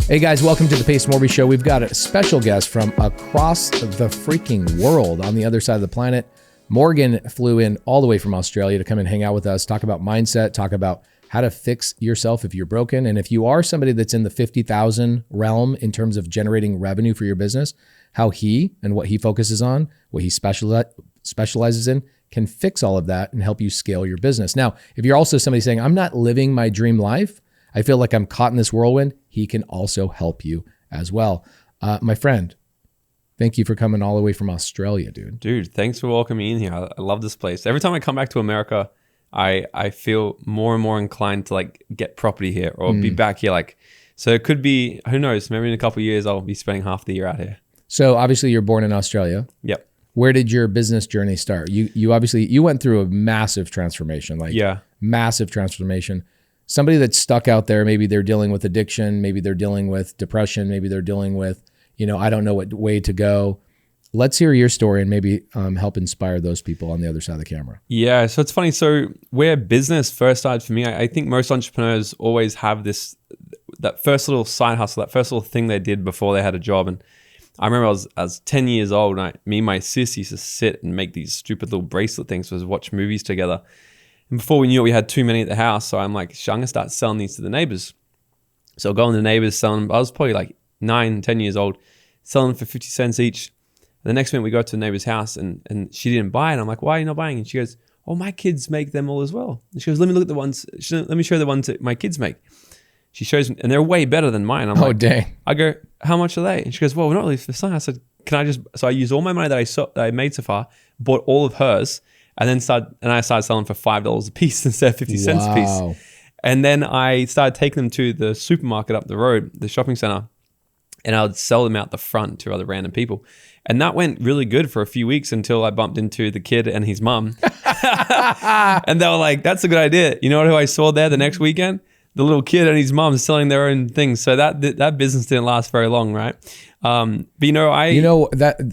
Hey guys, welcome to the Pace Morby Show. We've got a special guest from across the freaking world on the other side of the planet. Morgan flew in all the way from Australia to come and hang out with us, talk about mindset, talk about how to fix yourself if you're broken. And if you are somebody that's in the 50,000 realm in terms of generating revenue for your business, how he and what he focuses on, what he specializes in, can fix all of that and help you scale your business. Now, if you're also somebody saying, I'm not living my dream life, I feel like I'm caught in this whirlwind, he can also help you as well. My friend, thank you for coming all the way from Australia, dude. Dude, thanks for welcoming me in here. I love this place. Every time I come back to America, I feel more and more inclined to like get property here or be back here. So it could be, who knows, maybe in a couple of years, I'll be spending half the year out here. So obviously you're born in Australia. Yep. Where did your business journey start? You obviously went through a massive transformation, massive transformation. Somebody that's stuck out there, maybe they're dealing with addiction, maybe they're dealing with depression, maybe they're dealing with, I don't know what way to go. Let's hear your story and maybe help inspire those people on the other side of the camera. Yeah, so it's funny. So where business first started for me, I think most entrepreneurs always have that first little side hustle, that first little thing they did before they had a job. And I remember I was 10 years old and me and my sis used to sit and make these stupid little bracelet things, was watch movies together. And before we knew it, we had too many at the house. So I'm like, I'm going to start selling these to the neighbors. So going to the neighbors, selling, I was probably like 9, 10 years old, selling for 50 cents each. And the next minute we go to the neighbor's house and she didn't buy it. I'm like, why are you not buying? And she goes, oh, my kids make them all as well. And she goes, let me look at the ones, let me show you the ones that my kids make. She shows me, and they're way better than mine. I'm like, dang. I go, how much are they? And she goes, well, we're not really for selling. I said, can I just, so I used all my money that I made so far, bought all of hers, and then I started selling for $5 a piece instead of 50 cents a piece. And then I started taking them to the supermarket up the road, the shopping center, and I would sell them out the front to other random people. And that went really good for a few weeks until I bumped into the kid and his mom. And they were like, that's a good idea. You know who I saw there the next weekend? The little kid and his mom selling their own things. So that business didn't last very long, right? But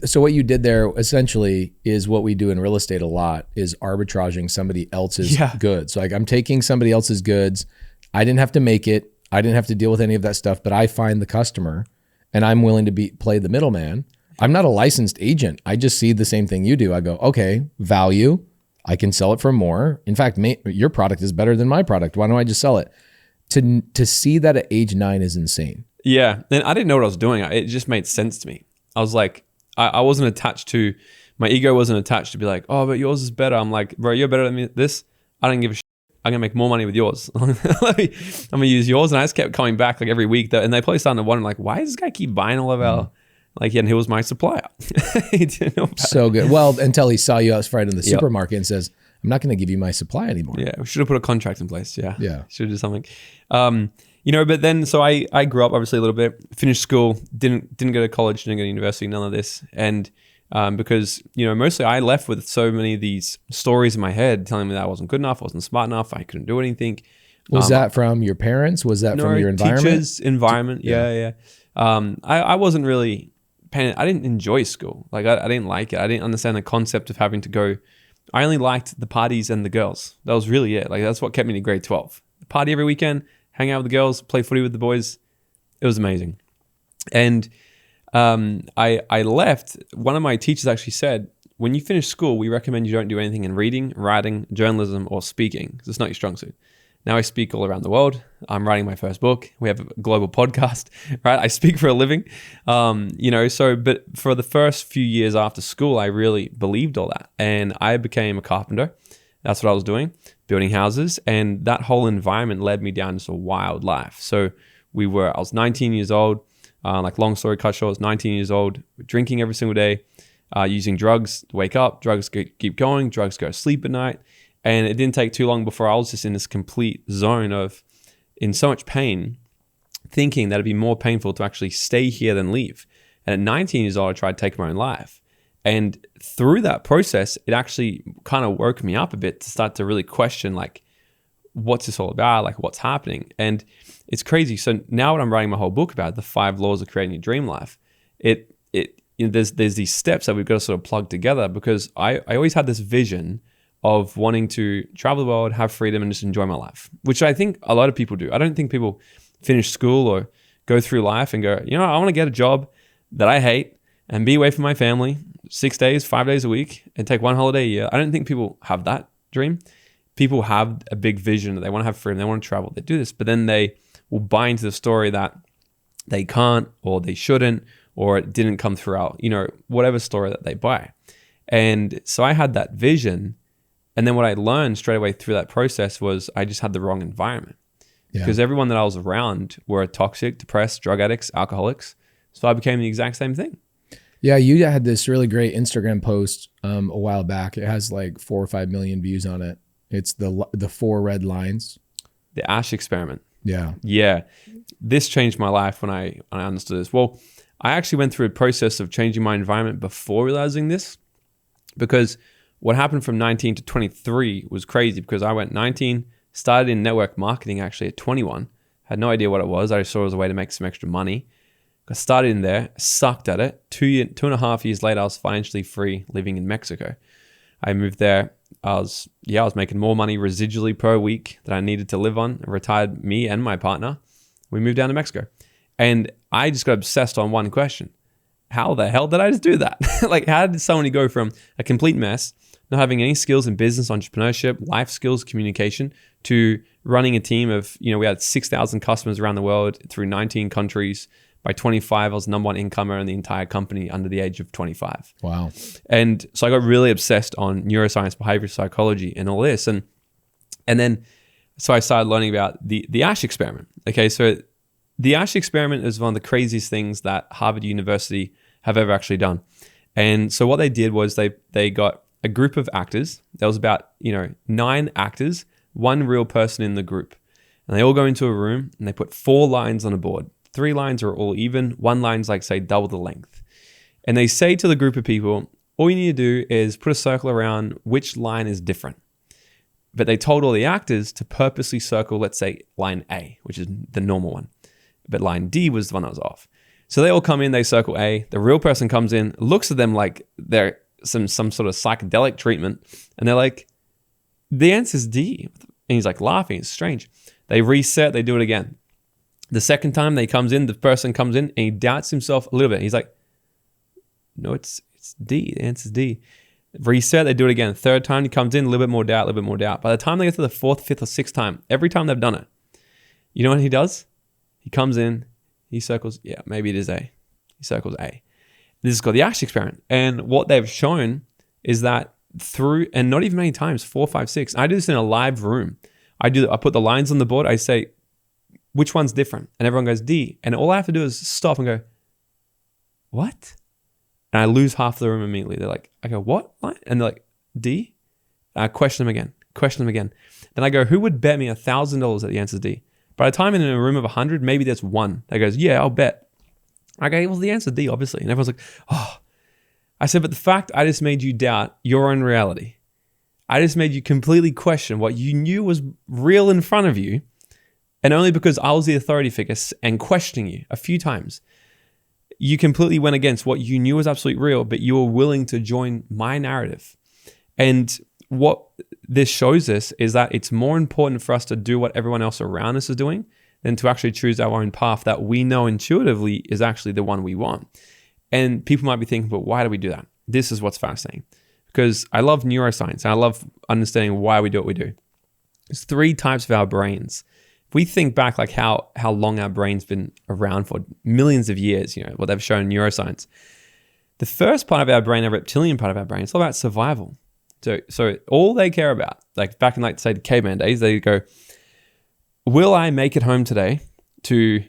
so what you did there essentially is what we do in real estate a lot, is arbitraging somebody else's goods. So like, I'm taking somebody else's goods. I didn't have to make it. I didn't have to deal with any of that stuff, but I find the customer and I'm willing to play the middleman. I'm not a licensed agent. I just see the same thing you do. I go, okay, value. I can sell it for more. In fact, your product is better than my product. Why don't I just sell it? To see that at age 9 is insane. Yeah. And I didn't know what I was doing. It just made sense to me. I was like, I wasn't attached to, my ego wasn't attached to be like, oh, but yours is better. I'm like, bro, you're better than me at this. I don't give a shit. I'm going to make more money with yours. I'm going to use yours. And I just kept coming back like every week. And they probably started to wonder like, why does this guy keep buying all of our, and he was my supplier. He didn't know so good. Well, until he saw you outside in the supermarket and says, I'm not going to give you my supply anymore. Yeah, we should have put a contract in place. Yeah. Should have done something. But then, so I grew up obviously a little bit, finished school, didn't go to college, didn't go to university, none of this. And because, mostly I left with so many of these stories in my head telling me that I wasn't good enough, I wasn't smart enough, I couldn't do anything. Was that from your parents? Was that from your environment? Teachers, environment. Yeah. I wasn't really I didn't enjoy school. Like I didn't like it. I didn't understand the concept of having to go. I only liked the parties and the girls. That was really it. Like that's what kept me to grade 12. Party every weekend, hang out with the girls, play footy with the boys. It was amazing. And I left. One of my teachers actually said, when you finish school, we recommend you don't do anything in reading, writing, journalism, or speaking, because it's not your strong suit. Now I speak all around the world. I'm writing my first book. We have a global podcast, right? I speak for a living, but for the first few years after school, I really believed all that. And I became a carpenter. That's what I was doing, building houses. And that whole environment led me down just a wild life. So I was 19 years old, long story cut short, I was 19 years old, drinking every single day, using drugs to wake up, drugs keep going, drugs go to sleep at night. And it didn't take too long before I was just in this complete zone of, in so much pain, thinking that it'd be more painful to actually stay here than leave. And at 19 years old, I tried to take my own life. And through that process, it actually kind of woke me up a bit to start to really question, like, what's this all about? Like, what's happening? And it's crazy. So now when I'm writing my whole book about the 5 laws of creating your dream life, there's these steps that we've got to sort of plug together, because I always had this vision of wanting to travel the world, have freedom, and just enjoy my life, which I think a lot of people do. I don't think people finish school or go through life and go, you know, I want to get a job that I hate and be away from my family 6 days, 5 days a week and take one holiday a year. I don't think people have that dream. People have a big vision that they want to have freedom. They want to travel. They do this, but then they will buy into the story that they can't or they shouldn't or it didn't come throughout, you know, whatever story that they buy. And so I had that vision. And then what I learned straight away through that process was I just had the wrong environment because everyone that I was around were toxic, depressed, drug addicts, alcoholics. So I became the exact same thing. Yeah, you had this really great Instagram post a while back. It has like 4 or 5 million views on it. It's the 4 red lines. The Asch experiment. Yeah. Yeah. This changed my life when I understood this. Well, I actually went through a process of changing my environment before realizing this, because what happened from 19 to 23 was crazy, because I went 19, started in network marketing actually at 21. Had no idea what it was. I just saw it as a way to make some extra money. I started in there, sucked at it. 2.5 years later, I was financially free living in Mexico. I moved there. I was making more money residually per week that I needed to live on. I retired me and my partner. We moved down to Mexico. And I just got obsessed on one question. How the hell did I just do that? Like, how did somebody go from a complete mess, not having any skills in business, entrepreneurship, life skills, communication, to running a team of, you know, we had 6,000 customers around the world through 19 countries. By 25, I was number one incomer in the entire company under the age of 25. Wow. And so I got really obsessed on neuroscience, behavioral psychology, and all this. And then, so I started learning about the Asch experiment. Okay, so the Asch experiment is one of the craziest things that Harvard University have ever actually done. And so what they did was they got a group of actors. There was about, 9 actors, 1 real person in the group. And they all go into a room and they put 4 lines on a board. 3 lines are all even. 1 line's like, say, double the length. And they say to the group of people, all you need to do is put a circle around which line is different. But they told all the actors to purposely circle, let's say, line A, which is the normal one. But line D was the one that was off. So they all come in, they circle A. The real person comes in, looks at them like they're some sort of psychedelic treatment. And they're like, the answer's D. And he's like laughing. It's strange. They reset. They do it again. The second time the person comes in and he doubts himself a little bit. He's like, no, it's D. The answer's D. Reset, they do it again. Third time he comes in, a little bit more doubt, a little bit more doubt. By the time they get to the 4th, 5th, or 6th time, every time they've done it, you know what he does? He comes in, he circles, yeah, maybe it is A. He circles A. This is called the Asch experiment. And what they've shown is that through, and not even many times, 4, 5, 6, I do this in a live room. I put the lines on the board, I say, which one's different? And everyone goes D. And all I have to do is stop and go, what? And I lose half the room immediately. They're like, I go, what line? And they're like, D? And I question them again. Then I go, who would bet me $1,000 that the answer's D? By the time in a room of 100, maybe there's 1 that goes, yeah, I'll bet. I go, well, the answer's D, obviously. And everyone's like, oh. I said, but the fact I just made you doubt your own reality. I just made you completely question what you knew was real in front of you. And only because I was the authority figure and questioning you a few times, you completely went against what you knew was absolutely real, but you were willing to join my narrative. And what this shows us is that it's more important for us to do what everyone else around us is doing than to actually choose our own path that we know intuitively is actually the one we want. And people might be thinking, but why do we do that? This is what's fascinating. Because I love neuroscience and I love understanding why we do what we do. There's 3 types of our brains. We think back like how long our brain's been around for millions of years, what they've shown in neuroscience. The first part of our brain, the reptilian part of our brain, it's all about survival. So all they care about, like back in say the caveman days, they go, will I make it home today to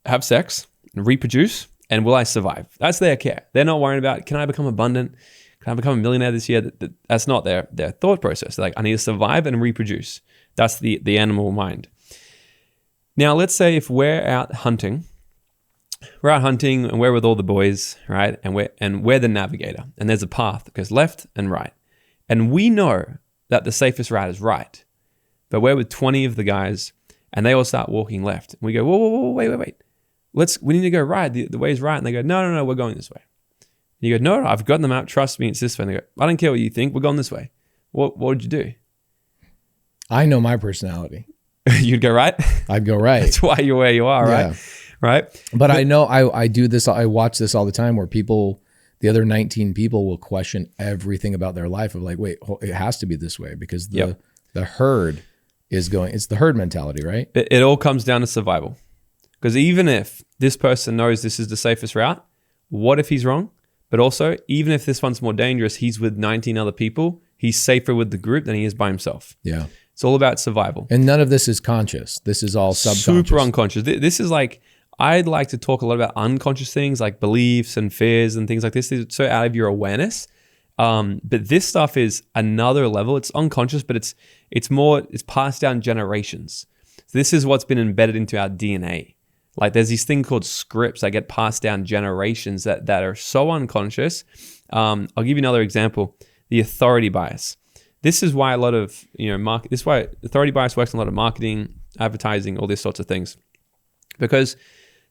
have sex and reproduce, and will I survive? That's their care. They're not worried about, can I become abundant? Can I become a millionaire this year? That's not their thought process. They're like, I need to survive and reproduce. That's the animal mind. Now, let's say if we're out hunting and we're with all the boys, right? And we're the navigator, and there's a path that goes left and right. And we know that the safest route is right, but we're with 20 of the guys and they all start walking left. And we go, whoa, wait. We need to go right. The way's right. And they go, no, we're going this way. And you go, no, I've got the map. Trust me, it's this way. And they go, I don't care what you think. We're going this way. What would you do? I know my personality. You'd go right? I'd go right. That's why you're where you are, right? right? But I know I do this. I watch this all the time where the other 19 people will question everything about their life of like, wait, it has to be this way because the herd is going, it's the herd mentality, right? It all comes down to survival. Because even if this person knows this is the safest route, what if he's wrong? But also, even if this one's more dangerous, he's with 19 other people, he's safer with the group than he is by himself. Yeah. It's all about survival. And none of this is conscious. This is all subconscious. Super unconscious. This is like, I'd like to talk a lot about unconscious things like beliefs and fears and things like this. It's so out of your awareness. But this stuff is another level. It's unconscious, but it's passed down generations. So this is what's been embedded into our DNA. Like there's this thing called scripts that get passed down generations that are so unconscious. I'll give you another example. The authority bias. This is why a lot of, this is why authority bias works in a lot of marketing, advertising, all these sorts of things. Because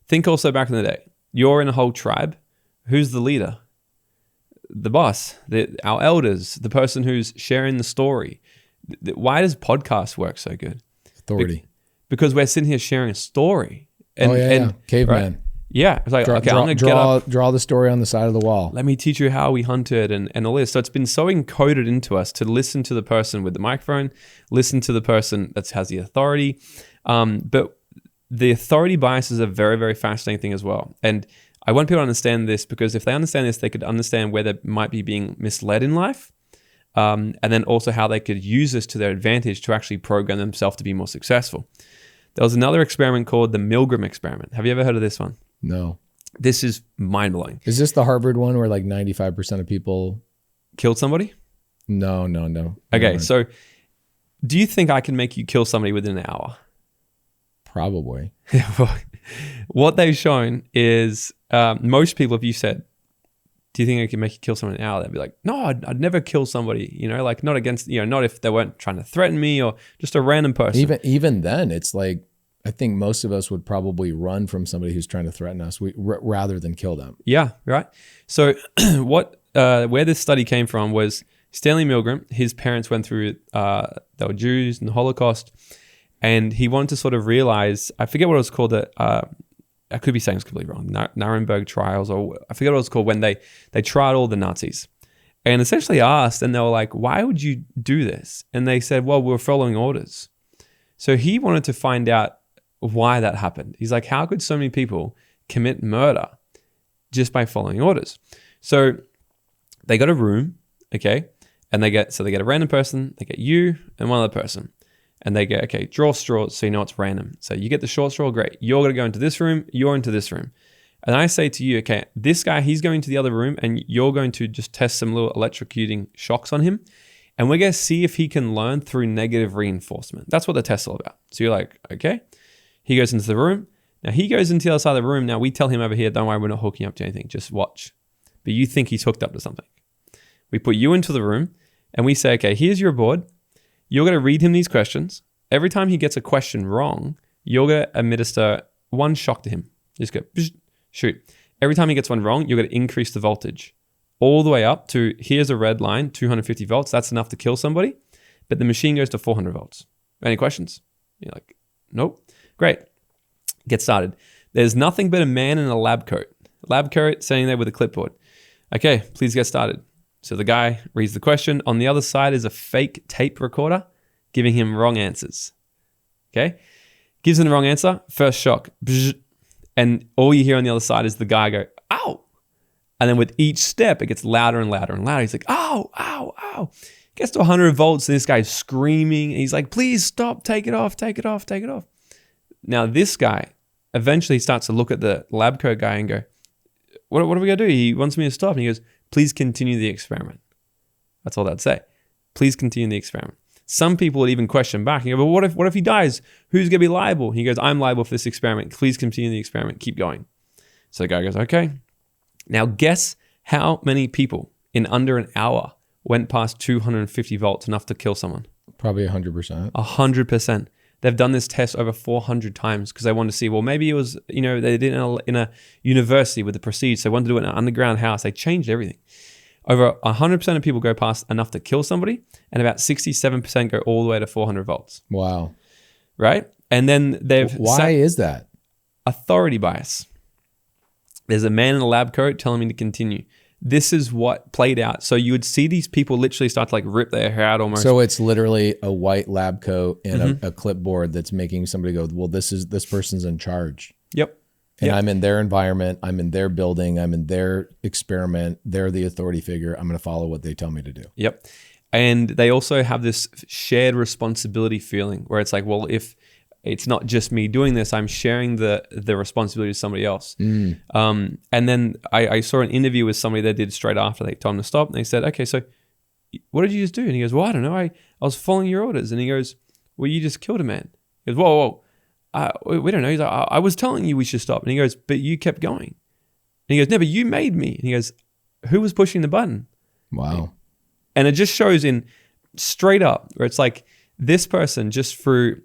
think also back in the day, you're in a whole tribe. Who's the leader? The boss, our elders, the person who's sharing the story. Why does podcast work so good? Authority. Because we're sitting here sharing a story. And caveman. Right? Yeah. It's like, I'm going to get up. Draw the story on the side of the wall. Let me teach you how we hunted and all this. So it's been so encoded into us to listen to the person with the microphone, listen to the person that has the authority. But the authority bias is a very, very fascinating thing as well. And I want people to understand this because if they understand this, they could understand where they might be being misled in life. And then also how they could use this to their advantage to actually program themselves to be more successful. There was another experiment called the Milgram experiment. Have you ever heard of this one? No. This is mind-blowing. Is this the Harvard one where like 95% of people killed somebody? No. Okay, so do you think I can make you kill somebody within an hour? Probably. What they've shown is most people, if you said, do you think I can make you kill someone in an hour? They'd be like, no, I'd never kill somebody, like not against, not if they weren't trying to threaten me or just a random person. Even then, it's like, I think most of us would probably run from somebody who's trying to threaten us rather than kill them. Yeah, right. So where this study came from was Stanley Milgram. His parents went through, they were Jews in the Holocaust. And he wanted to sort of realize, I forget what it was called, I could be saying it's completely wrong, Nuremberg trials, or I forget what it was called, when they tried all the Nazis. And essentially asked, and they were like, why would you do this? And they said, well, we're following orders. So he wanted to find out why that happened. He's like, how could so many people commit murder just by following orders? So they got a room, okay? And they get a random person, they get you and one other person. And they go, okay, draw straws so you know it's random. So you get the short straw, great. You're going to go into this room, you're into this room. And I say to you, okay, this guy, he's going to the other room and you're going to just test some little electrocuting shocks on him. And we're going to see if he can learn through negative reinforcement. That's what the test's all about. So you're like, okay. He goes into the room. Now he goes into the other side of the room. Now we tell him over here, don't worry, we're not hooking up to anything. Just watch. But you think he's hooked up to something. We put you into the room and we say, okay, here's your board. You're going to read him these questions. Every time he gets a question wrong, you're going to administer one shock to him. Just go, shoot. Every time he gets one wrong, you're going to increase the voltage all the way up to, here's a red line, 250 volts. That's enough to kill somebody. But the machine goes to 400 volts. Any questions? You're like, nope. Great. Get started. There's nothing but a man in a lab coat. Lab coat sitting there with a clipboard. Okay, please get started. So the guy reads the question. On the other side is a fake tape recorder giving him wrong answers. Okay? Gives him the wrong answer. First shock. And all you hear on the other side is the guy go, ow. And then with each step, it gets louder and louder and louder. He's like, ow, ow, ow. Gets to 100 volts and this guy's screaming. And he's like, please stop. Take it off. Take it off. Take it off. Now this guy eventually starts to look at the lab coat guy and go, what are we going to do? He wants me to stop. And he goes, please continue the experiment. That's all that'd say. Please continue the experiment. Some people would even question back and go, but what if he dies? Who's going to be liable? He goes, I'm liable for this experiment. Please continue the experiment. Keep going. So the guy goes, okay. Now guess how many people in under an hour went past 250 volts, enough to kill someone? Probably 100%. 100%. They've done this test over 400 times because they wanted to see, well, maybe it was, they did it in a university with the prestige. So they wanted to do it in an underground house. They changed everything. Over 100% of people go past enough to kill somebody, and about 67% go all the way to 400 volts. Wow. Right? And then they've... Why is that? Authority bias. There's a man in a lab coat telling me to continue. This is what played out. So you would see these people literally start to like rip their hair out almost. So it's literally a white lab coat and a clipboard that's making somebody go, well, this person's in charge. Yep. And I'm in their environment. I'm in their building. I'm in their experiment. They're the authority figure. I'm going to follow what they tell me to do. Yep. And they also have this shared responsibility feeling where it's like, well, if it's not just me doing this, I'm sharing the responsibility to somebody else. And then I saw an interview with somebody that did straight after they told him to stop. And they said, okay, so what did you just do? And he goes, well, I don't know. I was following your orders. And he goes, well, you just killed a man. He goes, whoa. We don't know. He's like, I was telling you we should stop. And he goes, but you kept going. And he goes, no, but you made me. And he goes, who was pushing the button? Wow. And it just shows in straight up where it's like this person just through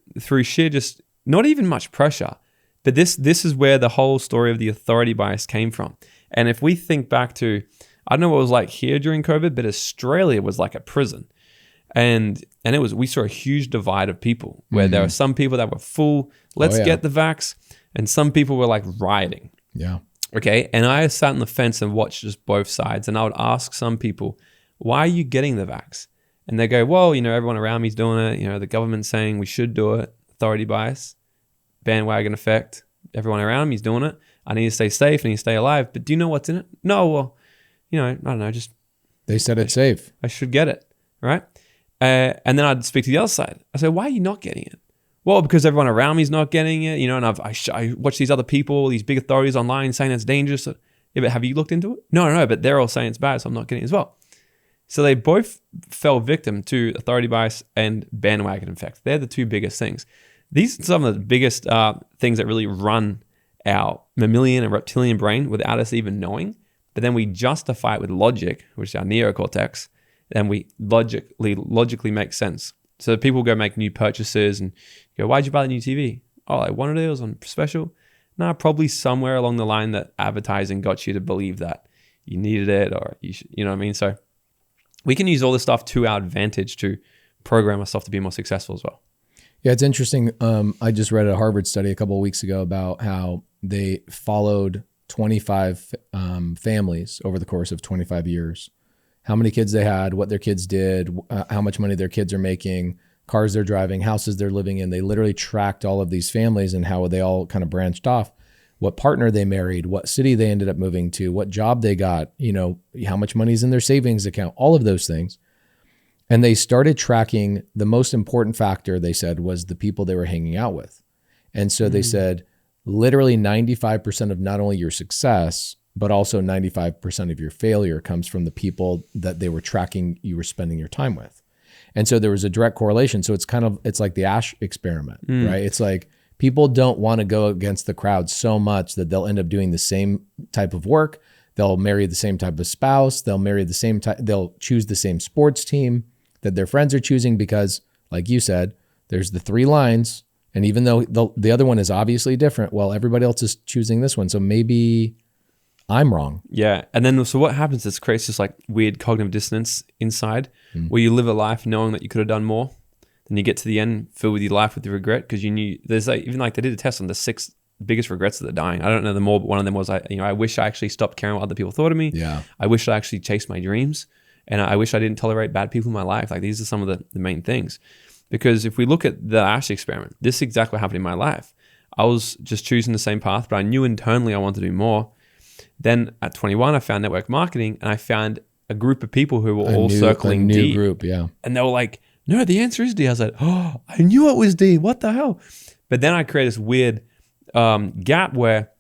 sheer just not even much pressure, but this is where the whole story of the authority bias came from. And if we think back to, I don't know what it was like here during COVID, but Australia was like a prison. And we saw a huge divide of people where there were some people that were full, let's get the vax, and some people were like rioting. Yeah. Okay. And I sat on the fence and watched just both sides. And I would ask some people, why are you getting the vax? And they go, well, everyone around me is doing it. The government's saying we should do it. Authority bias, bandwagon effect. Everyone around me is doing it. I need to stay safe. I need to stay alive. But do you know what's in it? No, well, I don't know. Just they said it's safe. I should get it, right? And then I'd speak to the other side. I say, why are you not getting it? Well, because everyone around me is not getting it, and I watch these other people, these big authorities online saying it's dangerous. Yeah, but have you looked into it? No, but they're all saying it's bad, so I'm not getting it as well. So they both fell victim to authority bias and bandwagon effect. They're the two biggest things. These are some of the biggest things that really run our mammalian and reptilian brain without us even knowing. But then we justify it with logic, which is our neocortex, and we logically make sense. So people go make new purchases and go, why'd you buy the new TV? Oh, I wanted it. It was on special. No, probably somewhere along the line that advertising got you to believe that you needed it, or you know what I mean? So we can use all this stuff to our advantage to program ourselves to be more successful as well. Yeah, it's interesting. I just read a Harvard study a couple of weeks ago about how they followed 25 families over the course of 25 years. How many kids they had, what their kids did, how much money their kids are making, cars they're driving, houses they're living in. They literally tracked all of these families and how they all kind of branched off, what partner they married, what city they ended up moving to, what job they got, how much money's in their savings account, all of those things. And they started tracking the most important factor, they said, was the people they were hanging out with. And so they said, literally 95% of not only your success, but also 95% of your failure comes from the people that they were tracking you were spending your time with. And so there was a direct correlation. So it's like the Asch experiment, right? It's like people don't want to go against the crowd so much that they'll end up doing the same type of work. They'll marry the same type of spouse. They'll choose the same sports team that their friends are choosing because, like you said, there's the three lines. And even though the other one is obviously different, well, everybody else is choosing this one. So maybe I'm wrong. Yeah. And then, so what happens is it creates this like weird cognitive dissonance inside where you live a life knowing that you could have done more. Then you get to the end, fill with your life with the regret because you knew there's like, even like they did a test on the 6 biggest regrets that they're dying. I don't know them all, but one of them was, I wish I actually stopped caring what other people thought of me. Yeah. I wish I actually chased my dreams. And I wish I didn't tolerate bad people in my life. Like these are some of the main things. Because if we look at the Asch experiment, this is exactly what happened in my life. I was just choosing the same path, but I knew internally I wanted to do more. Then at 21, I found network marketing and I found a group of people who were all circling D. Group, yeah. And they were like, no, the answer is D. I was like, oh, I knew it was D. What the hell? But then I created this weird gap where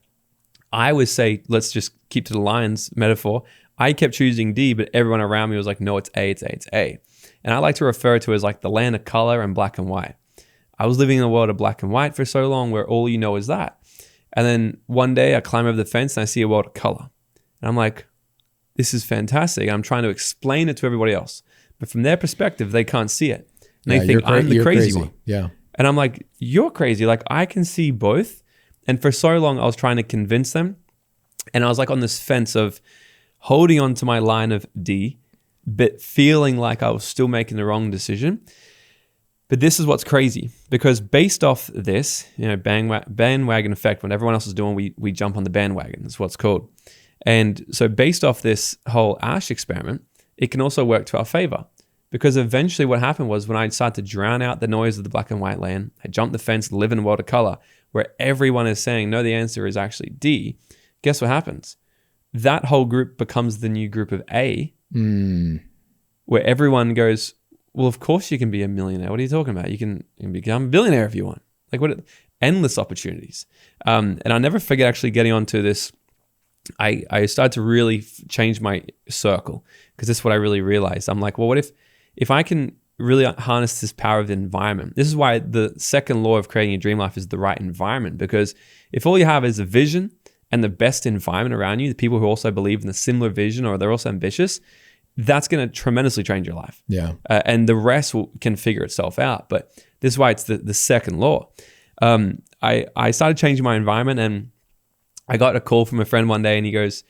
I would say, let's just keep to the lines metaphor. I kept choosing D, but everyone around me was like, no, it's A, it's A, it's A. And I like to refer to it as like the land of color and black and white. I was living in a world of black and white for so long where all you know is that. And then one day I climb over the fence and I see a world of color. And I'm like, this is fantastic. I'm trying to explain it to everybody else. But from their perspective, they can't see it. And they think I'm the crazy one. Yeah. And I'm like, you're crazy. Like I can see both. And for so long, I was trying to convince them. And I was like on this fence of holding on to my line of D, but feeling like I was still making the wrong decision. But this is what's crazy, because based off this, bandwagon effect, when everyone else is doing, we jump on the bandwagon. That's what it's called. And so based off this whole Asch experiment, it can also work to our favor, because eventually what happened was when I started to drown out the noise of the black and white land, I jumped the fence, live in a world of color where everyone is saying, no, the answer is actually D. Guess what happens? That whole group becomes the new group of A, where everyone goes, well, of course you can be a millionaire. What are you talking about? You can become a billionaire if you want. Like, what? Endless opportunities. And I'll never forget actually getting onto this. I started to really change my circle, because this is what I really realized. I'm like, well, what if I can really harness this power of the environment? This is why the second law of creating a dream life is the right environment, because if all you have is a vision and the best environment around you, the people who also believe in a similar vision or they're also ambitious, that's going to tremendously change your life. Yeah. And the rest can figure itself out. But this is why it's the second law. I started changing my environment, and I got a call from a friend one day, and he goes,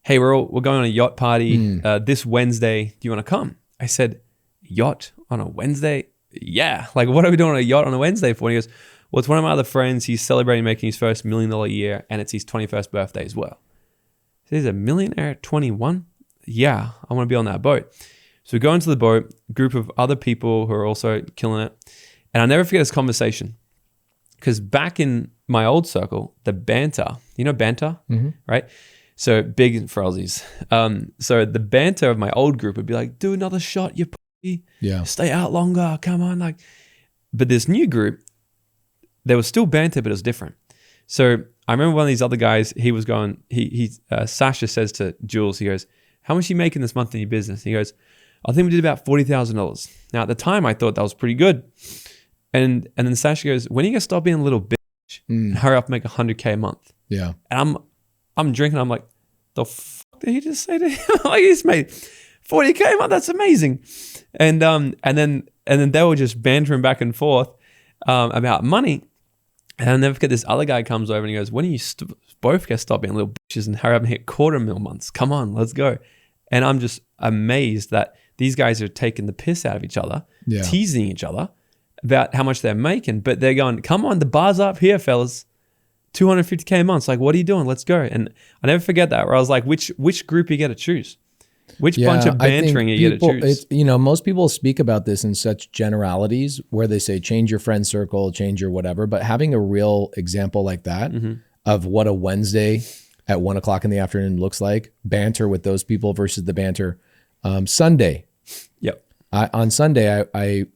hey, we're going on a yacht party this Wednesday. Do you want to come? I said, yacht on a Wednesday? Yeah. Like, what are we doing on a yacht on a Wednesday for? And he goes, well, it's one of my other friends. He's celebrating making his first $1 million year, and it's his 21st birthday as well. So he's a millionaire at 21? Yeah, I want to be on that boat. So we go into the boat, group of other people who are also killing it. And I'll never forget this conversation, because back in my old circle, the banter, banter, right? So big for Aussies. So the banter of my old group would be like, do another shot, you pussy. Yeah. Stay out longer, come on. But this new group, there was still banter, but it was different. So I remember one of these other guys, he was going, Sasha says to Jules, he goes, how much are you making this month in your business? He goes, I think we did about $40,000. Now at the time I thought that was pretty good. And then Sasha goes, when are you gonna stop being a little bitch and hurry up and make $100K a month? Yeah. And I'm drinking, I'm like, the fuck did he just say to him? Like, he's made $40K a month, that's amazing. And then they were just bantering back and forth about money. And I'll never forget, this other guy comes over and he goes, when are you both gonna stop being little bitches and hurry up and hit $250,000 months? Come on, let's go. And I'm just amazed that these guys are taking the piss out of each other, teasing each other about how much they're making, but they're going, come on, the bar's up here, fellas. $250K a month. Like, what are you doing? Let's go. And I never forget that, where I was like, which group you get to choose? Which bunch of bantering you get to choose? Most people speak about this in such generalities where they say, change your friend circle, change your whatever, but having a real example like that of what a Wednesday at 1 o'clock in the afternoon looks like, banter with those people versus the banter. Sunday. Yep. On Sunday, I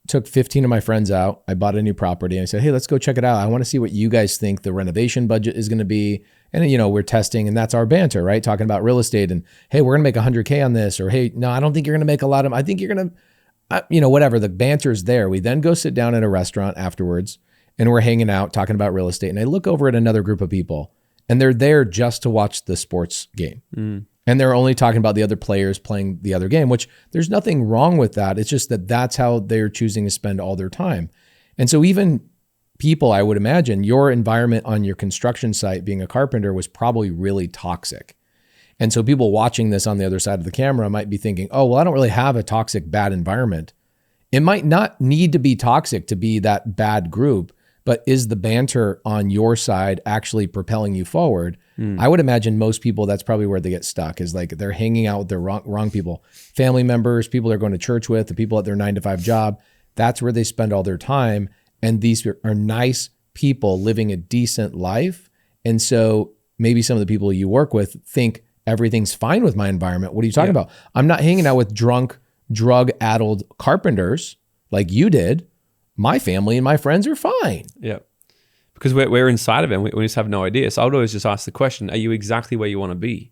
took 15 of my friends out. I bought a new property and I said, hey, let's go check it out. I want to see what you guys think the renovation budget is going to be. And, we're testing, and that's our banter, right? Talking about real estate and, hey, we're going to make $100K on this, or, hey, no, I don't think you're going to make a lot of, I think you're going to, whatever. The banter's there. We then go sit down at a restaurant afterwards and we're hanging out talking about real estate. And I look over at another group of people and they're there just to watch the sports game. And they're only talking about the other players playing the other game, which there's nothing wrong with that. It's just that that's how they're choosing to spend all their time. And so even people, I would imagine, your environment on your construction site being a carpenter was probably really toxic. And so people watching this on the other side of the camera might be thinking, oh, well, I don't really have a toxic, bad environment. It might not need to be toxic to be that bad group, but is the banter on your side actually propelling you forward? I would imagine most people, that's probably where they get stuck, is like they're hanging out with the wrong people, family members, people they're going to church with, the people at their 9-to-5 job. That's where they spend all their time. And these are nice people living a decent life. And so maybe some of the people you work with think everything's fine with my environment. What are you talking about? I'm not hanging out with drunk, drug-addled carpenters like you did. My family and my friends are fine. Yeah. Because we're inside of it and we just have no idea. So I would always just ask the question, are you exactly where you want to be?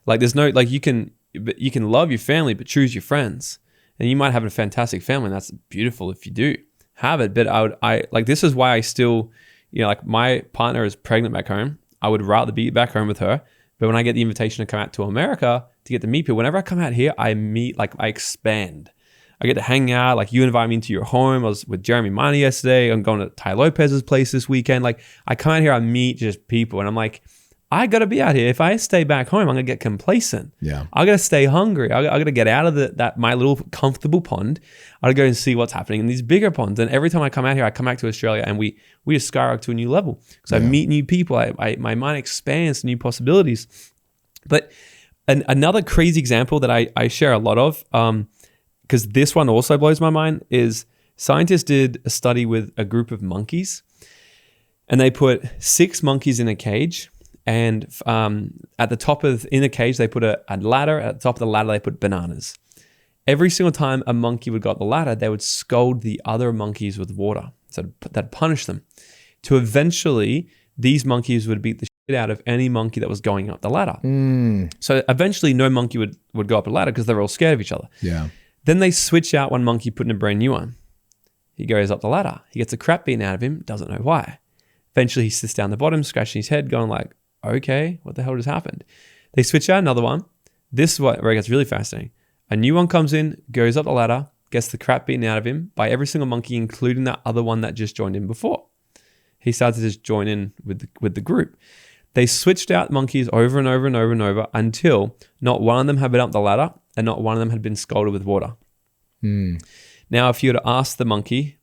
Like there's no, like you can love your family, but choose your friends. And you might have a fantastic family and that's beautiful if you do have it. But I like, this is why I still, like my partner is pregnant back home. I would rather be back home with her. But when I get the invitation to come out to America to get to meet people, whenever I come out here, I expand. I get to hang out. Like you invite me into your home. I was with Jeremy Miney yesterday. I'm going to Ty Lopez's place this weekend. Like I come out here, I meet just people and I'm like, I got to be out here. If I stay back home, I'm going to get complacent. Yeah. I got to stay hungry. I got to get out of my little comfortable pond. I got to go and see what's happening in these bigger ponds. And every time I come out here, I come back to Australia and we just skyrocket to a new level. Because I meet new people. My mind expands to new possibilities. But another crazy example that I share a lot of, because this one also blows my mind, is scientists did a study with a group of monkeys. And they put 6 monkeys in a cage. And at the top in the cage, they put a ladder. At the top of the ladder, they put bananas. Every single time a monkey would go up the ladder, they would scold the other monkeys with water. So that'd punish them. To eventually, these monkeys would beat the shit out of any monkey that was going up the ladder. So eventually, no monkey would go up the ladder because they were all scared of each other. Yeah. Then they switch out one monkey, put in a brand new one. He goes up the ladder. He gets the crap beaten out of him, doesn't know why. Eventually, he sits down the bottom, scratching his head, going like, okay, what the hell just happened? They switch out another one. This is where it gets really fascinating. A new one comes in, goes up the ladder, gets the crap beaten out of him by every single monkey, including that other one that just joined in before. He starts to just join in with the group. They switched out monkeys over and over and over and over until not one of them had been up the ladder and not one of them had been scalded with water. Now, if you were to ask the monkey,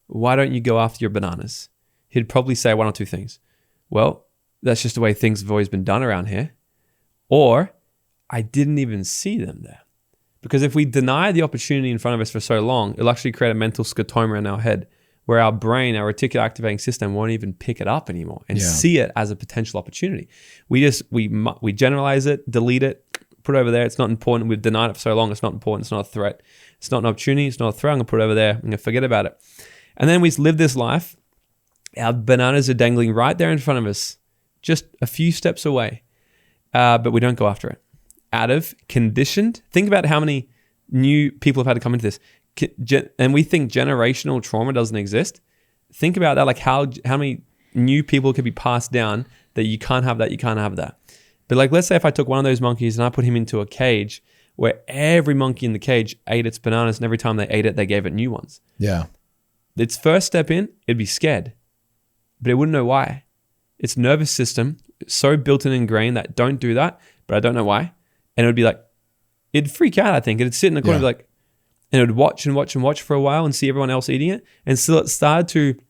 why don't you go after your bananas? He'd probably say one or two things. Well, that's just the way things have always been done around here. Or, I didn't even see them there. Because if we deny the opportunity in front of us for so long, it'll actually create a mental scotoma in our head where our brain, our reticular activating system won't even pick it up anymore and see it as a potential opportunity. We generalize it, delete it, put it over there. It's not important. We've denied it for so long. It's not important. It's not a threat. It's not an opportunity. It's not a threat. I'm going to put it over there. I'm going to forget about it. And then we live this life. Our bananas are dangling right there in front of us, just a few steps away, but we don't go after it. Out of conditioned, think about how many new people have had to come into this, and we think generational trauma doesn't exist. Think about that, like how many new people could be passed down that you can't have that, you can't have that. But like, let's say if I took one of those monkeys and I put him into a cage where every monkey in the cage ate its bananas, and every time they ate it, they gave it new ones. Yeah. Its first step in, it'd be scared, but it wouldn't know why. Its nervous system is so built and ingrained that don't do that, but I don't know why. And it would be like, it'd freak out, I think. It'd sit in the corner and be like, and it would watch and watch and watch for a while and see everyone else eating it. And so it started to,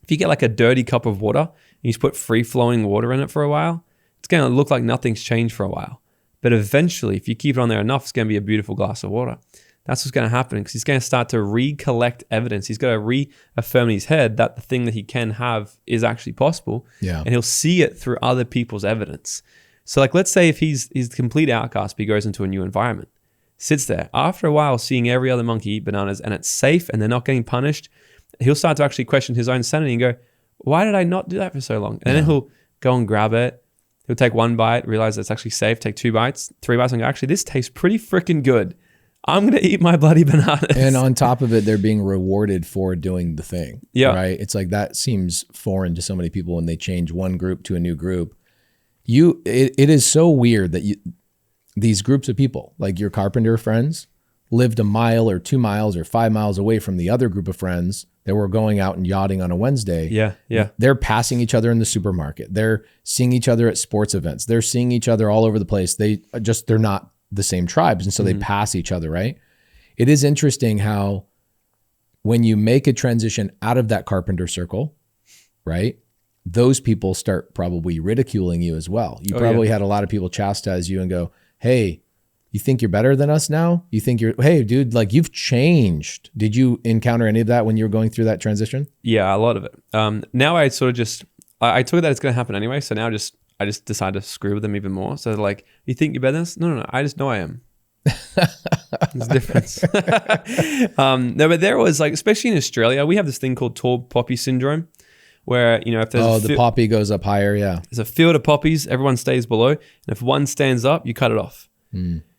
if you get like a dirty cup of water and you just put free flowing water in it for a while, it's going to look like nothing's changed for a while. But eventually, if you keep it on there enough, it's going to be a beautiful glass of water. That's what's going to happen because he's going to start to recollect evidence. He's got to reaffirm in his head that the thing that he can have is actually possible. Yeah. And he'll see it through other people's evidence. So like, let's say if he's the complete outcast, but he goes into a new environment, sits there. After a while, seeing every other monkey eat bananas and it's safe and they're not getting punished, he'll start to actually question his own sanity and go, why did I not do that for so long? And then he'll go and grab it. He'll take one bite, realize it's actually safe, take 2 bites, 3 bites, and go, actually, this tastes pretty freaking good. I'm going to eat my bloody bananas. And on top of it, they're being rewarded for doing the thing. Yeah. Right? It's like that seems foreign to so many people when they change one group to a new group. It is so weird that these groups of people, like your carpenter friends, lived a mile or 2 miles or 5 miles away from the other group of friends that were going out and yachting on a Wednesday. Yeah, yeah. They're passing each other in the supermarket. They're seeing each other at sports events. They're seeing each other all over the place. They're not the same tribes. And so they pass each other, right? It is interesting how when you make a transition out of that carpenter circle, right? Those people start probably ridiculing you as well. You probably had a lot of people chastise you and go, hey, you think you're better than us now? You think hey, dude, like you've changed. Did you encounter any of that when you were going through that transition? Yeah, a lot of it. Now I sort of just, I took that it's going to happen anyway. So now I just decided to screw with them even more. So they're like, you think you're better than us? No. I just know I am. There's a difference. No, but there was like, especially in Australia, we have this thing called tall poppy syndrome where, you know, if there's the poppy goes up higher. Yeah. There's a field of poppies, everyone stays below. And if one stands up, you cut it off.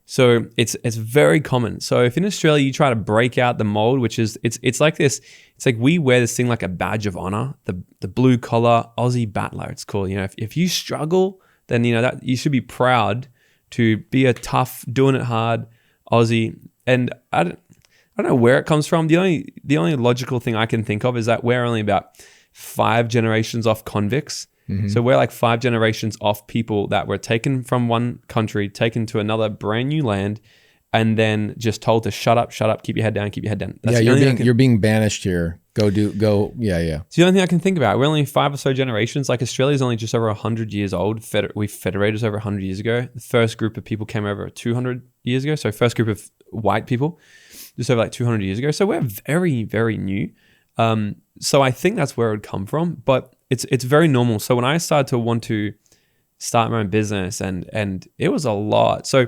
So it's very common. So if in Australia you try to break out the mold, which is it's like this, it's like we wear this thing like a badge of honor, the blue collar Aussie battler. It's called. You know, if you struggle, then you know that you should be proud to be a tough, doing it hard Aussie. And I don't know where it comes from. The only logical thing I can think of is that we're only about 5 generations off convicts. So we're like 5 generations off people that were taken from one country, taken to another brand new land, and then just told to shut up, keep your head down, keep your head down. That's you're being banished here. Go. Yeah. It's the only thing I can think about. We're only 5 or so generations. Like Australia's only just over 100 years old. We federated over 100 years ago. The first group of people came over 200 years ago. So first group of white people just over like 200 years ago. So we're very, very new. So I think that's where it would come from, but it's very normal. So when I started to want to start my own business and it was a lot. So,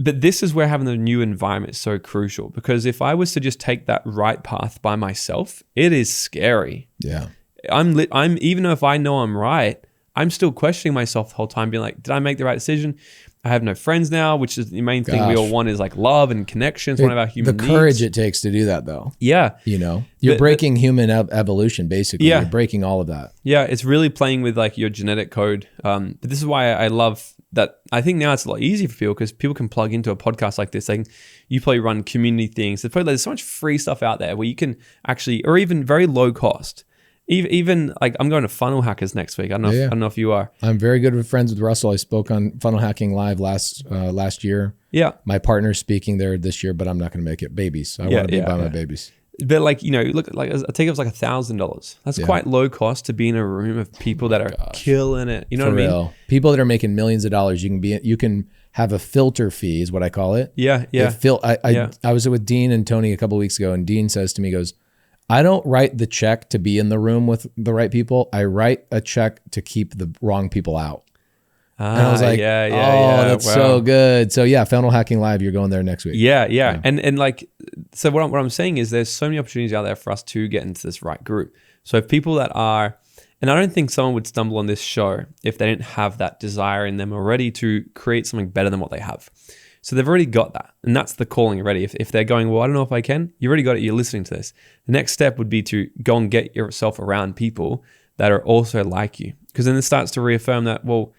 but this is where having the new environment is so crucial, because if I was to just take that right path by myself, it is scary. Yeah. I'm even though if I know I'm right, I'm still questioning myself the whole time, being like, did I make the right decision? I have no friends now, which is the main thing we all want, is like love and connections. One of our human needs. The courage it takes to do that, though. Yeah. You're breaking human evolution, basically. Yeah. You're breaking all of that. Yeah. It's really playing with like your genetic code. But this is why I love that. I think now it's a lot easier for people, because people can plug into a podcast like this. You probably run community things. There's so much free stuff out there where you can actually, or even very low cost. Even like I'm going to Funnel Hackers next week. I don't know if you are. I'm very good with friends with Russell. I spoke on Funnel Hacking Live last year. Yeah. My partner's speaking there this year, but I'm not going to make it. Babies. I want to be by my babies. But like, look, like I think it was like $1,000. That's quite low cost to be in a room of people that are killing it. You know what I mean? People that are making millions of dollars. You can have a filter fee, is what I call it. Yeah. Yeah. I was with Dean and Tony a couple of weeks ago, and Dean says to me, he goes, I don't write the check to be in the room with the right people. I write a check to keep the wrong people out. And I was like, that's so good. So yeah, Funnel Hacking Live, you're going there next week. Yeah. And like, so what I'm saying is there's so many opportunities out there for us to get into this right group. So if people that are, and I don't think someone would stumble on this show if they didn't have that desire in them already to create something better than what they have. So they've already got that. And that's the calling already. If they're going, well, I don't know if I can, you already got it. You're listening to this. The next step would be to go and get yourself around people that are also like you. Because then it starts to reaffirm that, well,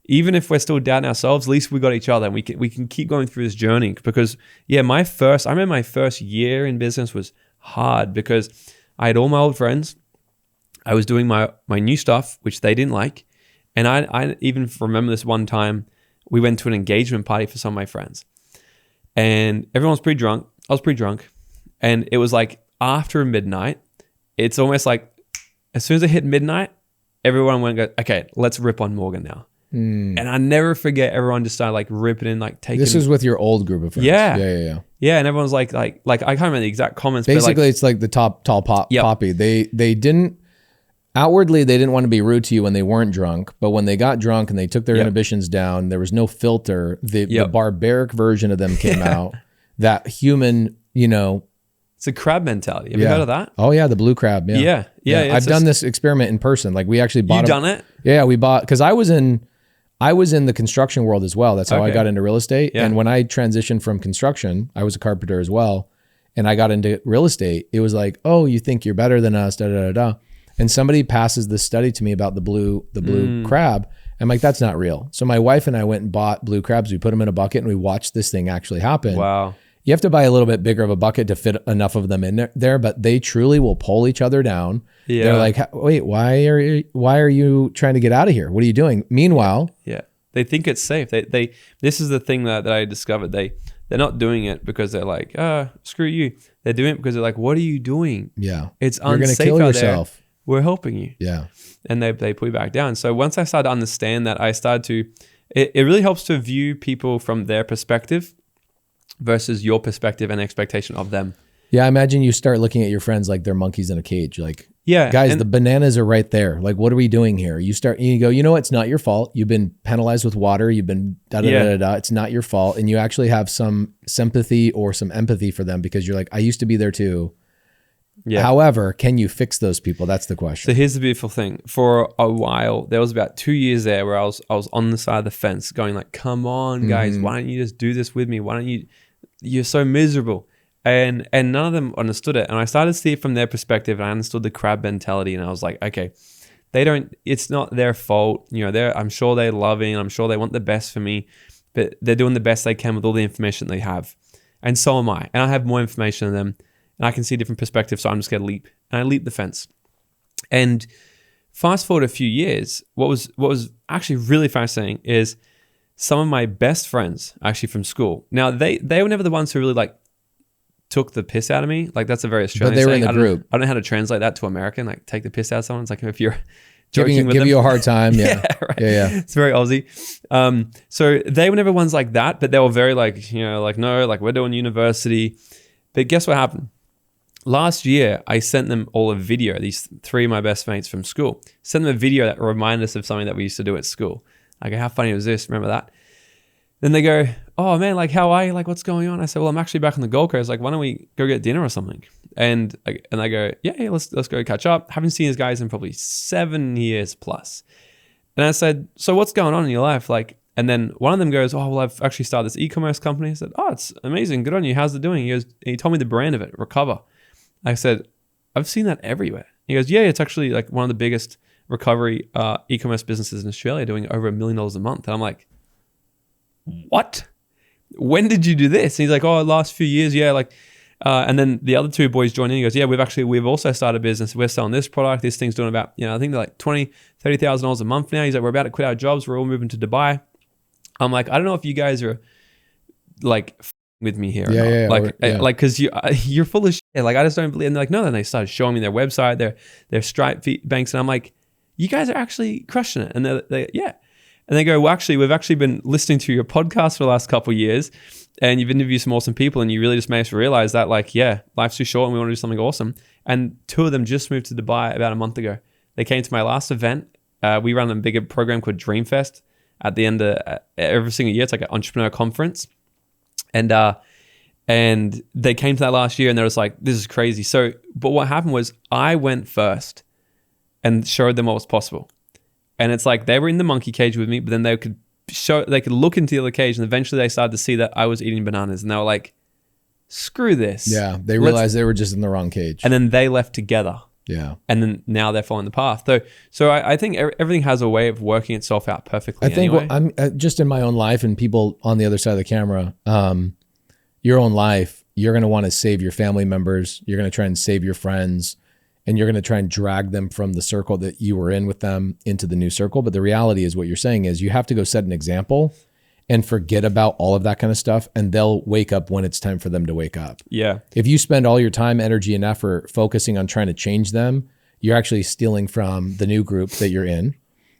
even if we're still doubting ourselves, at least we got each other, and we can keep going through this journey. Because I remember my first year in business was hard, because I had all my old friends. I was doing my new stuff, which they didn't like. And I even remember this one time, we went to an engagement party for some of my friends, and everyone was pretty drunk. I was pretty drunk, and it was like after midnight. It's almost like as soon as it hit midnight, everyone went, okay, let's rip on Morgan now. And I never forget, everyone just started like ripping in, like taking. This is with your old group of friends. Yeah. And everyone's like I can't remember the exact comments. Basically, but like, it's like the tall poppy. They didn't. Outwardly, they didn't want to be rude to you when they weren't drunk, but when they got drunk and they took their inhibitions down, there was no filter. The barbaric version of them came out. That human, it's a crab mentality. Have you heard of that? Oh yeah, the blue crab. Yeah. I've done this experiment in person. Like we actually bought. You done it? Yeah, we bought, because I was in the construction world as well. That's how I got into real estate. Yeah. And when I transitioned from construction, I was a carpenter as well, and I got into real estate. It was like, oh, you think you're better than us? Da da da da. And somebody passes this study to me about the blue crab. I'm like, that's not real. So my wife and I went and bought blue crabs. We put them in a bucket and we watched this thing actually happen. Wow. You have to buy a little bit bigger of a bucket to fit enough of them in there, but they truly will pull each other down. Yeah. They're like, wait, why are you trying to get out of here? What are you doing? Meanwhile, they think it's safe. This is the thing that I discovered. They're not doing it because they're like, screw you. They're doing it because they're like, what are you doing? Yeah. It's You're unsafe kill out yourself. there. We're helping you. Yeah. And they put you back down. So once I started to understand that, it really helps to view people from their perspective versus your perspective and expectation of them. Yeah, I imagine you start looking at your friends like they're monkeys in a cage. Like, yeah, guys, the bananas are right there. Like, what are we doing here? You go, it's not your fault. You've been penalized with water. You've been da-da-da-da-da. It's not your fault. And you actually have some sympathy or some empathy for them, because you're like, I used to be there too. Yeah. However, can you fix those people? That's the question. So here's the beautiful thing. For a while, there was about 2 years there where I was on the side of the fence going like, come on, guys, why don't you just do this with me? Why don't you're so miserable. And none of them understood it. And I started to see it from their perspective, and I understood the crab mentality. And I was like, okay, it's not their fault. I'm sure they're loving, I'm sure they want the best for me, but they're doing the best they can with all the information they have. And so am I. And I have more information than them, and I can see different perspectives. So I'm just going to leap. And I leap the fence. And fast forward a few years, what was actually really fascinating is some of my best friends actually from school. Now they were never the ones who really like took the piss out of me. Like that's a very Australian But they were saying. in the group. I don't know how to translate that to American. Like take the piss out of someone. It's like if you're Give you a hard time. Yeah. Right. Yeah. It's very Aussie. So they were never ones like that, but they were very like, like, no, like we're doing university. But guess what happened? Last year, I sent them all a video, these 3 of my best mates from school. Sent them a video that reminded us of something that we used to do at school. I go, how funny was this? Remember that? Then they go, oh man, like how are you? Like what's going on? I said, well, I'm actually back on the Gold Coast. Like why don't we go get dinner or something? And I go, yeah, let's go catch up. Haven't seen these guys in probably 7 years plus. And I said, so what's going on in your life? Like, and then one of them goes, oh, well, I've actually started this e-commerce company. I said, oh, it's amazing. Good on you. How's it doing? He told me the brand of it, Recover. I said, I've seen that everywhere. He goes, yeah, it's actually like one of the biggest recovery e-commerce businesses in Australia, doing over $1 million a month. And I'm like, what? When did you do this? And he's like, oh, last few years. Yeah. Like, and then the other 2 boys joined in. He goes, yeah, we've also started a business. We're selling this product. This thing's doing about, I think they're like $20,000-$30,000 a month now. He's like, we're about to quit our jobs. We're all moving to Dubai. I'm like, I don't know if you guys are like with me here. Yeah. Like, cause you're full of shit. Like, I just don't believe. And they're like, no. Then they started showing me their website, their Stripe banks. And I'm like, you guys are actually crushing it. And they yeah. And they go, well, actually, we've actually been listening to your podcast for the last couple of years, and you've interviewed some awesome people, and you really just made us realize that, like, yeah, life's too short and we want to do something awesome. And 2 of them just moved to Dubai about a month ago. They came to my last event. We run a bigger program called Dreamfest at the end of every single year. It's like an entrepreneur conference. And they came to that last year, and they're just like, this is crazy. So, but what happened was I went first and showed them what was possible. And it's like they were in the monkey cage with me, but then they could look into the other cage, and eventually they started to see that I was eating bananas, and they were like, screw this. Yeah. They realized they were just in the wrong cage. And then they left together. Yeah. And then now they're following the path. So I think everything has a way of working itself out perfectly. I think anyway. I'm just in my own life, and people on the other side of the camera, your own life, you're going to want to save your family members. You're going to try and save your friends. And you're going to try and drag them from the circle that you were in with them into the new circle. But the reality is, what you're saying is you have to go set an example and forget about all of that kind of stuff. And they'll wake up when it's time for them to wake up. Yeah. If you spend all your time, energy, and effort focusing on trying to change them, you're actually stealing from the new group that you're in,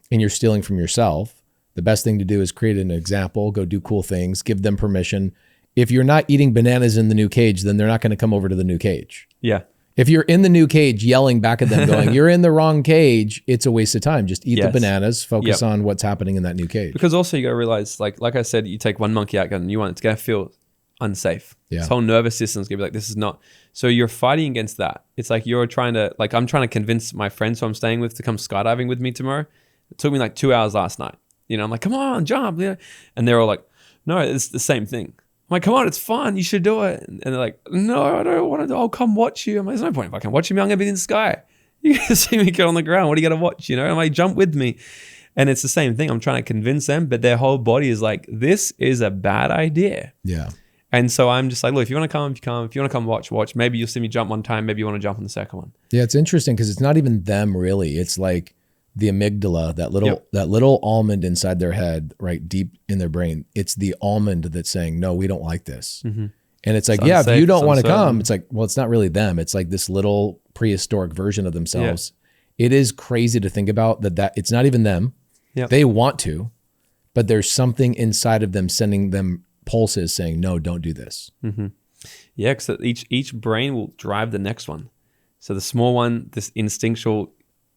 and you're stealing from yourself. The best thing to do is create an example, go do cool things, give them permission. If you're not eating bananas in the new cage, then they're not going to come over to the new cage. Yeah. If you're in the new cage yelling back at them going, you're in the wrong cage, it's a waste of time. Just eat the bananas, focus on what's happening in that new cage. Because also you got to realize, like I said, you take one monkey out, get a new one, it's going to feel unsafe. Yeah. This whole nervous system's going to be like, this is not. So you're fighting against that. It's like I'm trying to convince my friends who I'm staying with to come skydiving with me tomorrow. It took me like 2 hours last night. I'm like, come on, jump. And they're all like, no, it's the same thing. I'm like, come on, it's fun. You should do it. And they're like, no, I don't want to do it. I'll come watch you. I'm like, there's no point if I can watch you. I'm going to be in the sky. You can see me get on the ground. What do you got to watch? I'm like, jump with me. And it's the same thing. I'm trying to convince them, but their whole body is like, this is a bad idea. Yeah. And so I'm just like, look, if you want to come, you come. If you want to come watch. Maybe you'll see me jump one time. Maybe you want to jump on the second one. Yeah, it's interesting because it's not even them really. It's like the amygdala, that little almond inside their head, right deep in their brain. It's the almond that's saying, no, we don't like this. Mm-hmm. And it's like, yeah, if you don't want to come, it's like, well, it's not really them. It's like this little prehistoric version of themselves. Yeah. It is crazy to think about that it's not even them. Yep. They want to, but there's something inside of them sending them pulses saying, no, don't do this. Mm-hmm. Yeah, because each brain will drive the next one. So the small one, this instinctual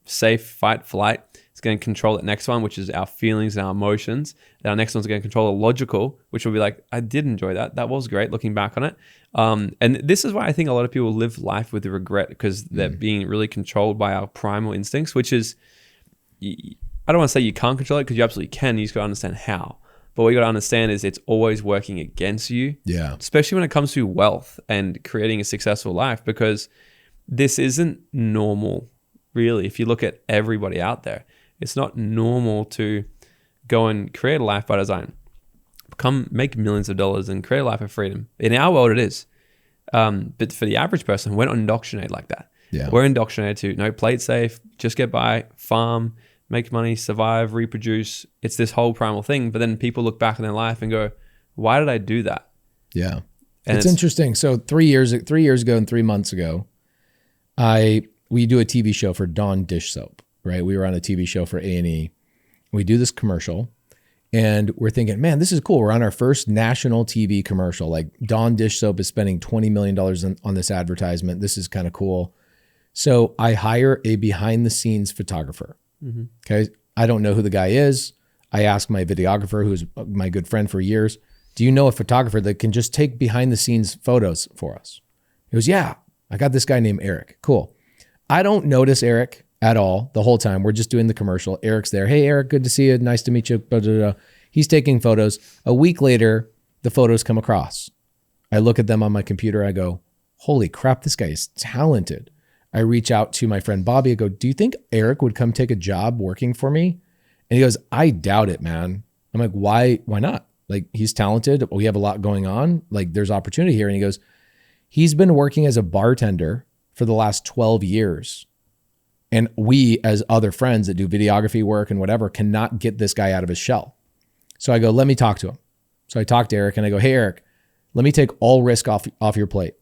safe, fight, flight, it's going to control that next one, which is our feelings and our emotions. And our next one's going to control the logical, which will be like, I did enjoy that. That was great looking back on it. And this is why I think a lot of people live life with regret, because they're being really controlled by our primal instincts, which is, I don't want to say you can't control it, because you absolutely can. You just got to understand how. But what you got to understand is it's always working against you. Yeah. Especially when it comes to wealth and creating a successful life, because this isn't normal, really. If you look at everybody out there, it's not normal to go and create a life by design, make millions of dollars and create a life of freedom. In our world, it is. But for the average person, we're not indoctrinated like that. Yeah. We're indoctrinated to no, play it safe, just get by, farm, make money, survive, reproduce. It's this whole primal thing. But then people look back in their life and go, why did I do that? Yeah. And it's interesting. So 3 years ago and 3 months ago, we do a TV show for Dawn dish soap, right? We were on a TV show for A&E. We do this commercial and we're thinking, man, this is cool. We're on our first national TV commercial. Like Dawn dish soap is spending $20 million on this advertisement. This is kind of cool. So I hire a behind the scenes photographer. Mm-hmm. Okay. I don't know who the guy is. I ask my videographer, who's my good friend for years, do you know a photographer that can just take behind the scenes photos for us? He goes, yeah, I got this guy named Eric. Cool. I don't notice Eric at all the whole time. We're just doing the commercial. Eric's there. Hey, Eric, good to see you. Nice to meet you. Blah, blah, blah. He's taking photos. A week later, the photos come across. I look at them on my computer. I go, holy crap, this guy is talented. I reach out to my friend Bobby. I go, do you think Eric would come take a job working for me? And he goes, I doubt it, man. I'm like, why not? Like, he's talented. We have a lot going on. Like, there's opportunity here. And he goes, he's been working as a bartender for the last 12 years. And we, as other friends that do videography work and whatever, cannot get this guy out of his shell. So I go, let me talk to him. So I talk to Eric and I go, hey, Eric, let me take all risk off your plate.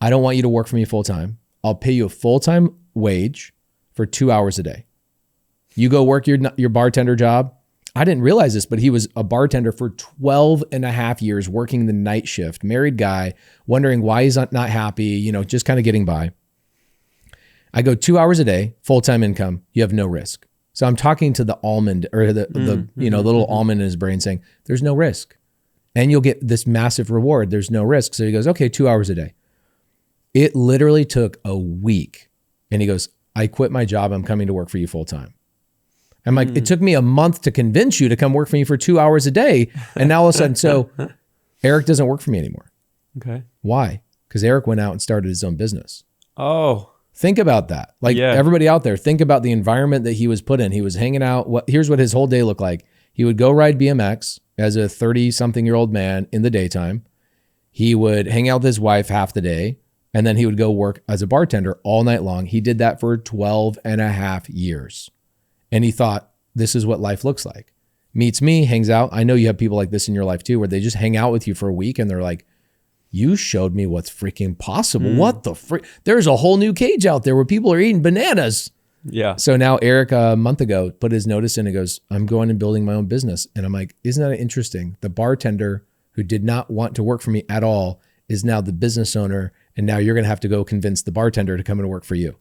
I don't want you to work for me full time. I'll pay you a full-time wage for 2 hours a day. You go work your bartender job. I didn't realize this, but he was a bartender for 12 and a half years working the night shift, married guy, wondering why he's not happy, just kind of getting by. I go 2 hours a day, full-time income. You have no risk. So I'm talking to the almond or the little almond in his brain saying, there's no risk. And you'll get this massive reward. There's no risk. So he goes, okay, 2 hours a day. It literally took a week. And he goes, I quit my job. I'm coming to work for you full time. I'm like, it took me a month to convince you to come work for me for 2 hours a day. And now all of a sudden, so Eric doesn't work for me anymore. Okay. Why? Because Eric went out and started his own business. Oh. Think about that. Like everybody out there, think about the environment that he was put in. He was hanging out. Here's what his whole day looked like. He would go ride BMX as a 30-something-year-old man in the daytime. He would hang out with his wife half the day. And then he would go work as a bartender all night long. He did that for 12 and a half years. And he thought, this is what life looks like. Meets me, hangs out. I know you have people like this in your life too, where they just hang out with you for a week and they're like, you showed me what's freaking possible. What the frick? There's a whole new cage out there where people are eating bananas. Yeah. So now Eric, a month ago, put his notice in and goes, I'm going and building my own business. And I'm like, isn't that interesting? The bartender who did not want to work for me at all is now the business owner. And now you're going to have to go convince the bartender to come and work for you.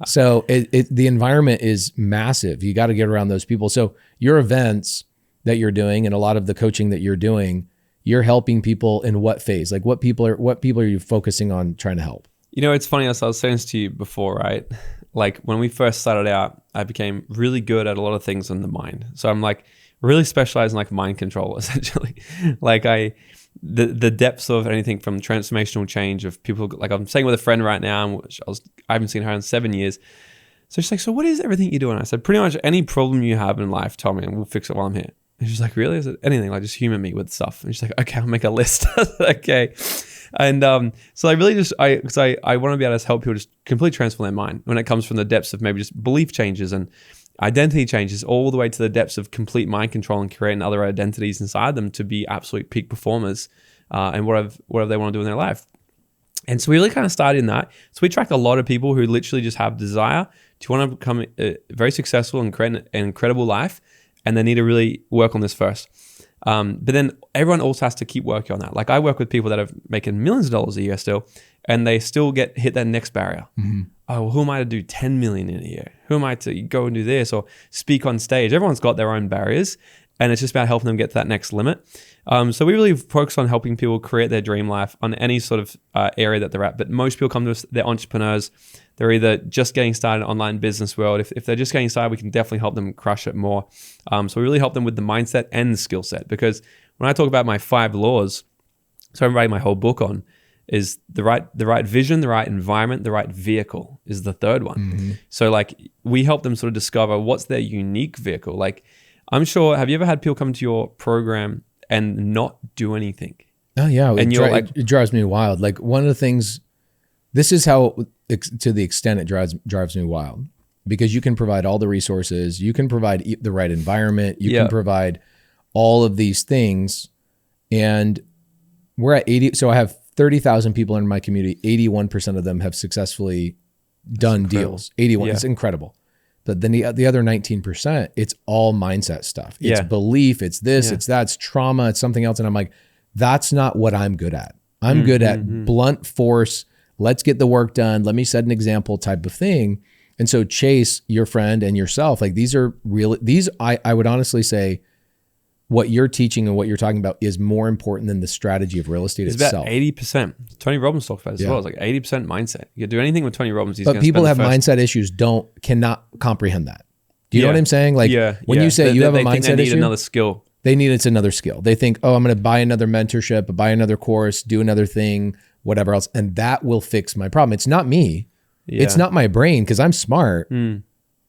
So the environment is massive. You got to get around those people. So your events that you're doing and a lot of the coaching that you're doing, you're helping people in what phase? Like what people are you focusing on trying to help? It's funny, as I was saying this to you before, right? Like when we first started out, I became really good at a lot of things in the mind. So I'm like really specialized in like mind control, essentially. Like the depths of anything from transformational change of people, like I'm staying with a friend right now, which I haven't seen her in 7 years. So she's like, so what is everything you're doing? I said, pretty much any problem you have in life, tell me and we'll fix it while I'm here. And she's like, really? I said, anything, like just humor me with stuff. And she's like, okay, I'll make a list. Okay. And so I really just, because I want to be able to help people just completely transform their mind when it comes from the depths of maybe just belief changes and identity changes all the way to the depths of complete mind control and creating other identities inside them to be absolute peak performers and whatever they want to do in their life. And so we really kind of started in that. So we track a lot of people who literally just have desire to want to become very successful and create an incredible life. And they need to really work on this first. But then everyone also has to keep working on that. Like I work with people that are making millions of dollars a year still, and they still hit that next barrier. Mm-hmm. Oh, well, who am I to do 10 million in a year? Who am I to go and do this or speak on stage? Everyone's got their own barriers, and it's just about helping them get to that next limit. So we really focus on helping people create their dream life on any sort of area that they're at. But most people come to us, they're entrepreneurs. They're either just getting started in the online business world. If they're just getting started, we can definitely help them crush it more. So we really help them with the mindset and the skill set. Because when I talk about my 5 laws, so I'm writing my whole book on, is the right vision, the right environment, the right vehicle is the third one. Mm-hmm. So like we help them sort of discover what's their unique vehicle. Like I'm sure, have you ever had people come to your program and not do anything? Oh yeah, it drives me wild. Like one of the things, this is how to the extent it drives me wild, because you can provide all the resources, you can provide the right environment, you can provide all of these things, and we're at 80. So I have 30,000 people in my community. 81% of them have successfully done deals. 81, it's incredible. But then the other 19%, it's all mindset stuff. It's belief, it's this, it's that, it's trauma, it's something else. And I'm like, that's not what I'm good at. I'm good at blunt force. Let's get the work done. Let me set an example type of thing. And so Chase, your friend, and yourself, like these are real, I would honestly say what you're teaching and what you're talking about is more important than the strategy of real estate itself. It's about 80%. Tony Robbins talked about it as well. It's like 80% mindset. You can do anything with Tony Robbins. But people have mindset issues, cannot comprehend that. Do you know what I'm saying? Like when you say you have a mindset issue, another skill. It's another skill. They think, oh, I'm going to buy another mentorship, buy another course, do another thing, whatever else. And that will fix my problem. It's not me. It's not my brain because I'm smart.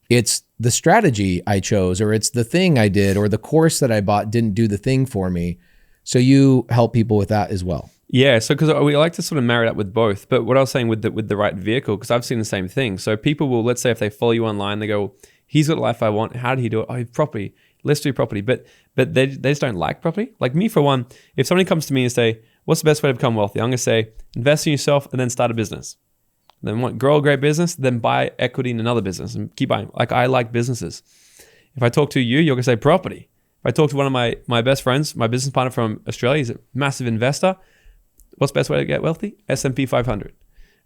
It's the strategy I chose, or it's the thing I did, or the course that I bought didn't do the thing for me. So you help people with that as well. Yeah. So because we like to sort of marry that with both. But what I was saying with the right vehicle, because I've seen the same thing. So people will, let's say if they follow you online, they go, he's got a life I want. How did he do it? Oh, property. Let's do property. But they just don't like property. Like me, for one, if somebody comes to me and say, what's the best way to become wealthy? I'm going to say, invest in yourself and then start a business. Then grow a great business, then buy equity in another business and keep buying. Like I like businesses. If I talk to you, you're going to say property. If I talk to one of my best friends, my business partner from Australia, he's a massive investor. What's the best way to get wealthy? S&P 500,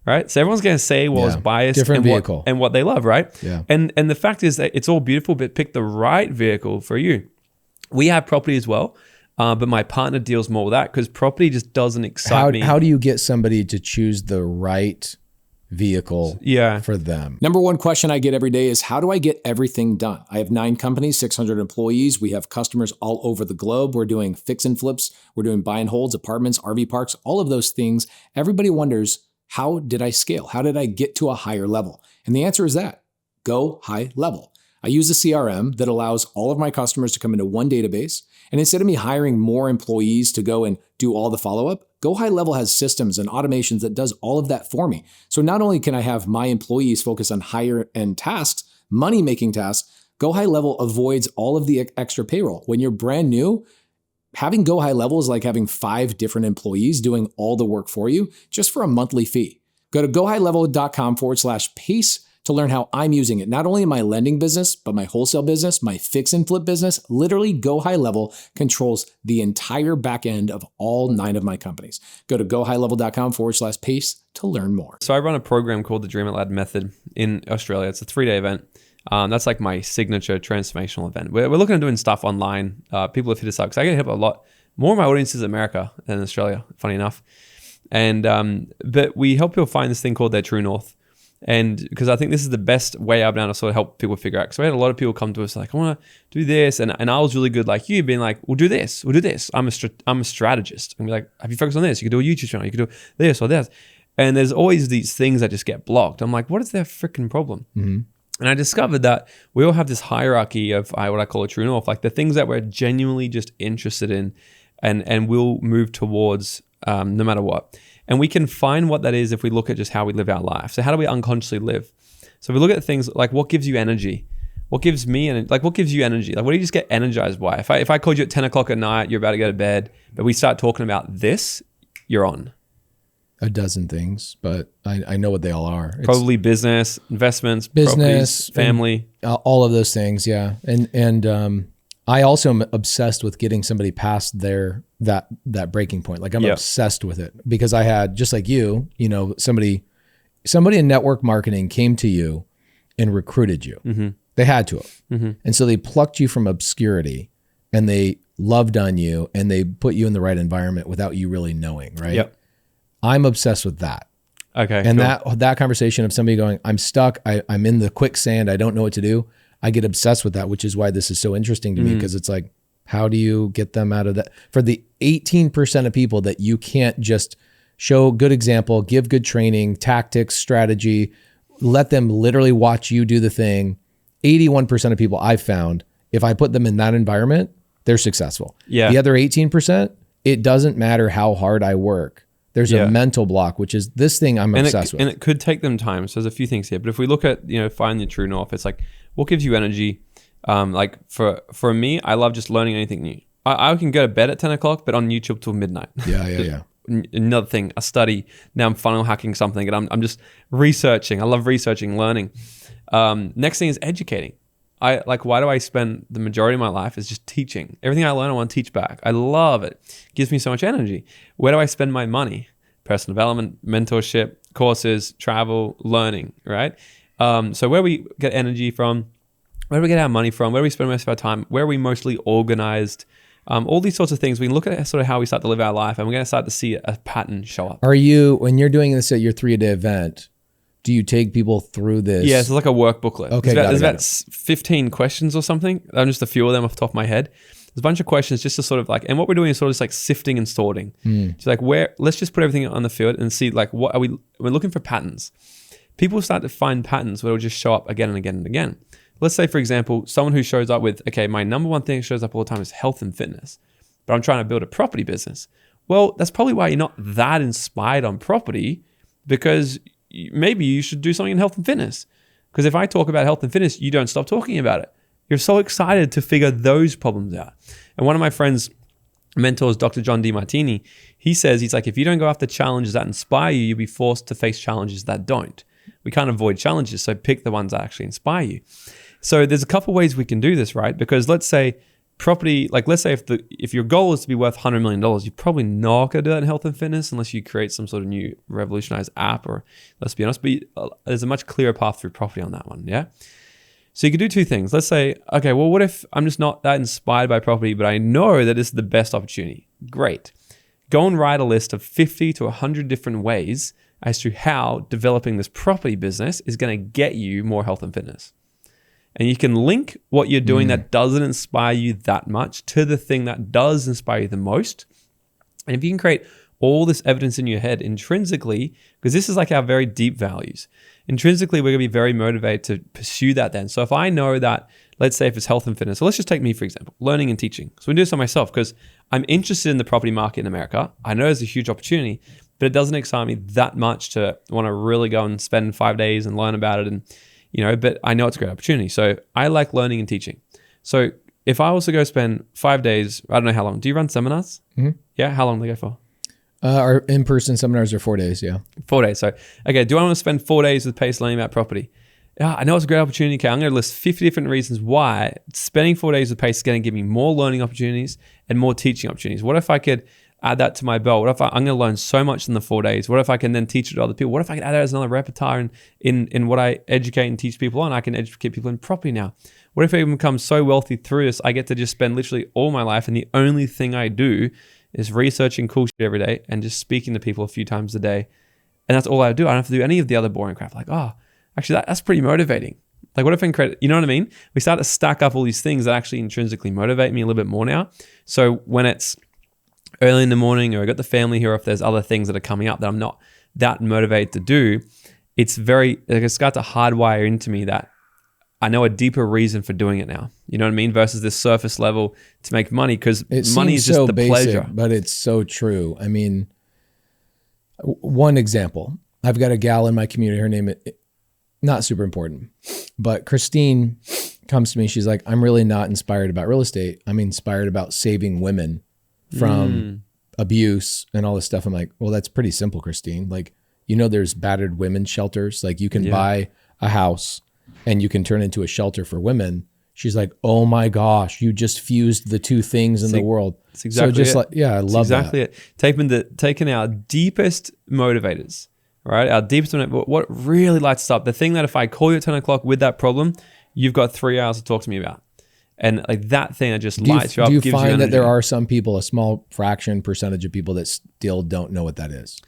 right? So everyone's going to say what's biased different vehicle and what they love, right? Yeah. And the fact is that it's all beautiful, but pick the right vehicle for you. We have property as well, but my partner deals more with that because property just doesn't excite me. How do you get somebody to choose the right vehicle for them? Number one question I get every day is, how do I get everything done? I have 9 companies, 600 employees. We have customers all over the globe. We're doing fix and flips. We're doing buy and holds, apartments, RV parks, all of those things. Everybody wonders, how did I scale? How did I get to a higher level? And the answer is that, GoHighLevel. I use a CRM that allows all of my customers to come into one database. And instead of me hiring more employees to go and do all the follow-up, GoHighLevel has systems and automations that does all of that for me. So not only can I have my employees focus on higher end tasks, money-making tasks, GoHighLevel avoids all of the extra payroll. When you're brand new, having GoHighLevel is like having 5 different employees doing all the work for you just for a monthly fee. Go to GoHighLevel.com/pace to learn how I'm using it, not only in my lending business, but my wholesale business, my fix and flip business. Literally, GoHighLevel controls the entire back end of all 9 of my companies. Go to GoHighLevel.com/pace to learn more. So I run a program called the Dream It Loud Method in Australia. It's a 3-day event. That's like my signature transformational event. We're looking at doing stuff online. People have hit us up because I get hit up a lot. More of my audience is America than Australia, funny enough. And but we help people find this thing called their true north. And because I think this is the best way I've been able to sort of help people figure out. So we had a lot of people come to us like, I want to do this. And I was really good like you, being like, we'll do this. I'm a strategist. And be like, have you focused on this? You could do a YouTube channel. You could do this or that. And there's always these things that just get blocked. I'm like, what is their freaking problem? Mm-hmm. And I discovered that we all have this hierarchy of what I call a true north, like the things that we're genuinely just interested in and we'll move towards no matter what. And we can find what that is if we look at just how we live our life. So how do we unconsciously live? So if we look at things like what gives you energy? What gives me energy? Like what gives you energy? Like what do you just get energized by? If I called you at 10 o'clock at night, you're about to go to bed, but we start talking about this, you're on. A dozen things, but I know what they all are. It's probably business, investments, business, family. All of those things, yeah. And I also am obsessed with getting somebody past that breaking point. Like I'm obsessed with it because I had, just like you know, somebody in network marketing came to you and recruited you. Mm-hmm. They had to have. Mm-hmm. And so they plucked you from obscurity and they loved on you and they put you in the right environment without you really knowing, right? Yep. I'm obsessed with that. Okay. And cool. that conversation of somebody going, I'm stuck, I'm in the quicksand, I don't know what to do. I get obsessed with that, which is why this is so interesting to me, because it's like, how do you get them out of that? For the 18% of people that you can't just show good example, give good training, tactics, strategy, let them literally watch you do the thing. 81% of people I've found, if I put them in that environment, they're successful. Yeah. The other 18%, it doesn't matter how hard I work. There's a mental block, which is this thing I'm obsessed with. And it could take them time. So there's a few things here. But if we look at, find your true north, it's like, what gives you energy? Like for me, I love just learning anything new. I can go to bed at 10 o'clock, but on YouTube till midnight. Yeah. Another thing, I study. Now I'm funnel hacking something and I'm just researching. I love researching, learning. Next thing is educating. Why do I spend the majority of my life is just teaching? Everything I learn, I want to teach back. I love it. It gives me so much energy. Where do I spend my money? Personal development, mentorship, courses, travel, learning, right? So where we get energy from, where do we get our money from? Where do we spend most of our time? Where are we mostly organized? All these sorts of things. We can look at sort of how we start to live our life, and we're going to start to see a pattern show up. When you're doing this at your 3-a-day event, do you take people through this? Yeah, it's like a work booklet. Okay, there's about 15 questions or something. I'm just a few of them off the top of my head. There's a bunch of questions just to sort of and what we're doing is sort of just like sifting and sorting. So let's just put everything on the field and see what we're looking for patterns. People start to find patterns where it'll just show up again and again and again. Let's say, for example, someone who shows up with, okay, my number one thing that shows up all the time is health and fitness, but I'm trying to build a property business. Well, that's probably why you're not that inspired on property, because maybe you should do something in health and fitness. Because if I talk about health and fitness, you don't stop talking about it. You're so excited to figure those problems out. And one of my friends, mentors, Dr. John DeMartini, he says, he's like, if you don't go after challenges that inspire you, you'll be forced to face challenges that don't. We can't avoid challenges, so pick the ones that actually inspire you. So there's a couple ways we can do this, right? Because let's say property, let's say if your goal is to be worth $100 million, you're probably not going to do that in health and fitness unless you create some sort of new revolutionized app, or let's be honest, but there's a much clearer path through property on that one, yeah? So you could do two things. Let's say, okay, well, what if I'm just not that inspired by property, but I know that this is the best opportunity? Great. Go and write a list of 50 to 100 different ways as to how developing this property business is going to get you more health and fitness. And you can link what you're doing that doesn't inspire you that much to the thing that does inspire you the most. And if you can create all this evidence in your head intrinsically, because this is like our very deep values, intrinsically, we're going to be very motivated to pursue that then. So if I know that, let's say if it's health and fitness, so let's just take me, for example, learning and teaching. So we do this on myself because I'm interested in the property market in America. I know there's a huge opportunity, but it doesn't excite me that much to want to really go and spend 5 days and learn about it. And but I know it's a great opportunity. So I like learning and teaching. So if I was to go spend 5 days, I don't know how long. Do you run seminars? Mm-hmm. Yeah. How long do they go for? Our in-person seminars are 4 days. Yeah. 4 days. So, okay. Do I want to spend 4 days with Pace learning about property? Yeah, I know it's a great opportunity. Okay. I'm going to list 50 different reasons why spending 4 days with Pace is going to give me more learning opportunities and more teaching opportunities. What if I could add that to my belt? What if I'm going to learn so much in the 4 days? What if I can then teach it to other people? What if I can add that as another repertoire in what I educate and teach people on? I can educate people in property now. What if I become so wealthy through this, I get to just spend literally all my life and the only thing I do is researching cool shit every day and just speaking to people a few times a day. And that's all I do. I don't have to do any of the other boring crap. Actually, that's pretty motivating. What if I can create, you know what I mean? We start to stack up all these things that actually intrinsically motivate me a little bit more now. So when it's early in the morning, or I got the family here, or if there's other things that are coming up that I'm not that motivated to do, it's got to hardwire into me that I know a deeper reason for doing it now. You know what I mean? Versus this surface level to make money, because money is just so the basic, pleasure. But it's so true. I mean, one example, I've got a gal in my community, her name, not super important, but Christine comes to me. She's like, I'm really not inspired about real estate. I'm inspired about saving women from abuse and all this stuff. I'm like, well, that's pretty simple, Christine. There's battered women's shelters. You can buy a house and you can turn into a shelter for women. She's like, oh my gosh, you just fused the two things in the world. That's exactly it. I love that. Exactly it. Taking our deepest motivators, right? Our deepest, what really lights us up. The thing that if I call you at 10 o'clock with that problem, you've got 3 hours to talk to me about. And that thing that just lights you up. Do you find that there are some people, a small percentage of people that still don't know what that is?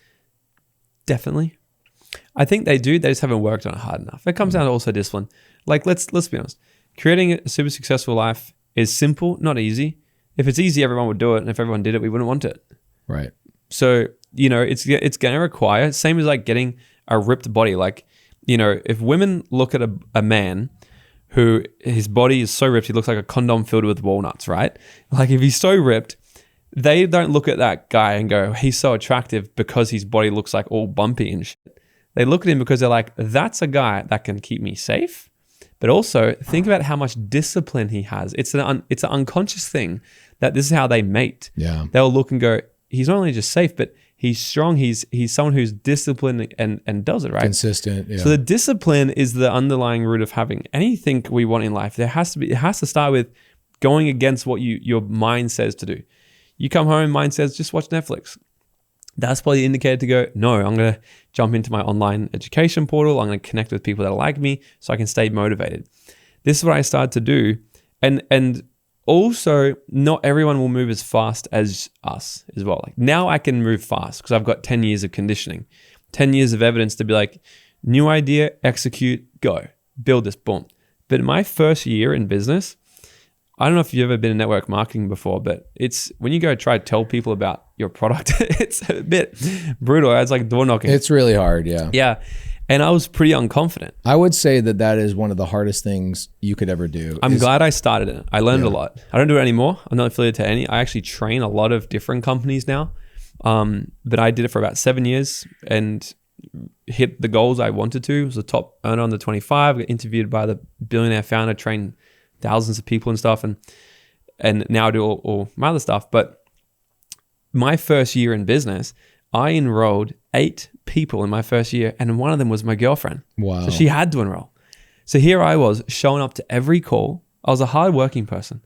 Definitely. I think they do. They just haven't worked on it hard enough. It comes down to also discipline. Let's be honest. Creating a super successful life is simple, not easy. If it's easy, everyone would do it. And if everyone did it, we wouldn't want it. Right. So, it's going to require, same as getting a ripped body. If women look at a man who his body is so ripped, he looks like a condom filled with walnuts, right? If he's so ripped, they don't look at that guy and go, he's so attractive because his body looks like all bumpy and shit. They look at him because they're like, that's a guy that can keep me safe. But also think about how much discipline he has. It's an unconscious thing that this is how they mate. Yeah. They'll look and go, he's not only just safe, but he's strong. He's someone who's disciplined and does it, right? Consistent. Yeah. So the discipline is the underlying root of having anything we want in life. It has to start with going against what your mind says to do. You come home, mind says, just watch Netflix. That's probably the indicator to go, no, I'm going to jump into my online education portal. I'm going to connect with people that like me so I can stay motivated. This is what I started to do. And also, not everyone will move as fast as us as well. Like now I can move fast because I've got 10 years of conditioning, 10 years of evidence to be like, new idea, execute, go, build this, boom. But my first year in business, I don't know if you've ever been in network marketing before, but it's when you go try to tell people about your product, it's a bit brutal. It's like door knocking. It's really hard. Yeah. Yeah. And I was pretty unconfident. I would say that is one of the hardest things you could ever do. I'm glad I started it. I learned a lot. I don't do it anymore. I'm not affiliated to any. I actually train a lot of different companies now. But I did it for about 7 years and hit the goals I wanted to. I was a top earner on the 25, got interviewed by the billionaire founder, trained thousands of people and stuff. And now I do all my other stuff. But my first year in business, I enrolled 8 people in my first year, and one of them was my girlfriend. Wow. So she had to enroll. So here I was showing up to every call. I was a hardworking person.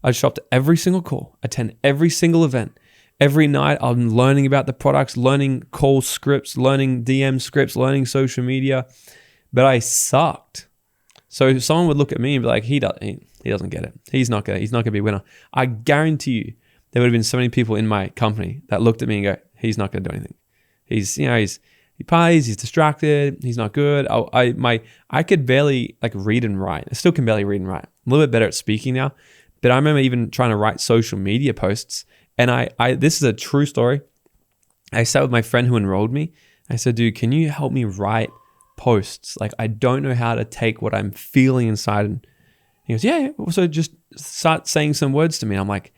I'd show up to every single call, attend every single event. Every night I'm learning about the products, learning call scripts, learning DM scripts, learning social media. But I sucked. So someone would look at me and be like, he doesn't get it. He's not gonna be a winner. I guarantee you there would have been so many people in my company that looked at me and go, he's not gonna do anything. He parties, he's distracted, he's not good. I could barely read and write. I still can barely read and write. I'm a little bit better at speaking now. But I remember even trying to write social media posts. And this is a true story. I sat with my friend who enrolled me. I said, dude, can you help me write posts? Like, I don't know how to take what I'm feeling inside. And he goes, yeah. So just start saying some words to me. And I'm like,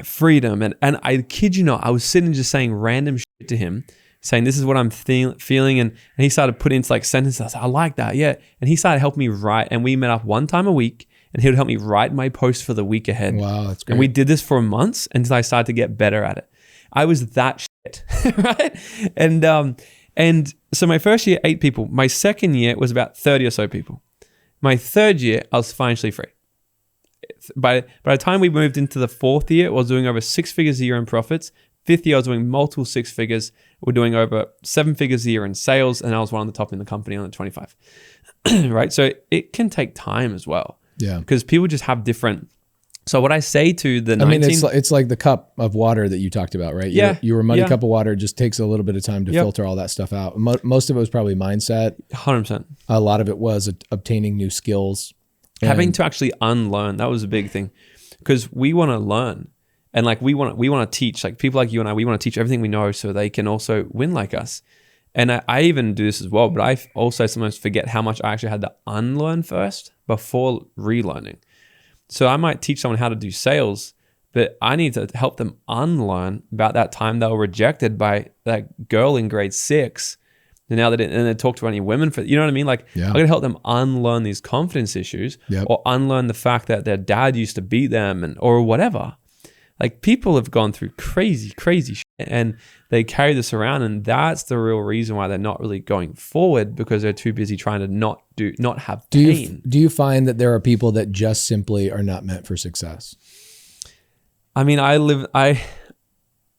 freedom. And I kid you not, I was sitting just saying random shit to him, saying, this is what I'm feeling. And he started putting into sentences. I was like, I like that. Yeah. And he started helping me write. And we met up one time a week. And he would help me write my posts for the week ahead. Wow, that's great. And we did this for months until I started to get better at it. I was that shit, right? And so my first year, 8 people. My second year was about 30 or so people. My third year, I was financially free. By the time we moved into the 4th year, I was doing over 6 figures a year in profits. 5th year, I was doing multiple 6 figures. We're doing over 7 figures a year in sales. And I was one of the top in the company on the 25, right? So it can take time as well. Yeah. Because people just have different. So what I say to the 19... I mean, it's like the cup of water that you talked about, right? Yeah. Your muddy cup of water just takes a little bit of time to filter all that stuff out. Most of it was probably mindset. 100%. A lot of it was obtaining new skills. Having to actually unlearn. That was a big thing. Because we want to learn. And we want to teach. Like people like you and I, we want to teach everything we know so they can also win like us. And I even do this as well, but I also sometimes forget how much I actually had to unlearn first before relearning. So I might teach someone how to do sales, but I need to help them unlearn about that time they were rejected by that girl in grade 6. And now they talk to any women for, you know what I mean? I got to help them unlearn these confidence issues or unlearn the fact that their dad used to beat them or whatever. People have gone through crazy shit and they carry this around, and that's the real reason why they're not really going forward, because they're too busy trying to not have pain. Do you find that there are people that just simply are not meant for success? I mean,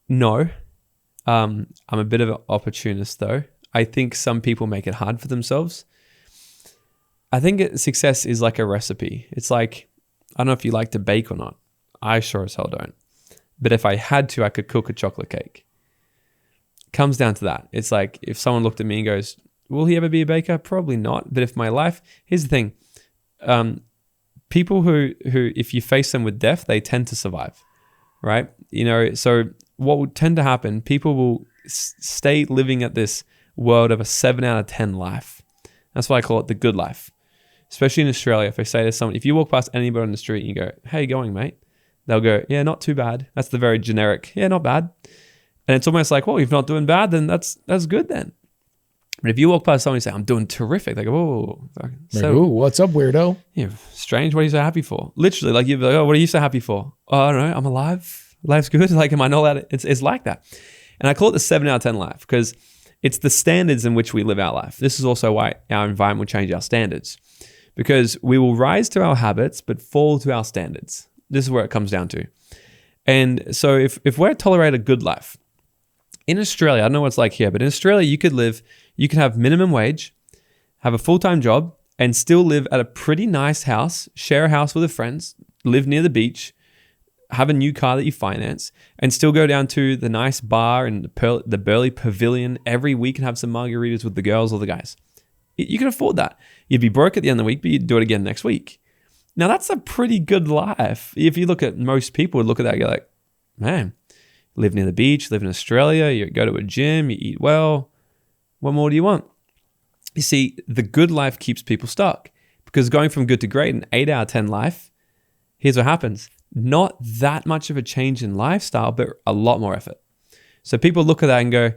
no. I'm a bit of an opportunist though. I think some people make it hard for themselves. I think success is like a recipe. It's like, I don't know if you like to bake or not. I sure as hell don't. But if I had to, I could cook a chocolate cake. Comes down to that. It's like if someone looked at me and goes, will he ever be a baker? Probably not. But if my life, here's the thing. People who if you face them with death, they tend to survive, right? So what would tend to happen, people will stay living at this world of a 7 out of 10 life. That's why I call it the good life. Especially in Australia, if I say to someone, if you walk past anybody on the street and you go, how you going, mate? they'll go, yeah, not too bad. That's the very generic, yeah, not bad. And it's almost like, well, if you're not doing bad, then that's good then. But if you walk past someone and say, I'm doing terrific, they go, oh, so, ooh, what's up, weirdo? Yeah, strange. What are you so happy for? Literally, like you're like, oh, what are you so happy for? Oh, I don't know. I'm alive. Life's good. Like, am I not allowed? It's like that. And I call it the 7 out of 10 life because it's the standards in which we live our life. This is also why our environment will change our standards, because we will rise to our habits but fall to our standards. This is where it comes down to. And so if we're tolerate a good life, in Australia, I don't know what it's like here, but in Australia, you could have minimum wage, have a full-time job, and still live at a pretty nice house, share a house with your friends, live near the beach, have a new car that you finance, and still go down to the nice bar and the Burley Pavilion every week and have some margaritas with the girls or the guys. You can afford that. You'd be broke at the end of the week, but you'd do it again next week. Now, that's a pretty good life. If you look at most people, look at that, you're like, man, live near the beach, live in Australia, you go to a gym, you eat well. What more do you want? You see, the good life keeps people stuck, because going from good to great in 8 out of 10 life, here's what happens. Not that much of a change in lifestyle, but a lot more effort. So people look at that and go,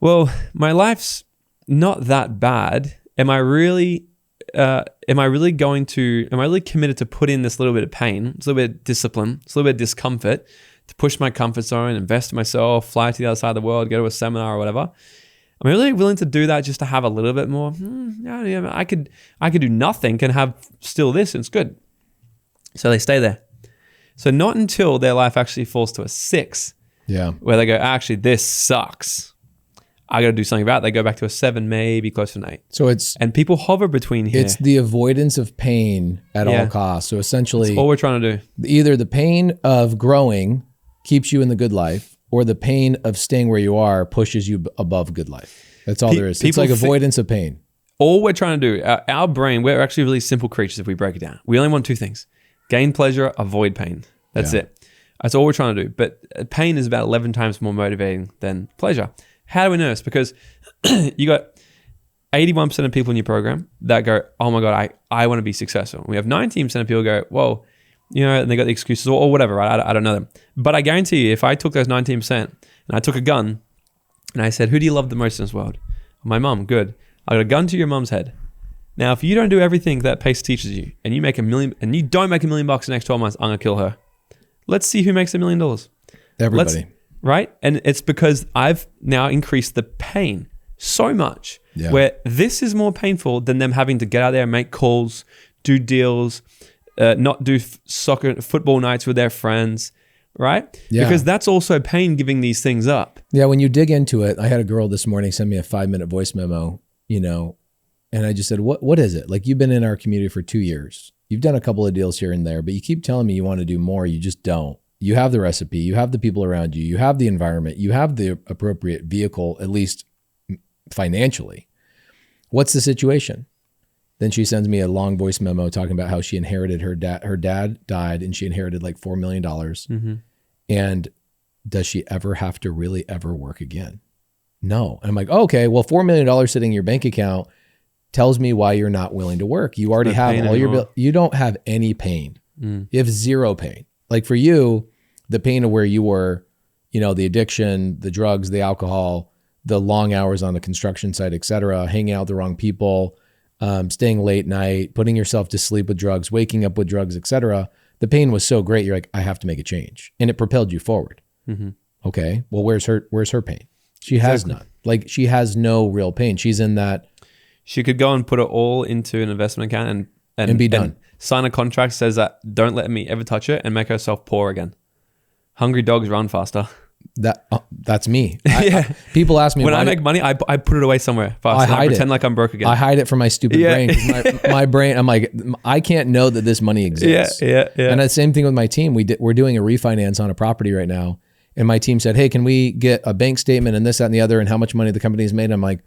well, my life's not that bad. Am I really committed to put in this little bit of pain, this little bit of discipline, this little bit of discomfort to push my comfort zone, invest in myself, fly to the other side of the world, go to a seminar or whatever? Am I really willing to do that just to have a little bit more? Yeah, I could do nothing and have still this, and it's good. So they stay there. So not until their life actually falls to a 6, where they go, actually, this sucks. I got to do something about it. They go back to a 7, maybe close to an 8. So and people hover between here. It's the avoidance of pain at all costs. So essentially, that's all we're trying to do. Either the pain of growing keeps you in the good life, or the pain of staying where you are pushes you above good life. That's all there is. It's like avoidance of pain. All we're trying to do, our brain, we're actually really simple creatures if we break it down. We only want 2 things: gain pleasure, avoid pain. That's it. That's all we're trying to do. But pain is about 11 times more motivating than pleasure. How do we know this? Because you got 81% of people in your program that go, oh my God, I want to be successful. We have 19% of people go, well, and they got the excuses or whatever, right? I don't know them. But I guarantee you, if I took those 19% and I took a gun and I said, who do you love the most in this world? My mom. Good. I got a gun to your mom's head. Now, if you don't do everything that PACE teaches you and you make $1 million and you don't make $1 million in the next 12 months, I'm going to kill her. Let's see who makes $1 million. Everybody. Right? And it's because I've now increased the pain so much where this is more painful than them having to get out there and make calls, do deals, not do football nights with their friends, right? Yeah. Because that's also pain, giving these things up. Yeah, when you dig into it, I had a girl this morning send me a 5-minute voice memo, and I just said, what is it? Like, you've been in our community for 2 years. You've done a couple of deals here and there, but you keep telling me you want to do more. You just don't. You have the recipe. You have the people around you. You have the environment. You have the appropriate vehicle, at least financially. What's the situation? Then she sends me a long voice memo talking about how she inherited her dad died, and she inherited like $4 million. Mm-hmm. And does she ever have to really ever work again? No. And I'm like, okay, well, $4 million sitting in your bank account tells me why you're not willing to work. You already have all your bills. You don't have any pain. You have zero pain. Like for you, the pain of where you were, the addiction, the drugs, the alcohol, the long hours on the construction site, et cetera, hanging out with the wrong people, staying late night, putting yourself to sleep with drugs, waking up with drugs, et cetera. The pain was so great. You're like, I have to make a change. And it propelled you forward. Mm-hmm. Okay. Well, where's her pain? She has none. Like, she has no real pain. She's in that. She could go and put it all into an investment account and be done. And sign a contract that says that don't let me ever touch it, and make herself poor again. Hungry dogs run faster. That's me. People ask me when I make money, I put it away somewhere fast. I pretend like I'm broke again. I hide it from my stupid brain. 'Cause my brain, I'm like, I can't know that this money exists. Yeah. And the same thing with my team. We're doing a refinance on a property right now, and my team said, "Hey, can we get a bank statement and this, that, and the other, and how much money the company's made?" I'm like,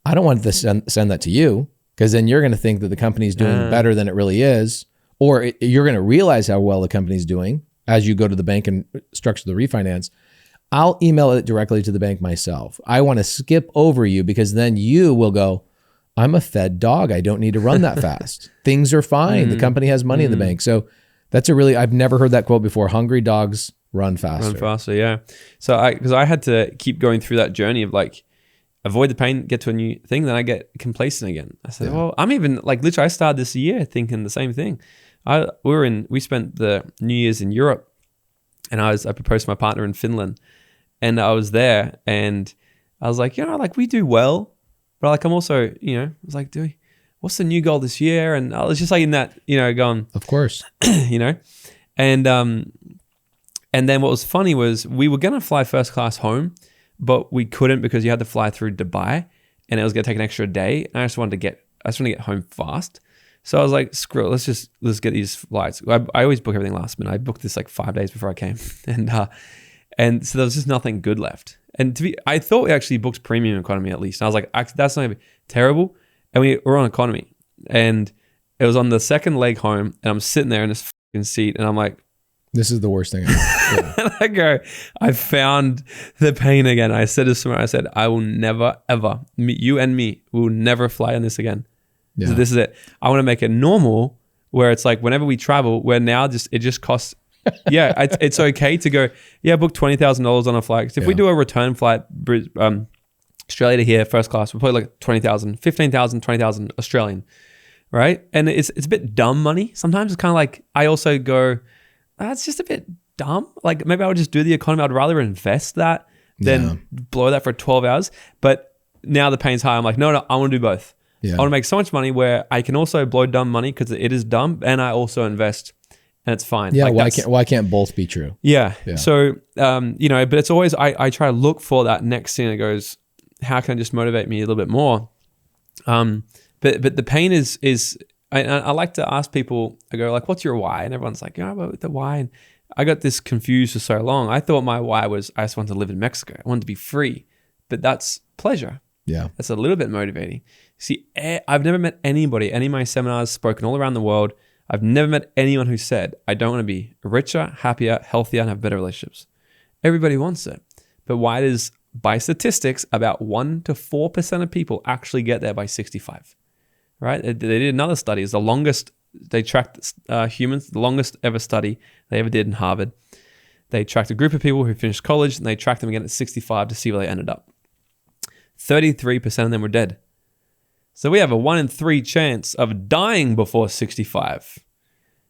I don't want to send that to you, because then you're going to think that the company's doing better than it really is, or you're going to realize how well the company's doing as you go to the bank and structure the refinance. I'll email it directly to the bank myself. I want to skip over you, because then you will go, I'm a fed dog. I don't need to run that fast. Things are fine. The company has money in the bank. So That's I've never heard that quote before. Hungry dogs run faster. Run faster, yeah. So because I had to keep going through that journey of like, avoid the pain, get to a new thing, then I get complacent again. I said, well, I'm even like, literally I started this year thinking the same thing. We spent the New Year's in Europe, and I proposed to my partner in Finland, and I was there, and I was like, like we do well, but like I'm also, I was like, what's the new goal this year? And I was just like in that, going, of course, and then what was funny was we were gonna fly first class home, but we couldn't because you had to fly through Dubai, and it was gonna take an extra day. And I just wanted to get home fast. So I was like, screw it, let's get these flights. I always book everything last minute. I booked this like 5 days before I came, and so there was just nothing good left. And I thought we actually booked premium economy at least. And I was like, that's not gonna be terrible. And we were on economy, and it was on the second leg home, and I'm sitting there in this fucking seat, and I'm like, this is the worst thing ever. Yeah. And I go, I found the pain again. I said to someone, I said, I will never, ever, you and me will never fly on this again. Yeah. So this is it. I want to make it normal where it's like whenever we travel, where now it just costs, it's okay to go, book $20,000 on a flight. Because if we do a return flight, Australia to here, first class, we're probably like 20,000, 15,000, 20,000 Australian, right? And it's a bit dumb money. Sometimes it's kind of like, I also go, that's just a bit dumb. Like maybe I would just do the economy. I'd rather invest that than blow that for 12 hours. But now the pain's high. I'm like, no, I want to do both. Yeah. I want to make so much money where I can also blow dumb money because it is dumb, and I also invest, and it's fine. Yeah, like why can't both be true? Yeah. So but it's always I try to look for that next thing that goes, how can it just motivate me a little bit more? But the pain is I like to ask people, I go like, what's your why? And everyone's like, but the why. And I got this confused for so long. I thought my why was I just wanted to live in Mexico. I wanted to be free, but that's pleasure. Yeah. That's a little bit motivating. See, I've never met anybody, any of my seminars spoken all around the world. I've never met anyone who said, I don't want to be richer, happier, healthier, and have better relationships. Everybody wants it. But why does, by statistics, about 1 to 4% of people actually get there by 65? Right? They did another study. It's the longest, they tracked humans, the longest ever study they ever did in Harvard. They tracked a group of people who finished college, and they tracked them again at 65 to see where they ended up. 33% of them were dead. So we have a 1 in 3 chance of dying before 65,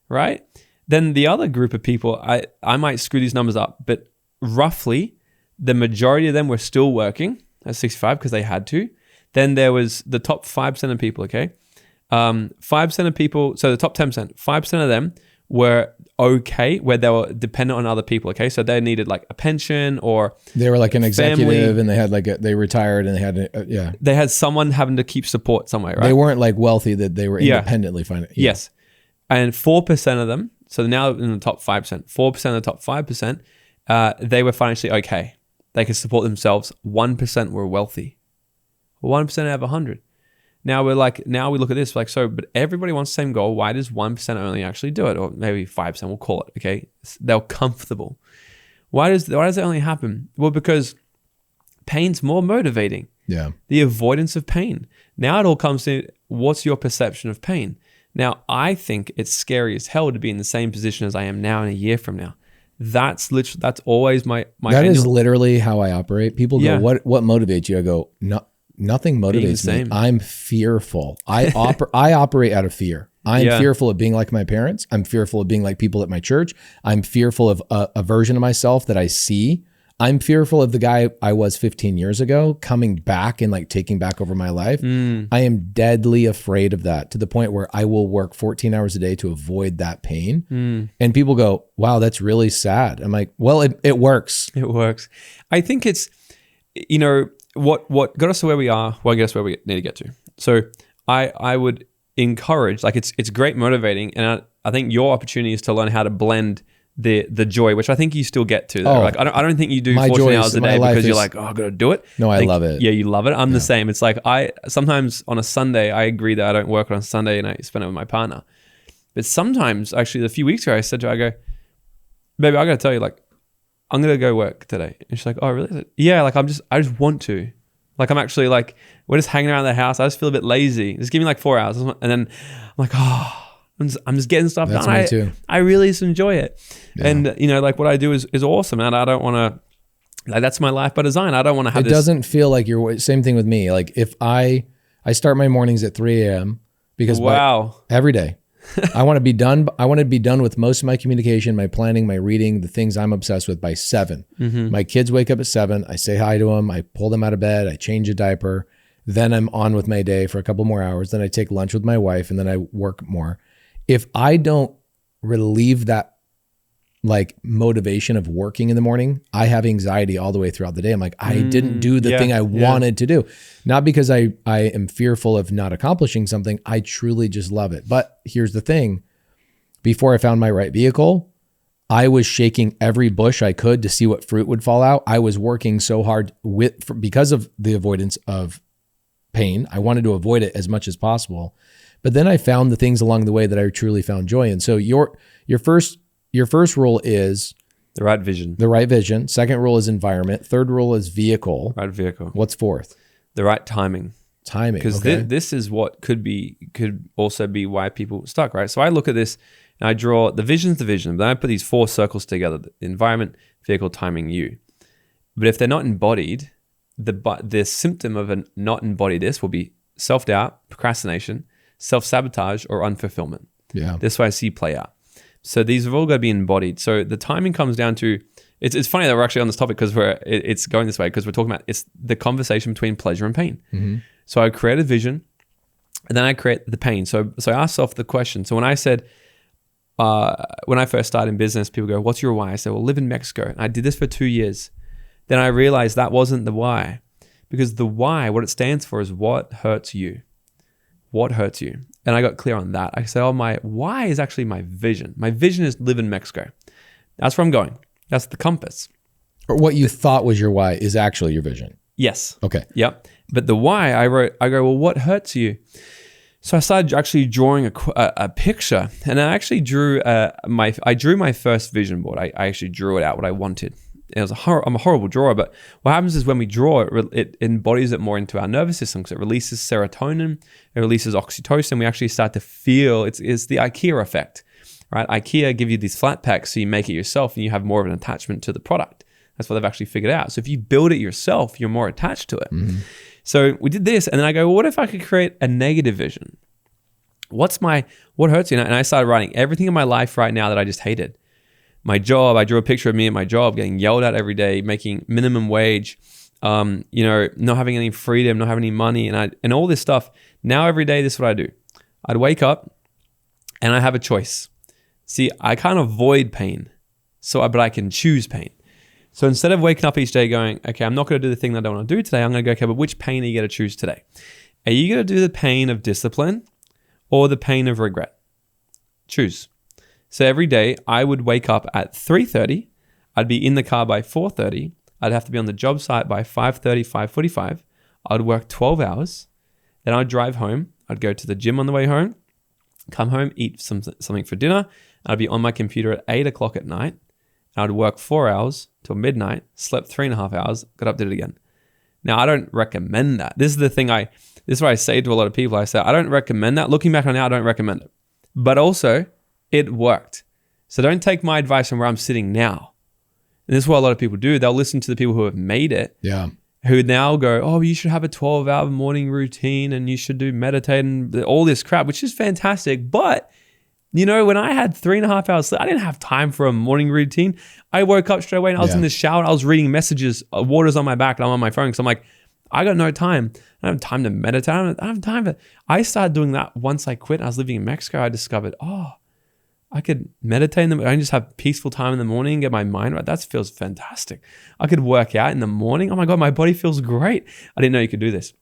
right? Then the other group of people, I might screw these numbers up, but roughly the majority of them were still working at 65 because they had to. Then there was the top 5% of people, okay? 5% of people, so the top 10%, 5% of them were okay, where they were dependent on other people, okay? So they needed like a pension, or they were like an executive, and they had they retired, and they had they had someone having to keep support somewhere, right? They weren't like wealthy, that they were independently financed. Yeah. Yes. And 4% of them, so now in the top 5%, 4% of the top 5%, they were financially okay. They could support themselves. 1% were wealthy. 1% out of 100. Now we look at this like, so, but everybody wants the same goal. Why does 1% only actually do it? Or maybe 5%, we'll call it, okay? They're comfortable. Why does that only happen? Well, because pain's more motivating. Yeah. The avoidance of pain. Now it all comes to, what's your perception of pain? Now, I think it's scary as hell to be in the same position as I am now in a year from now. That's always my That is literally how I operate. People go, what motivates you? I go, no. Nothing motivates me. I'm fearful. I operate out of fear. I'm fearful of being like my parents. I'm fearful of being like people at my church. I'm fearful of a version of myself that I see. I'm fearful of the guy I was 15 years ago coming back and like taking back over my life. I am deadly afraid of that, to the point where I will work 14 hours a day to avoid that pain. And people go, wow, that's really sad. I'm like, well, it works. It works. I think it's, what got us to where we are, get us where we need to get to. So I would encourage, like it's great motivating, and I think your opportunity is to learn how to blend the joy, which I think you still get to. Like I don't think you do 14 hours a day because you're like, I gotta do it. No, I love it. Yeah, you love it. I'm the same. It's like I sometimes on a Sunday, I agree that I don't work on a Sunday and I spend it with my partner. But sometimes, actually, a few weeks ago, I said to her, I go, baby, I gotta tell you, like, I'm gonna go work today. And she's like, oh really? I said, yeah, like I just want to. Like I'm actually like, we're just hanging around the house. I just feel a bit lazy. Just give me like 4 hours. And then I'm like, oh, I'm just getting stuff That's done. me too. I really just enjoy it. Yeah. And, you know, like what I do is awesome. And I don't want to, like, that's my life by design. I don't want to have It doesn't feel like you're, same thing with me. Like if I start my mornings at 3 a.m. because every day. I want to be done. I want to be done with most of my communication, my planning, my reading, the things I'm obsessed with by 7. My kids wake up at 7. I say hi to them. I pull them out of bed. I change a diaper. Then I'm on with my day for a couple more hours. Then I take lunch with my wife and then I work more. If I don't relieve that like motivation of working in the morning, I have anxiety all the way throughout the day. I'm like, I didn't do the thing I wanted to do. Not because I am fearful of not accomplishing something. I truly just love it. But here's the thing. Before I found my right vehicle, I was shaking every bush I could to see what fruit would fall out. I was working so hard because of the avoidance of pain. I wanted to avoid it as much as possible. But then I found the things along the way that I truly found joy in. So your first rule is the right vision. The right vision. Second rule is environment. Third rule is vehicle. Right vehicle. What's fourth? The right timing. Timing. Because this is what could also be why people stuck, right? So I look at this and I draw the vision's the vision, but then I put these 4 circles together: the environment, vehicle, timing, you. But if they're not embodied, the symptom of a not embodied this will be self-doubt, procrastination, self-sabotage, or unfulfillment. Yeah. This is what I see play out. So these have all got to be embodied. So the timing comes down to, it's funny that we're actually on this topic because it's going this way because we're talking about it's the conversation between pleasure and pain. Mm-hmm. So I create a vision and then I create the pain. So I ask myself the question. So when I said, when I first started in business, people go, what's your why? I said, well, live in Mexico. And I did this for 2 years. Then I realized that wasn't the why, because the why, what it stands for is what hurts you. What hurts you? And I got clear on that. I said, my why is actually my vision. My vision is live in Mexico. That's where I'm going. That's the compass. Or what you thought was your why is actually your vision. Yes. Okay. Yep. But the why I go, well, what hurts you? So I started actually drawing a picture, and I actually drew my first vision board. I actually drew it out what I wanted. I'm a horrible drawer, but what happens is when we draw it embodies it more into our nervous system because it releases serotonin, it releases oxytocin. We actually start to feel it's the IKEA effect, right? IKEA give you these flat packs, so you make it yourself and you have more of an attachment to the product. That's what they've actually figured out. So if you build it yourself, you're more attached to it. Mm-hmm. So we did this, and then I go, well, what if I could create a negative vision? What hurts you? And I started writing everything in my life right now that I just hated. My job, I drew a picture of me at my job getting yelled at every day, making minimum wage, not having any freedom, not having any money, and all this stuff. Now every day, this is what I do. I'd wake up and I have a choice. See, I can't avoid pain, but I can choose pain. So instead of waking up each day going, okay, I'm not going to do the thing that I don't want to do today, I'm going to go, okay, but which pain are you going to choose today? Are you going to do the pain of discipline or the pain of regret? Choose. So every day I would wake up at 3:30. I'd be in the car by 4:30. I'd have to be on the job site by 5:30, 5:45. I'd work 12 hours. Then I'd drive home. I'd go to the gym on the way home, come home, eat something for dinner. I'd be on my computer at 8 o'clock at night. I'd work 4 hours till midnight, slept 3.5 hours, got up, did it again. Now, I don't recommend that. This is the thing this is what I say to a lot of people. I say, I don't recommend that. Looking back on it now, I don't recommend it. But also, it worked. So don't take my advice on where I'm sitting now. And this is what a lot of people do. They'll listen to the people who have made it. Yeah. Who now go, oh, you should have a 12-hour morning routine and you should do meditate and all this crap, which is fantastic. But, when I had 3.5 hours sleep, I didn't have time for a morning routine. I woke up straight away and I was in the shower. I was reading messages, water's on my back and I'm on my phone. So I'm like, I got no time. I don't have time to meditate. I don't have time I started doing that once I quit. I was living in Mexico. I discovered, I could meditate in the morning. I can just have peaceful time in the morning and get my mind right. That feels fantastic. I could work out in the morning. Oh my God, my body feels great. I didn't know you could do this.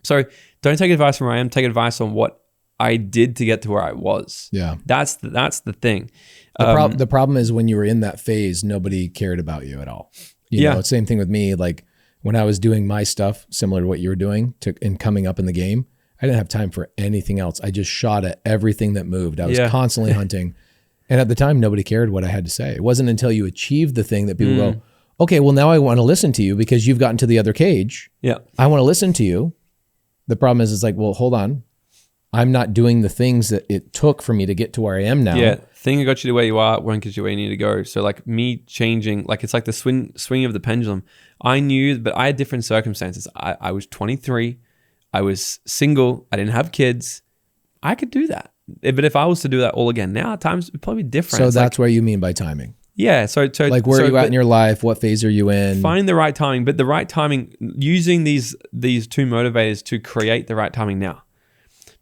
So don't take advice from where I am. Take advice on what I did to get to where I was. Yeah. That's the thing. The problem is when you were in that phase, nobody cared about you at all. You know, same thing with me. Like when I was doing my stuff, similar to what you were doing and coming up in the game, I didn't have time for anything else. I just shot at everything that moved. I was constantly hunting. And at the time, nobody cared what I had to say. It wasn't until you achieved the thing that people go, okay, well, now I want to listen to you because you've gotten to the other cage. Yeah. I want to listen to you. The problem is, it's like, well, hold on. I'm not doing the things that it took for me to get to where I am now. Yeah, thing that got you to where you are won't get you where you need to go. So like me changing, like it's like the swing of the pendulum. I knew, but I had different circumstances. I was 23. I was single. I didn't have kids. I could do that. But if I was to do that all again now, times would probably be different. So it's that's what you mean by timing. Yeah. So like where are you at in your life? What phase are you in? Find the right timing, but the right timing, using these two motivators to create the right timing now.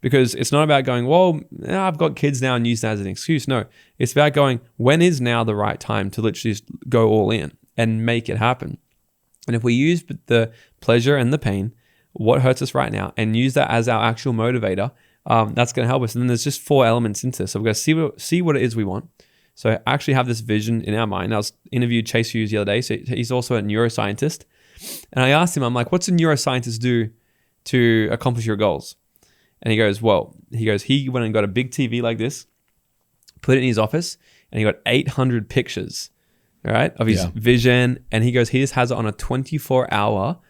Because it's not about going, well, I've got kids now and use that as an excuse. No, it's about going, when is now the right time to literally just go all in and make it happen? And if we use the pleasure and the pain, what hurts us right now, and use that as our actual motivator, that's going to help us. And then there's just 4 elements into this. So we're going to see what it is we want. So actually have this vision in our mind. I was interviewed Chase Hughes the other day. So he's also a neuroscientist. And I asked him, I'm like, what's a neuroscientist do to accomplish your goals? And he goes, he went and got a big TV like this, put it in his office, and he got 800 pictures, all right, of his vision. And he goes, he just has it on a 24-hour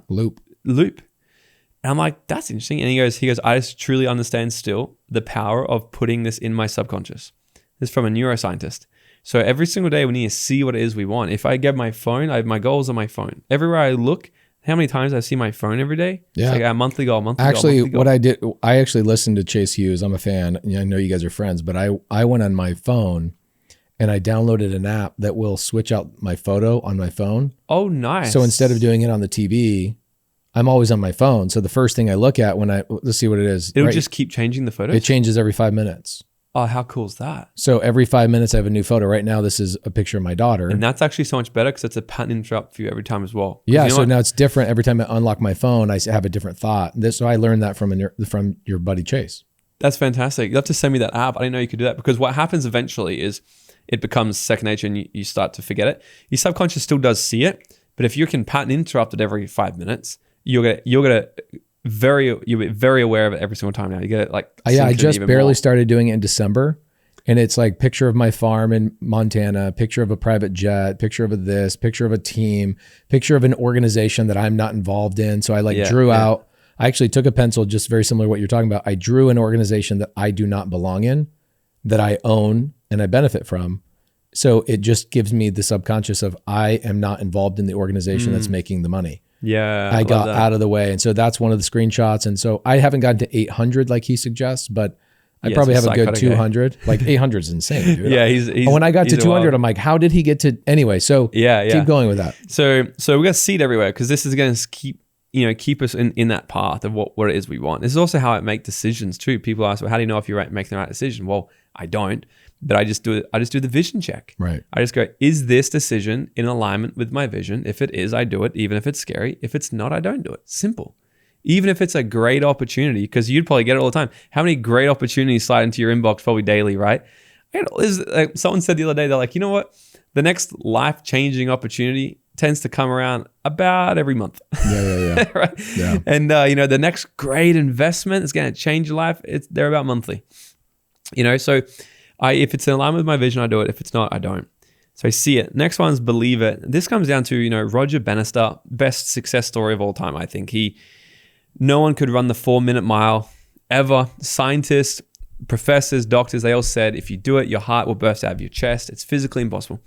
loop. And I'm like, that's interesting. And he goes, I just truly understand still the power of putting this in my subconscious. This is from a neuroscientist. So every single day we need to see what it is we want. If I get my phone, I have my goals on my phone. Everywhere I look, how many times I see my phone every day? Yeah. It's like a monthly goal, Actually, what I did, I actually listened to Chase Hughes. I'm a fan. I know you guys are friends, but I went on my phone and I downloaded an app that will switch out my photo on my phone. Oh, nice. So instead of doing it on the TV, I'm always on my phone. So the first thing I look at let's see what it is. It'll just keep changing the photos? It changes every 5 minutes. Oh, how cool is that? So every 5 minutes I have a new photo. Right now, this is a picture of my daughter. And that's actually so much better because it's a pattern interrupt for you every time as well. Yeah, so now it's different. Every time I unlock my phone, I have a different thought. So I learned that from your buddy Chase. That's fantastic. You have to send me that app. I didn't know you could do that, because what happens eventually is it becomes second nature and you start to forget it. Your subconscious still does see it, but if you can pattern interrupt it every 5 minutes, you'll be very aware of it every single time now. You get it like I just barely started doing it in December, and it's like picture of my farm in Montana, picture of a private jet, picture of this, picture of a team, picture of an organization that I'm not involved in. So I drew out. I actually took a pencil, just very similar to what you're talking about. I drew an organization that I do not belong in, that I own and I benefit from. So it just gives me the subconscious of I am not involved in the organization that's making the money. Yeah, I got out of the way. And so that's one of the screenshots. And so I haven't gotten to 800 like he suggests, but I probably have a good 200. Like 800 is insane, dude. Yeah, he's when I got to 200, I'm like, how did he get to anyway? So keep going with that. So we got to see it everywhere, because this is going to keep us in that path of what it is we want. This is also how I make decisions too. People ask, well, how do you know if you're making the right decision? Well, I don't, but I just do the vision check. Right. I just go, is this decision in alignment with my vision? If it is, I do it, even if it's scary. If it's not, I don't do it. Simple. Even if it's a great opportunity, because you'd probably get it all the time. How many great opportunities slide into your inbox probably daily, right? Someone said the other day, they're like, you know what? The next life-changing opportunity tends to come around about every month. Yeah. Right? Yeah. And the next great investment is going to change your life. They're about monthly. So if it's in alignment with my vision, I do it. If it's not, I don't. So I see it. Next one's believe it. This comes down to, Roger Bannister, best success story of all time, I think. No one could run the 4-minute mile ever. Scientists, professors, doctors, they all said, if you do it, your heart will burst out of your chest. It's physically impossible.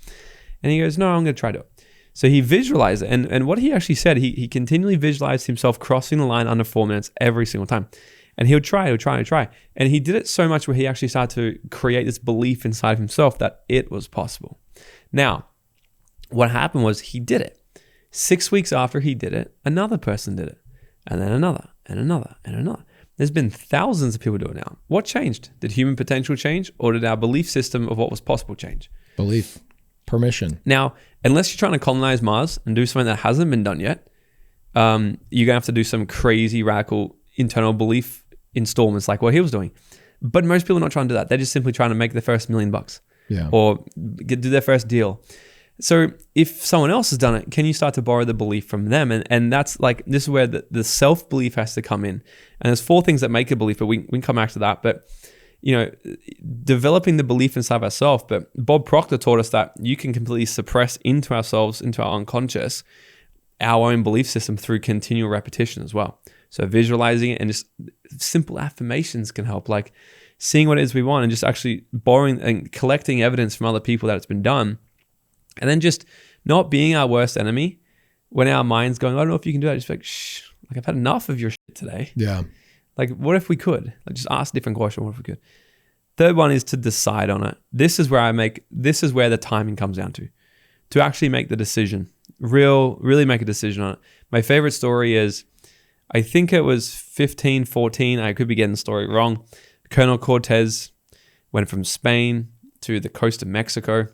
And he goes, no, I'm going to try to do it. So he visualized it. And what he actually said, he continually visualized himself crossing the line under 4 minutes every single time. And he would try. And he did it so much where he actually started to create this belief inside of himself that it was possible. Now, what happened was he did it. 6 weeks after he did it, another person did it. And then another, and another, and another. There's been thousands of people do it now. What changed? Did human potential change, or did our belief system of what was possible change? Belief. Permission. Now, unless you're trying to colonize Mars and do something that hasn't been done yet, you're going to have to do some crazy, radical internal belief installments like what he was doing. But most people are not trying to do that. They're just simply trying to make their first $1 million or do their first deal. So if someone else has done it, can you start to borrow the belief from them? And that's like, this is where the self-belief has to come in. And there's 4 things that make a belief, but we can come back to that. But, developing the belief inside of ourselves. But Bob Proctor taught us that you can completely suppress into ourselves, into our unconscious, our own belief system through continual repetition as well. So visualizing it and just simple affirmations can help, like seeing what it is we want and just actually borrowing and collecting evidence from other people that it's been done. And then just not being our worst enemy when our mind's going, I don't know if you can do that. Just like, shh, like I've had enough of your shit today. Yeah. Like, what if we could? Like, just ask a different question. What if we could? Third one is to decide on it. This is where the timing comes down to actually make the decision, really make a decision on it. My favorite story is, I think it was 14, I could be getting the story wrong. Colonel Cortez went from Spain to the coast of Mexico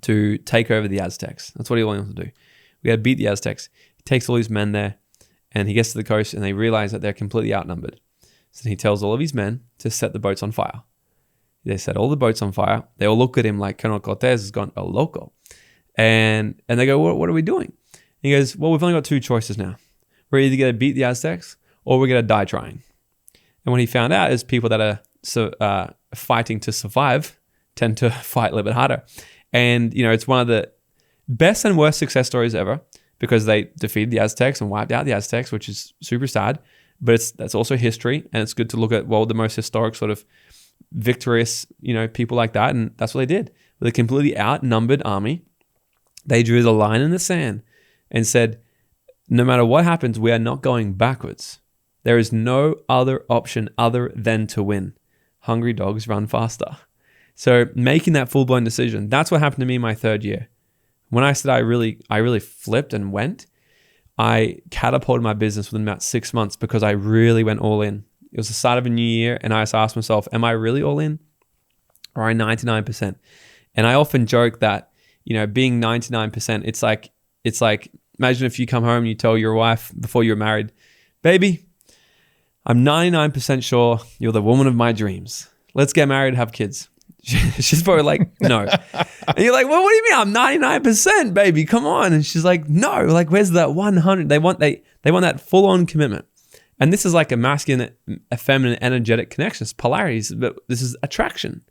to take over the Aztecs. That's what he wanted to do. We got to beat the Aztecs. He takes all his men there and he gets to the coast and they realize that they're completely outnumbered. So he tells all of his men to set the boats on fire. They set all the boats on fire. They all look at him like Colonel Cortez has gone a loco. And they go, what are we doing? And he goes, well, we've only got two choices now. We're either going to beat the Aztecs or we're going to die trying. And what he found out is people that are fighting to survive tend to fight a little bit harder. And, it's one of the best and worst success stories ever because they defeated the Aztecs and wiped out the Aztecs, which is super sad. But that's also history. And it's good to look at, the most historic sort of victorious, people like that. And that's what they did. With a completely outnumbered army, they drew the line in the sand and said, no matter what happens, we are not going backwards. There is no other option other than to win. Hungry dogs run faster. So making that full-blown decision, that's what happened to me in my third year. When I said I really flipped and went, I catapulted my business within about 6 months because I really went all in. It was the start of a new year and I just asked myself, am I really all in? Or am I 99%? And I often joke that, being 99%, it's like, imagine if you come home and you tell your wife before you're married, baby, I'm 99% sure you're the woman of my dreams. Let's get married and have kids. She's probably like, no. And you're like, well, what do you mean? I'm 99%, baby. Come on. And she's like, no, like, where's that 100? They want that full on commitment. And this is like a masculine, a feminine, energetic connection. It's polarities, but this is attraction.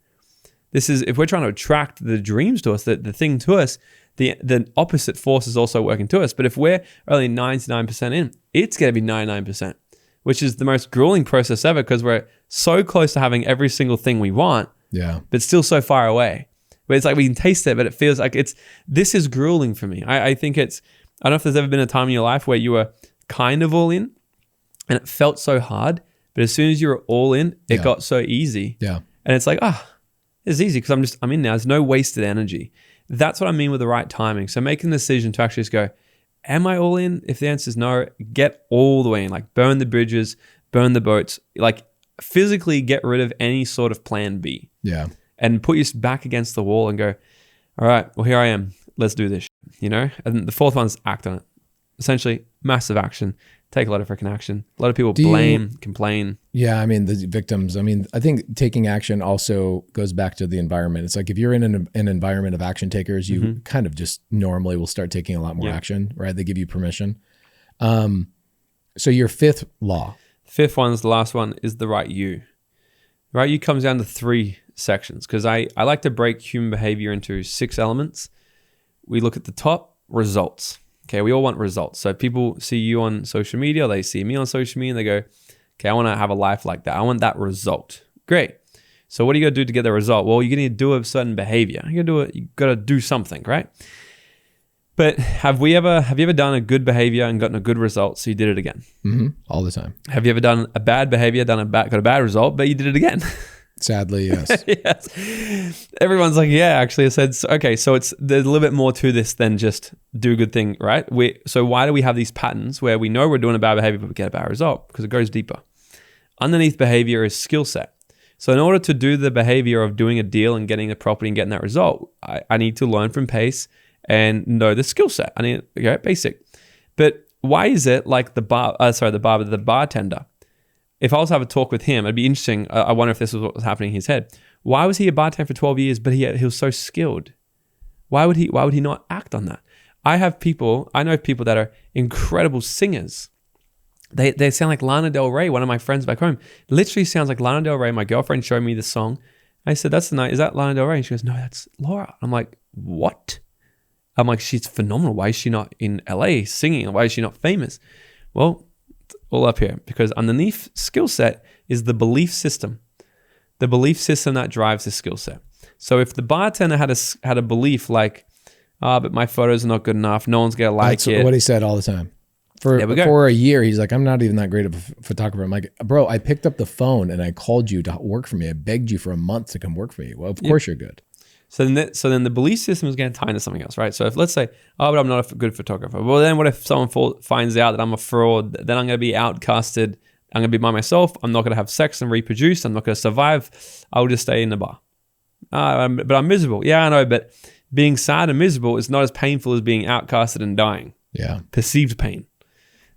This is, if we're trying to attract the dreams to us, the thing to us, the opposite force is also working to us. But if we're only 99% in, it's going to be 99%, which is the most grueling process ever because we're so close to having every single thing we want. Yeah. But still so far away. But it's like we can taste it, but it feels like this is grueling for me. I think I don't know if there's ever been a time in your life where you were kind of all in and it felt so hard, but as soon as you were all in, it got so easy. Yeah. And it's like, it's easy because I'm in now. There's no wasted energy. That's what I mean with the right timing. So making the decision to actually just go, am I all in? If the answer is no, get all the way in, like burn the bridges, burn the boats, like physically get rid of any sort of plan B. Yeah. And put your back against the wall and go, all right, well, here I am. Let's do this, And the fourth one is act on it. Essentially, massive action. Take a lot of freaking action. A lot of people complain. Yeah, I mean, the victims. I mean, I think taking action also goes back to the environment. It's like if you're in an environment of action takers, you kind of just normally will start taking a lot more action, right? They give you permission. So your fifth law. Fifth one is the last one, is the right you. Right you comes down to 3 sections because I like to break human behavior into 6 elements. We look at the top, results. Okay, we all want results. So people see you on social media, they see me on social media and they go, okay, I want to have a life like that. I want that result. Great. So what are you going to do to get the result? Well, you're going to do a certain behavior. You got to do something, right? But have you ever done a good behavior and gotten a good result, so you did it again? Mm-hmm. All the time. Have you ever done a bad behavior, got a bad result, but you did it again? Sadly, yes. Yes. Everyone's like, yeah, actually I said, okay, so there's a little bit more to this than just do a good thing, right? So why do we have these patterns where we know we're doing a bad behavior, but we get a bad result? Because it goes deeper. Underneath behavior is skill set. So in order to do the behavior of doing a deal and getting the property and getting that result, I need to learn from pace and know the skill set. I need, basic. But why is it like the bartender? If I was to have a talk with him, it'd be interesting. I wonder if this was what was happening in his head. Why was he a bartender for 12 years, but he was so skilled? Why would he not act on that? I know people that are incredible singers. They sound like Lana Del Rey. One of my friends back home literally sounds like Lana Del Rey. My girlfriend showed me the song. I said, is that Lana Del Rey? And she goes, no, that's Laura. I'm like, what? I'm like, she's phenomenal. Why is she not in LA singing? Why is she not famous? Well, all up here, because underneath skill set is the belief system. The belief system that drives the skill set. So if the bartender had a belief like, but my photos are not good enough, no one's gonna like it. That's what he said all the time. For a year, he's like, I'm not even that great of a photographer. I'm like, bro, I picked up the phone and I called you to work for me. I begged you for a month to come work for you. Well, of course you're good. So then the belief system is going to tie into something else, right? So if let's say, but I'm not a good photographer. Well, then what if someone finds out that I'm a fraud? Then I'm going to be outcasted. I'm going to be by myself. I'm not going to have sex and reproduce. I'm not going to survive. I'll just stay in the bar. But I'm miserable. Yeah, I know. But being sad and miserable is not as painful as being outcasted and dying. Yeah. Perceived pain.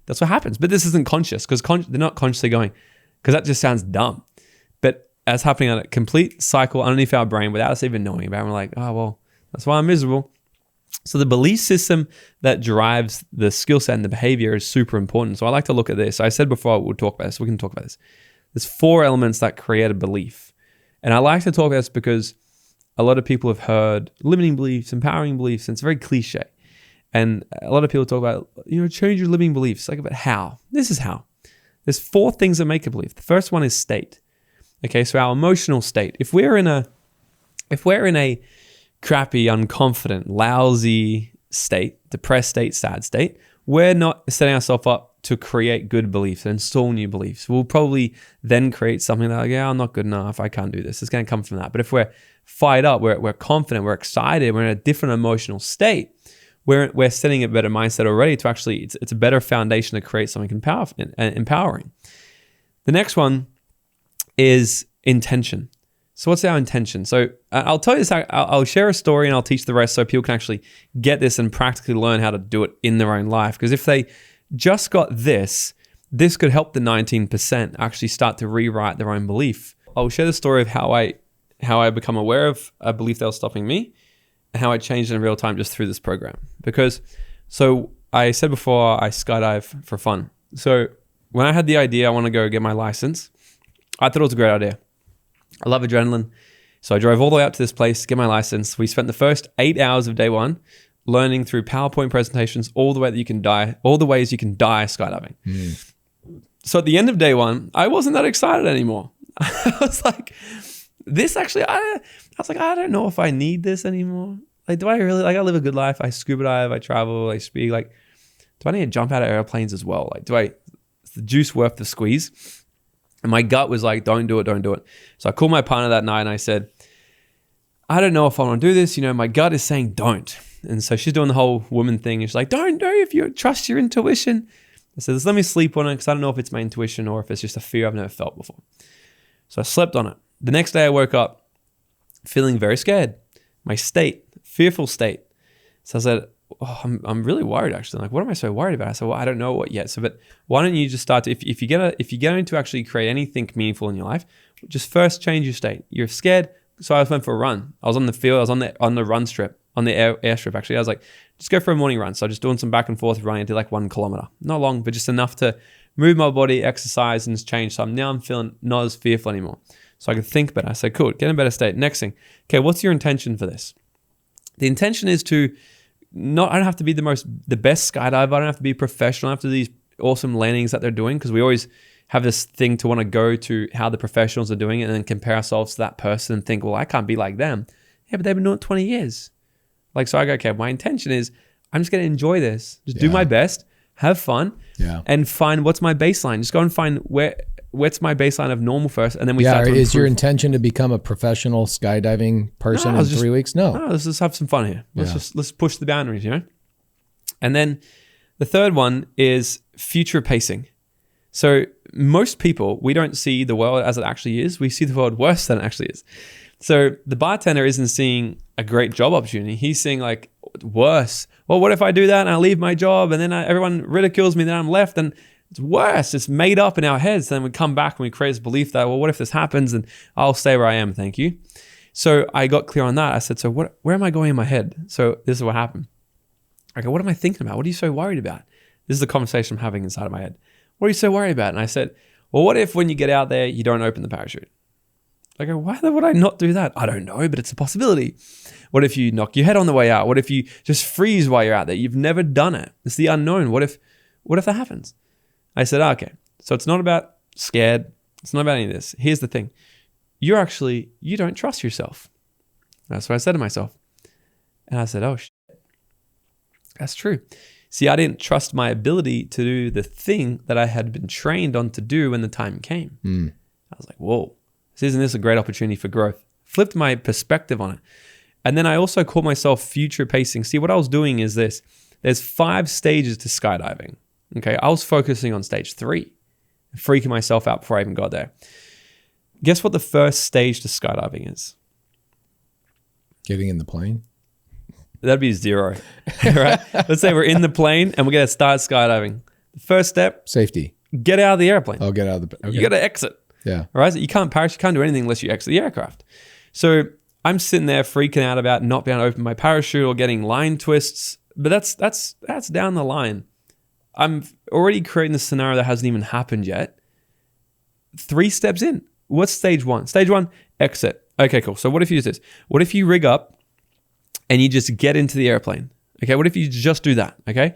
That's what happens. But this isn't conscious because they're not consciously going, because that just sounds dumb. But as happening on a complete cycle underneath our brain without us even knowing about it, we're like, oh, well, that's why I'm miserable. So the belief system that drives the skill set and the behavior is super important. So I like to look at this. I said before we'll talk about this. We can talk about this. There's 4 elements that create a belief. And I like to talk about this because a lot of people have heard limiting beliefs, empowering beliefs, and it's very cliche. And a lot of people talk about, change your limiting beliefs. Like, but how? This is how. There's 4 things that make a belief. The first one is state. Okay, so our emotional state. If we're in a crappy, unconfident, lousy state, depressed state, sad state, we're not setting ourselves up to create good beliefs and install new beliefs. We'll probably then create something like, yeah, I'm not good enough. I can't do this. It's going to come from that. But if we're fired up, we're confident, we're excited, we're in a different emotional state, we're setting a better mindset already to actually, it's a better foundation to create something empowering. The next one is intention. So what's our intention? So I'll tell you this, I'll share a story and I'll teach the rest so people can actually get this and practically learn how to do it in their own life. Because if they just got this could help the 19% actually start to rewrite their own belief. I'll share the story of how I become aware of a belief that was stopping me and how I changed it in real time just through this program. Because, so I said before, I skydive for fun. So when I had the idea, I want to go get my license, I thought it was a great idea. I love adrenaline. So I drove all the way out to this place to get my license. We spent the first 8 hours of day one learning through PowerPoint presentations all the ways you can die skydiving. So at the end of day one, I wasn't that excited anymore. I was like, I don't know if I need this anymore. Like, do I really, I live a good life. I scuba dive, I travel, I speak. Like, do I need to jump out of airplanes as well? Like, is the juice worth the squeeze? And my gut was like, don't do it. So I called my partner that night and I said, I don't know if I want to do this. My gut is saying don't. And so she's doing the whole woman thing. And she's like, don't if you trust your intuition. I said, let me sleep on it because I don't know if it's my intuition or if it's just a fear I've never felt before. So I slept on it. The next day I woke up feeling very scared. My state, fearful state. So I said, I'm really worried actually. Like, what am I so worried about? I said, well, I don't know what yet. So, but why don't you just start to, if you're going to actually create anything meaningful in your life, just first change your state. You're scared. So I went for a run. I was on the field. I was on the run strip, on the airstrip actually. I was like, just go for a morning run. So I just doing some back and forth running. I did like 1 kilometer. Not long, but just enough to move my body, exercise, and it's changed. So I'm feeling not as fearful anymore. So I could think better. I said, cool, get in a better state. Next thing, okay, what's your intention for this? The intention is I don't have to be the best skydiver. I don't have to be professional. I don't have to do these awesome landings that they're doing, because we always have this thing to want to go to how the professionals are doing it and then compare ourselves to that person and think, well, I can't be like them. Yeah, but they've been doing it 20 years. Like, so I go, okay, my intention is I'm just going to enjoy this. Just do my best, have fun, and find what's my baseline. Just go and find what's my baseline of normal first, and then we start to improve. Is your intention to become a professional skydiving person in 3 weeks? No, let's just have some fun here. Let's push the boundaries, And then the third one is future pacing. So most people, we don't see the world as it actually is. We see the world worse than it actually is. So the bartender isn't seeing a great job opportunity. He's seeing like worse. Well, what if I do that and I leave my job and then everyone ridicules me and then I'm left, and it's worse. It's made up in our heads. Then we come back and we create this belief that, well, what if this happens and I'll stay where I am, thank you. So I got clear on that. I said, so where am I going in my head? So this is what happened. I go, what am I thinking about? What are you so worried about? This is the conversation I'm having inside of my head. What are you so worried about? And I said, well, what if when you get out there, you don't open the parachute? I go, why would I not do that? I don't know, but it's a possibility. What if you knock your head on the way out? What if you just freeze while you're out there? You've never done it. It's the unknown. What if that happens? I said, okay. So it's not about scared. It's not about any of this. Here's the thing. You don't trust yourself. That's what I said to myself. And I said, oh, shit. That's true. See, I didn't trust my ability to do the thing that I had been trained on to do when the time came. I was like, whoa, isn't this a great opportunity for growth? Flipped my perspective on it. And then I also called myself future pacing. See, what I was doing is this. There's 5 stages to skydiving. Okay, I was focusing on stage 3, freaking myself out before I even got there. Guess what the first stage to skydiving is? Getting in the plane? That'd be 0, right? Let's say we're in the plane and we're going to start skydiving. The first step, Safety. get out of the airplane. I'll get out of the... Okay. You got to exit. Yeah. Right? So you can't do anything unless you exit the aircraft. So I'm sitting there freaking out about not being able to open my parachute or getting line twists. But that's down the line. I'm already creating the scenario that hasn't even happened yet. 3 steps in. What's stage 1? Stage 1, exit. Okay, cool. So what if you use this? What if you rig up and you just get into the airplane? Okay, what if you just do that? Okay.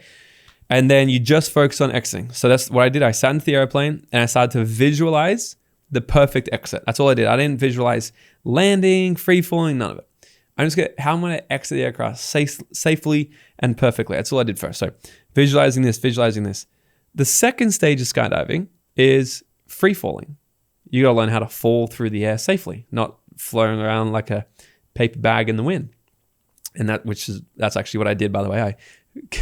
And then you just focus on exiting. So that's what I did. I sat into the airplane and I started to visualize the perfect exit. That's all I did. I didn't visualize landing, free falling, none of it. I'm just going to, how I'm going to exit the aircraft safely and perfectly. That's all I did first. So visualizing this. The second stage of skydiving is free falling. You got to learn how to fall through the air safely, not floating around like a paper bag in the wind. And that's actually what I did, by the way.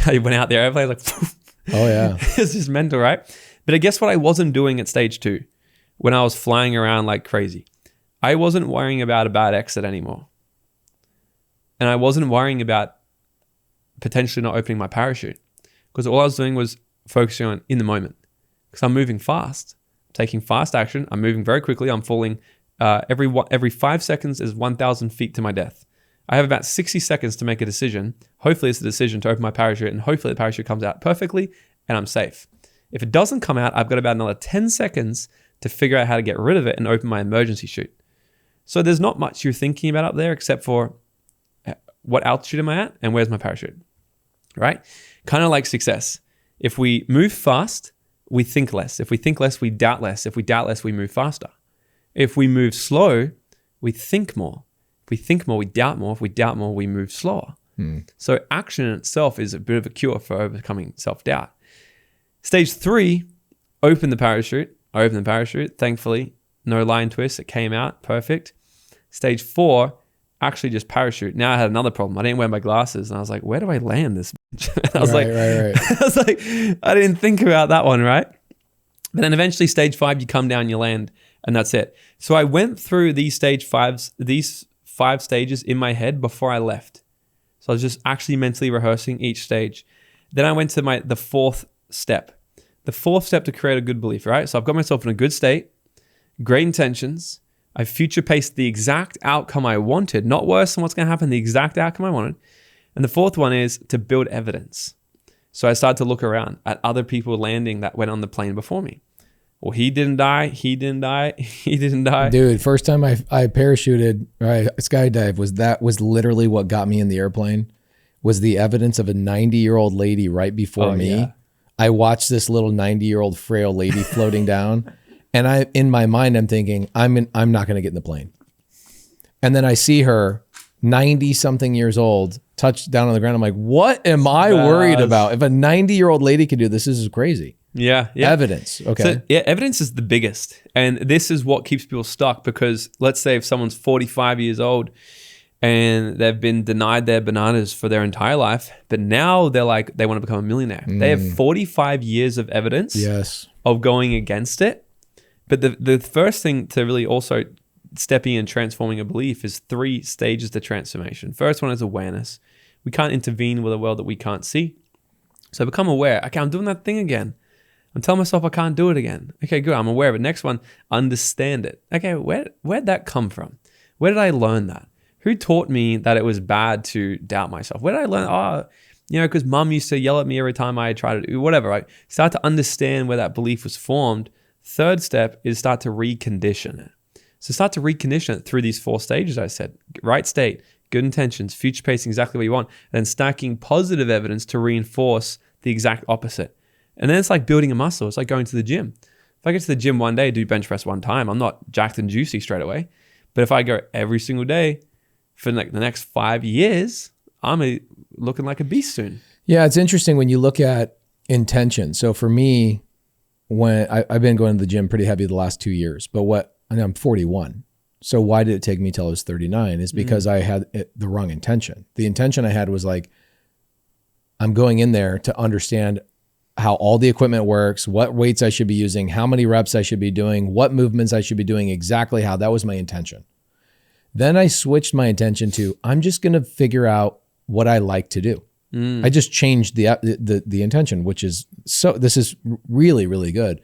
I went out there, I was like, poof. Oh yeah. It's just mental, right? But I guess what I wasn't doing at stage 2, when I was flying around like crazy, I wasn't worrying about a bad exit anymore. And I wasn't worrying about potentially not opening my parachute, because all I was doing was focusing on in the moment. Because I'm moving fast, taking fast action. I'm moving very quickly. I'm falling every 5 seconds is 1,000 feet to my death. I have about 60 seconds to make a decision. Hopefully it's a decision to open my parachute, and hopefully the parachute comes out perfectly and I'm safe. If it doesn't come out, I've got about another 10 seconds to figure out how to get rid of it and open my emergency chute. So there's not much you're thinking about up there except for what altitude am I at and where's my parachute, right? Kind of like success. If we move fast, we think less. If we think less, we doubt less. If we doubt less, we move faster. If we move slow, we think more. If we think more, we doubt more. If we doubt more, we move slower. So action in itself is a bit of a cure for overcoming self-doubt. Stage 3, open the parachute. I opened the parachute. Thankfully, no line twist. It came out perfect. Stage 4, actually just parachute. Now I had another problem. I didn't wear my glasses, and I was like, where do I land this? I was right. I was like, I didn't think about that one, right? But then eventually stage 5, you come down, you land, and that's it. So I went through these 5 stages in my head before I left. So I was just actually mentally rehearsing each stage. Then I went to the 4th step. The 4th step to create a good belief, right? So I've got myself in a good state, great intentions. I future paced the exact outcome I wanted, not worse than what's going to happen, the exact outcome I wanted. And the 4th one is to build evidence. So I started to look around at other people landing that went on the plane before me. Well, he didn't die. He didn't die. He didn't die. Dude, first time I parachuted, right, skydive was literally what got me in the airplane. Was the evidence of a 90-year-old lady right before me. Yeah. I watched this little 90-year-old frail lady floating down, and in my mind I'm thinking I'm not going to get in the plane. And then I see her 90-something years old touch down on the ground. I'm like, what am I worried about? If a 90-year-old lady could do this is crazy. Yeah. Evidence. Okay. So, evidence is the biggest. And this is what keeps people stuck, because let's say if someone's 45 years old and they've been denied their bananas for their entire life, but now they want to become a millionaire. They have 45 years of evidence of going against it. But the first thing to really also stepping and transforming a belief is 3 stages to transformation. First one is awareness. We can't intervene with a world that we can't see. So become aware. Okay, I'm doing that thing again. I'm telling myself I can't do it again. Okay, good. I'm aware of it. Next one, understand it. Okay, where'd that come from? Where did I learn that? Who taught me that it was bad to doubt myself? Where did I learn? Because mom used to yell at me every time I tried to do whatever, right? Start to understand where that belief was formed. 3rd step is start to recondition it. So start to recondition it through these 4 stages I said. Right state, good intentions, future pacing exactly what you want, and then stacking positive evidence to reinforce the exact opposite. And then it's like building a muscle. It's like going to the gym. If I get to the gym one day, do bench press one time, I'm not jacked and juicy straight away. But if I go every single day for like the next 5 years, I'm looking like a beast soon. Yeah, it's interesting when you look at intention. So for me, when I've been going to the gym pretty heavy the last 2 years, but I'm 41. So why did it take me till I was 39 is because I had the wrong intention. The intention I had was like, I'm going in there to understand how all the equipment works, what weights I should be using, how many reps I should be doing, what movements I should be doing, exactly how. That was my intention. Then I switched my intention to, I'm just going to figure out what I like to do. I just changed the intention, which is this is really, really good.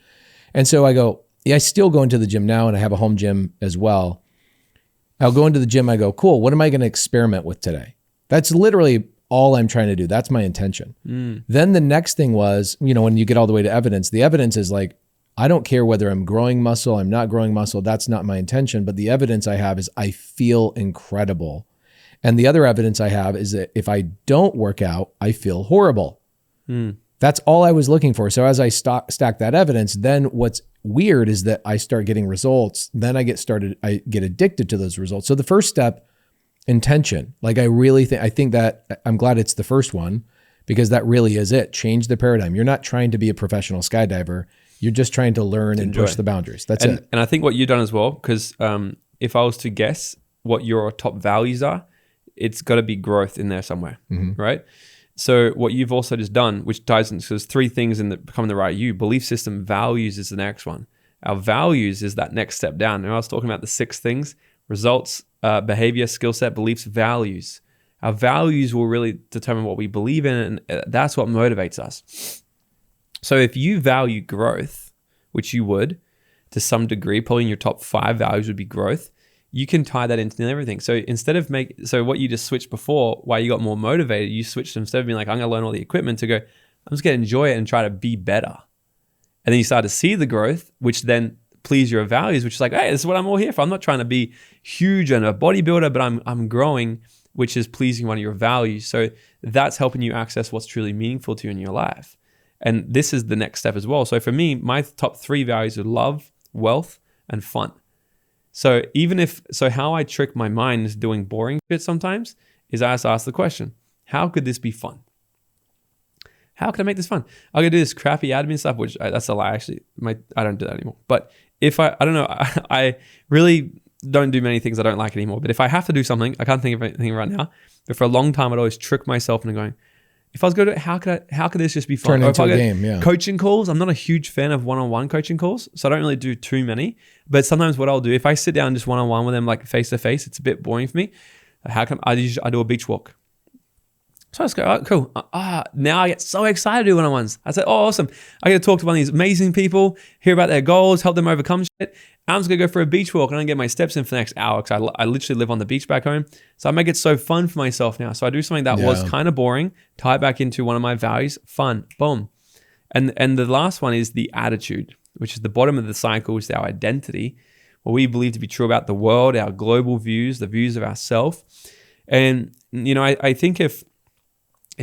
And so I go, I still go into the gym now, and I have a home gym as well. I'll go into the gym. I go, cool. What am I going to experiment with today? That's literally all I'm trying to do. That's my intention. Then the next thing was, when you get all the way to evidence, the evidence is like, I don't care whether I'm growing muscle, I'm not growing muscle. That's not my intention. But the evidence I have is I feel incredible. And the other evidence I have is that if I don't work out, I feel horrible. That's all I was looking for. So as I stack that evidence, then what's weird is that I start getting results. Then I get addicted to those results. So the first step, intention. Like I think that I'm glad it's the first one, because that really is it. Change the paradigm. You're not trying to be a professional skydiver. You're just trying to learn and push the boundaries. That's it. And I think what you've done as well, because if I was to guess what your top values are, it's got to be growth in there somewhere, right? So what you've also just done, which ties into, so there's 3 things in becoming the right you. Belief system, values is the next one. Our values is that next step down. And I was talking about the 6 things: results, behavior, skill set, beliefs, values. Our values will really determine what we believe in, and that's what motivates us. So if you value growth, which you would to some degree, probably in your top 5 values would be growth, you can tie that into everything. So instead of so what you just switched before, why you got more motivated, you switched instead of being like, I'm going to learn all the equipment, to go, I'm just going to enjoy it and try to be better. And then you start to see the growth, which then please your values, which is like, hey, this is what I'm all here for. I'm not trying to be huge and a bodybuilder, but I'm growing, which is pleasing one of your values. So that's helping you access what's truly meaningful to you in your life. And this is the next step as well. So for me, my top 3 values are love, wealth, and fun. So how I trick my mind is doing boring shit sometimes is I just ask the question, how could this be fun? How can I make this fun? I'm going to do this crappy admin stuff, which that's a lie. Actually, I don't do that anymore. But if I don't know, I really don't do many things I don't like anymore. But if I have to do something, I can't think of anything right now. But for a long time, I'd always trick myself into going, if I was going to, how could this just be fun? Turn into a game, yeah. Coaching calls, I'm not a huge fan of one-on-one coaching calls, so I don't really do too many. But sometimes what I'll do, if I sit down just one-on-one with them, like face-to-face, it's a bit boring for me. How come I do a beach walk? So I just go, oh, cool. Now I get so excited to do one-on-ones. I say, oh, awesome. I get to talk to one of these amazing people, hear about their goals, help them overcome shit. I'm just going to go for a beach walk and I get my steps in for the next hour because I literally live on the beach back home. So I make it so fun for myself now. So I do something that was kind of boring, tie it back into one of my values, fun, boom. And the last one is the attitude, which is the bottom of the cycle, which is our identity, what we believe to be true about the world, our global views, the views of ourselves. And, I think if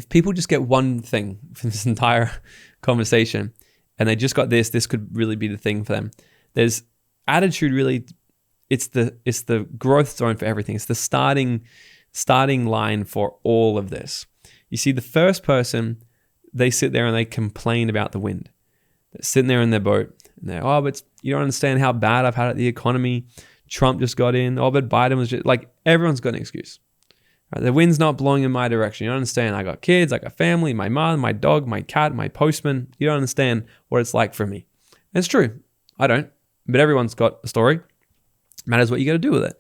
people just get one thing from this entire conversation and they just got this could really be the thing for them. There's attitude, really, it's the growth zone for everything. It's the starting line for all of this. You see, the first person, they sit there and they complain about the wind. They're sitting there in their boat and they're, but you don't understand how bad I've had it, the economy. Trump just got in. But Biden was just like, everyone's got an excuse. Right? The wind's not blowing in my direction. You don't understand. I got kids, I got family, my mom, my dog, my cat, my postman. You don't understand what it's like for me. And it's true. I don't. But everyone's got a story. Matters what you got to do with it.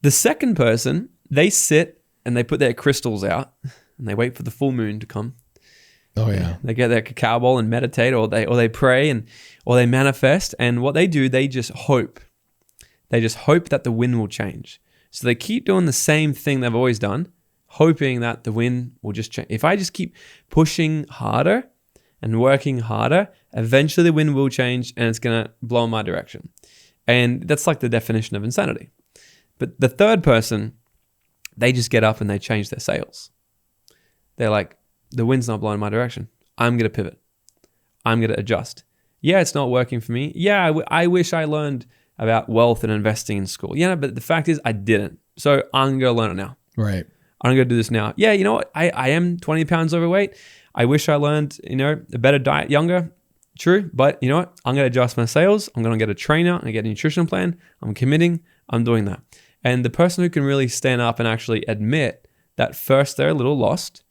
The second person, they sit and they put their crystals out and they wait for the full moon to come. Oh yeah. They get their cacao bowl and meditate, or they pray or they manifest. And what they do, they just hope. They just hope that the wind will change. So they keep doing the same thing they've always done, hoping that the wind will just change. If I just keep pushing harder and working harder, eventually the wind will change and it's going to blow in my direction. And that's like the definition of insanity. But the third person, they just get up and they change their sails. They're like, the wind's not blowing in my direction. I'm going to pivot. I'm going to adjust. Yeah, it's not working for me. Yeah, I wish I learned about wealth and investing in school. Yeah, but the fact is I didn't. So I'm going to learn it now. Right. I'm going to do this now. Yeah, you know what? I am 20 pounds overweight. I wish I learned, a better diet younger. True. But you know what? I'm going to adjust my sales. I'm going to get a trainer. I'm going to get a nutrition plan. I'm committing. I'm doing that. And the person who can really stand up and actually admit that first they're a little lost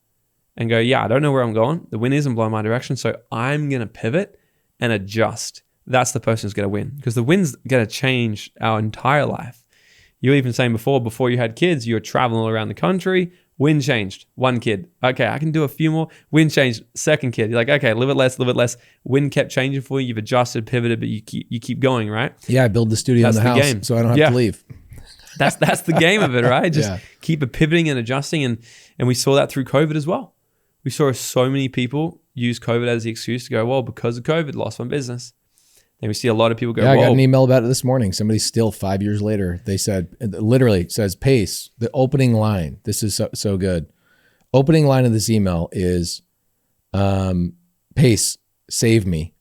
and go, yeah, I don't know where I'm going. The wind isn't blowing my direction. So I'm going to pivot and adjust. That's the person who's going to win, because the wind's going to change our entire life. You were even saying before you had kids, you were traveling all around the country. Wind changed. One kid. Okay, I can do a few more. Wind changed. Second kid. You're like, okay, live it less. Wind kept changing for you. You've adjusted, pivoted, but you keep going, right? Yeah, I build the studio in the house game. so I don't have to leave. That's the game of it, right? Just keep pivoting and adjusting. And we saw that through COVID as well. We saw so many people use COVID as the excuse to go, well, because of COVID, lost my business. Then we see a lot of people go, I got an email about it this morning. Somebody still 5 years later, they said, literally says, Pace, the opening line. This is so good. Opening line of this email is, Pace, save me.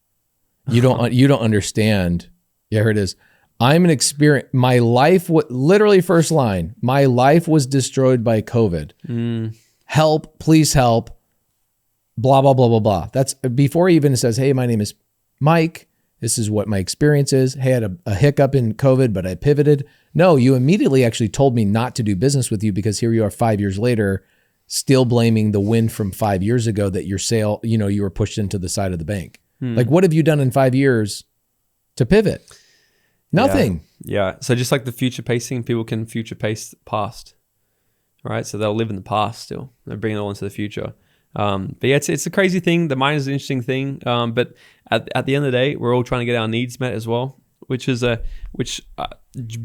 You don't understand. Yeah, here it is. I'm an experience. My life, literally first line, my life was destroyed by COVID. Help, please help. Blah, blah, blah, blah, blah. That's before he even says, hey, my name is Mike. This is what my experience is. Hey, I had a hiccup in COVID, but I pivoted. No, you immediately actually told me not to do business with you, because here you are 5 years later, still blaming the win from 5 years ago that your sale, you were pushed into the side of the bank. Like, what have you done in 5 years to pivot? Nothing. Yeah. So just like the future pacing, people can future pace the past, right? So they'll live in the past still. They're bringing it all into the future. But yeah, it's a crazy thing. The mind is an interesting thing. But at the end of the day, we're all trying to get our needs met as well, which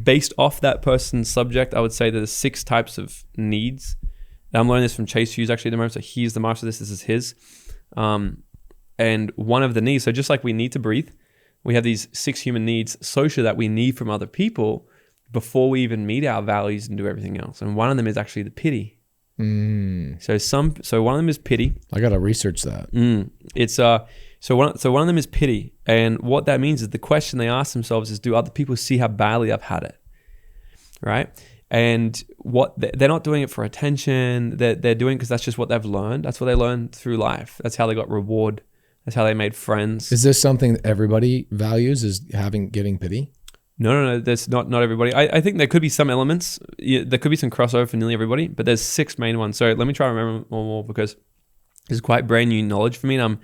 based off that person's subject, I would say there's 6 types of needs. And I'm learning this from Chase Hughes actually at the moment. So he's the master of this. This is his. And one of the needs, so just like we need to breathe, we have these 6 human needs socially that we need from other people before we even meet our values and do everything else. And one of them is actually the pity. So one of them is pity. I got to research that. So one of them is pity. And what that means is the question they ask themselves is, do other people see how badly I've had it? Right? And what they're not doing it for attention. They're doing it because that's just what they've learned. That's what they learned through life. That's how they got reward. That's how they made friends. Is this something that everybody values, is getting pity? No. That's not everybody. I think there could be some elements. There could be some crossover for nearly everybody, but there's 6 main ones. So let me try to remember more, because this is quite brand new knowledge for me. And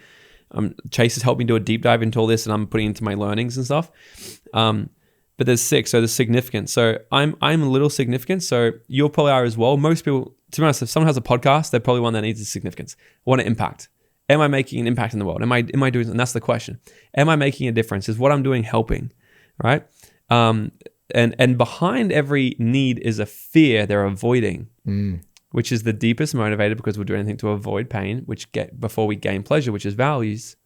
Chase has helped me do a deep dive into all this, and I'm putting into my learnings and stuff. But there's 6. So there's significance. So I'm a little significant. So you probably are as well. Most people, to be honest, if someone has a podcast, they're probably one that needs a significance. I want to impact. Am I making an impact in the world? Am I doing? And that's the question. Am I making a difference? Is what I'm doing helping? Right? And behind every need is a fear they're avoiding, which is the deepest motivator, because we'll do anything to avoid pain, before we gain pleasure, which is values.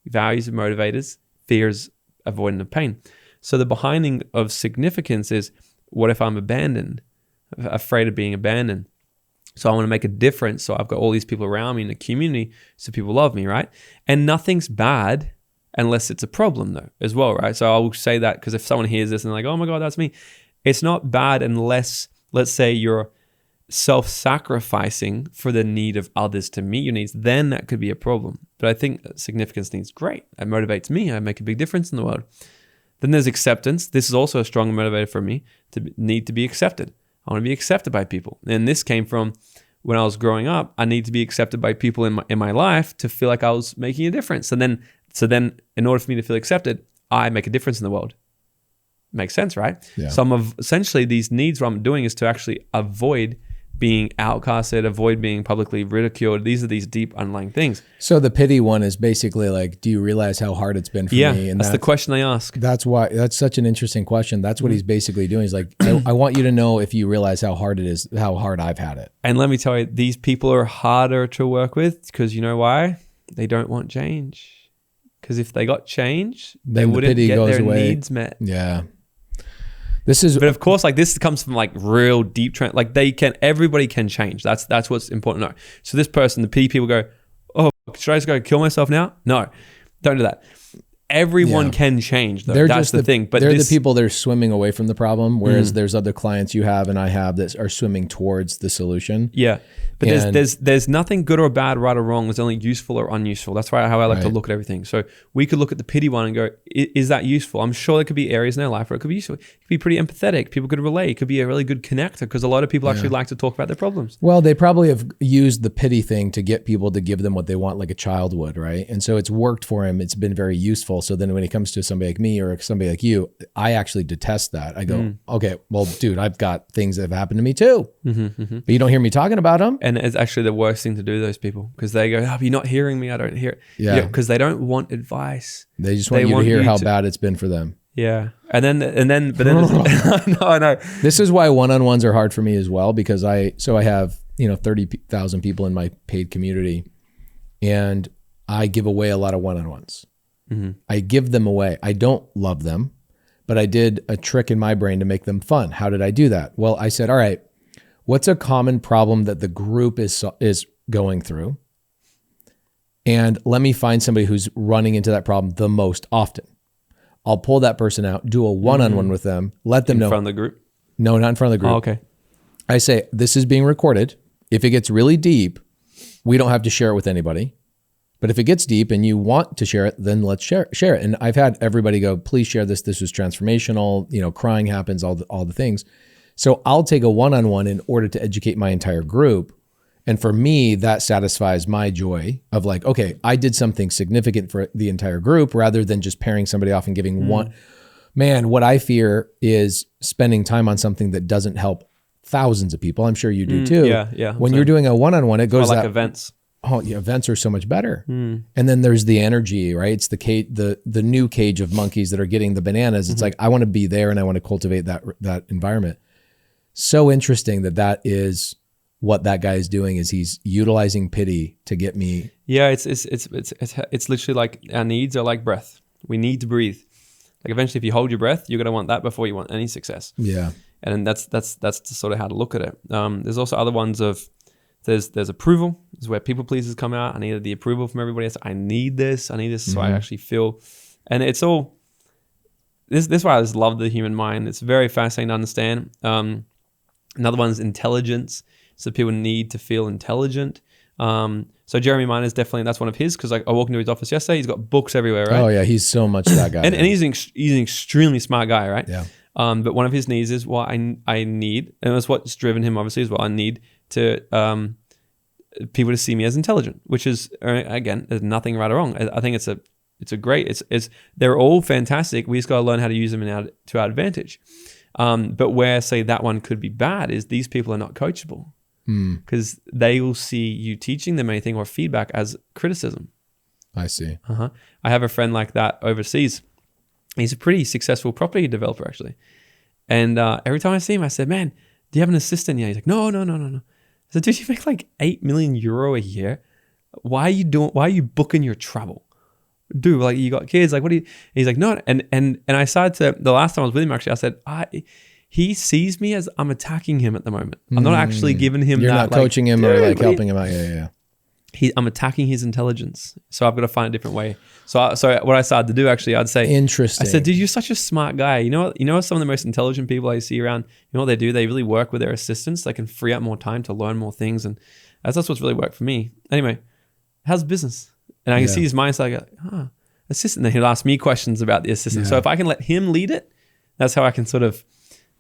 Values are motivators, fears avoidance of pain. So the behinding of significance is, what if I'm abandoned? Afraid of being abandoned. So I want to make a difference. So I've got all these people around me in the community, so people love me, right? And nothing's bad unless it's a problem though, as well, right? So I will say that, because if someone hears this and they're like, oh my God, that's me. It's not bad unless, let's say, you're self-sacrificing for the need of others to meet your needs. Then that could be a problem. But I think significance needs great. It motivates me. I make a big difference in the world. Then there's acceptance. This is also a strong motivator for me, to need to be accepted. I want to be accepted by people. And this came from when I was growing up. I need to be accepted by people in my life to feel like I was making a difference. And so then in order for me to feel accepted, I make a difference in the world. Makes sense, right? Yeah. Some of essentially these needs, what I'm doing is to actually avoid being outcasted, avoid being publicly ridiculed. These are these deep underlying things. So the pity one is basically like, do you realize how hard it's been for me? And that's the question they ask. That's such an interesting question. That's what he's basically doing. He's like, I want you to know if you realize how hard it is, how hard I've had it. And let me tell you, these people are harder to work with, because you know why? They don't want change. Because if they got change, they wouldn't get their needs met. Yeah. But of course, like, this comes from like real deep trend. Like, everybody can change. That's what's important to know. So this person, the pity people go, oh, should I just go kill myself now? No, don't do that. Everyone can change, though. That's the thing. But they're the people that are swimming away from the problem, whereas there's other clients you have and I have that are swimming towards the solution. Yeah. But there's nothing good or bad, right or wrong. There's only useful or unuseful. That's how I like to look at everything. So we could look at the pity one and go, is that useful? I'm sure there could be areas in their life where it could be useful. It could be pretty empathetic. People could relate. It could be a really good connector because a lot of people actually like to talk about their problems. Well, they probably have used the pity thing to get people to give them what they want, like a child would, right? And so it's worked for him. It's been very useful. So then when it comes to somebody like me or somebody like you, I actually detest that. I go, okay, well, dude, I've got things that have happened to me too, but you don't hear me talking about them. And it's actually the worst thing to do, those people, because they go, you're not hearing me. I don't hear it. Yeah. Because they don't want advice. They just want you to hear how bad it's been for them. Yeah. But then no, I know. This is why one-on-ones are hard for me as well, because I have, 30,000 people in my paid community and I give away a lot of one-on-ones. I give them away. I don't love them, but I did a trick in my brain to make them fun. How did I do that? Well, I said, all right, what's a common problem that the group is going through? And let me find somebody who's running into that problem the most often. I'll pull that person out, do a one-on-one with them, let them know. In front of the group? No, not in front of the group. Oh, okay. I say, this is being recorded. If it gets really deep, we don't have to share it with anybody. But if it gets deep and you want to share it, then let's share it. And I've had everybody go, please share this. This was transformational. Crying happens, all the things. So I'll take a one-on-one in order to educate my entire group. And for me, that satisfies my joy of like, okay, I did something significant for the entire group rather than just pairing somebody off and giving one. Man, what I fear is spending time on something that doesn't help thousands of people. I'm sure you do too. Yeah. When you're doing a one-on-one, it goes like events. Oh, yeah, events are so much better. And then there's the energy, right? It's the new cage of monkeys that are getting the bananas. It's like, I want to be there and I want to cultivate that environment. So interesting that is what that guy is doing, is he's utilizing pity to get me. Yeah, it's literally like our needs are like breath. We need to breathe. Like eventually, if you hold your breath, you're gonna want that before you want any success. Yeah, and that's sort of how to look at it. There's also other ones of there's approval. This is where people pleasers come out. I needed the approval from everybody else. I need this, so I actually feel, and it's all. This is why I just love the human mind. It's very fascinating to understand. Another one is intelligence. So people need to feel intelligent. So Jeremy Miner's definitely, that's one of his, because I walked into his office yesterday. He's got books everywhere, right? Oh yeah, he's so much that guy. and he's an extremely smart guy, right? Yeah. But one of his needs is I need, and that's what's driven him obviously as well. I need to people to see me as intelligent, which is again, there's nothing right or wrong. I think it's a great. They're all fantastic. We just got to learn how to use them to our advantage. But where say that one could be bad is these people are not coachable. Because they will see you teaching them anything or feedback as criticism. I see. I have a friend like that overseas. He's a pretty successful property developer, actually. And every time I see him, I said, man, do you have an assistant yet? He's like, no. I said, dude, you make like 8 million euro a year. Why are you booking your travel? Dude, like you got kids, like what do you, he's like, no. And I started to, the last time I was with him, actually, I said, he sees me as I'm attacking him at the moment. I'm not actually giving him You're that. Not coaching him or like helping him out. Yeah. I'm attacking his intelligence. So I've got to find a different way. So what I started to do, actually, I'd say, interesting. I said, dude, you're such a smart guy. You know some of the most intelligent people I see around, you know what they do? They really work with their assistants. They can free up more time to learn more things. And that's what's really worked for me. Anyway, how's business? And I can see his mind's like, assistant. Then he'll ask me questions about the assistant. So if I can let him lead it, that's how I can sort of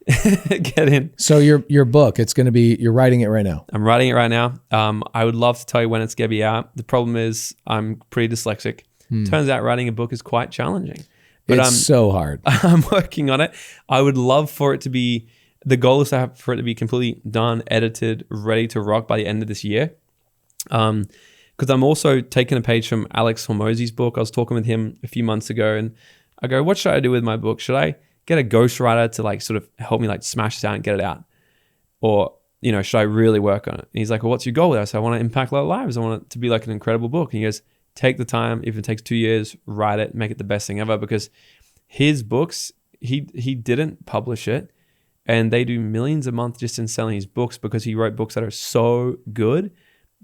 get in. So your book, it's going to be, you're writing it right now. I'm writing it right now. I would love to tell you when it's going to be out. The problem is I'm pretty dyslexic. Turns out writing a book is quite challenging. But it's so hard. I'm working on it. I would love for it to be, the goal is for it to be completely done, edited, ready to rock by the end of this year. Because I'm also taking a page from Alex Hormozi's book. I was talking with him a few months ago and I go, what should I do with my book? Should I get a ghostwriter to like sort of help me like smash this out and get it out? Or, should I really work on it? And he's like, well, what's your goal with that? So I want to impact a lot of lives. I want it to be like an incredible book. And he goes, take the time. If it takes 2 years, write it, make it the best thing ever. Because his books, he didn't publish it. And they do millions a month just in selling his books because he wrote books that are so good.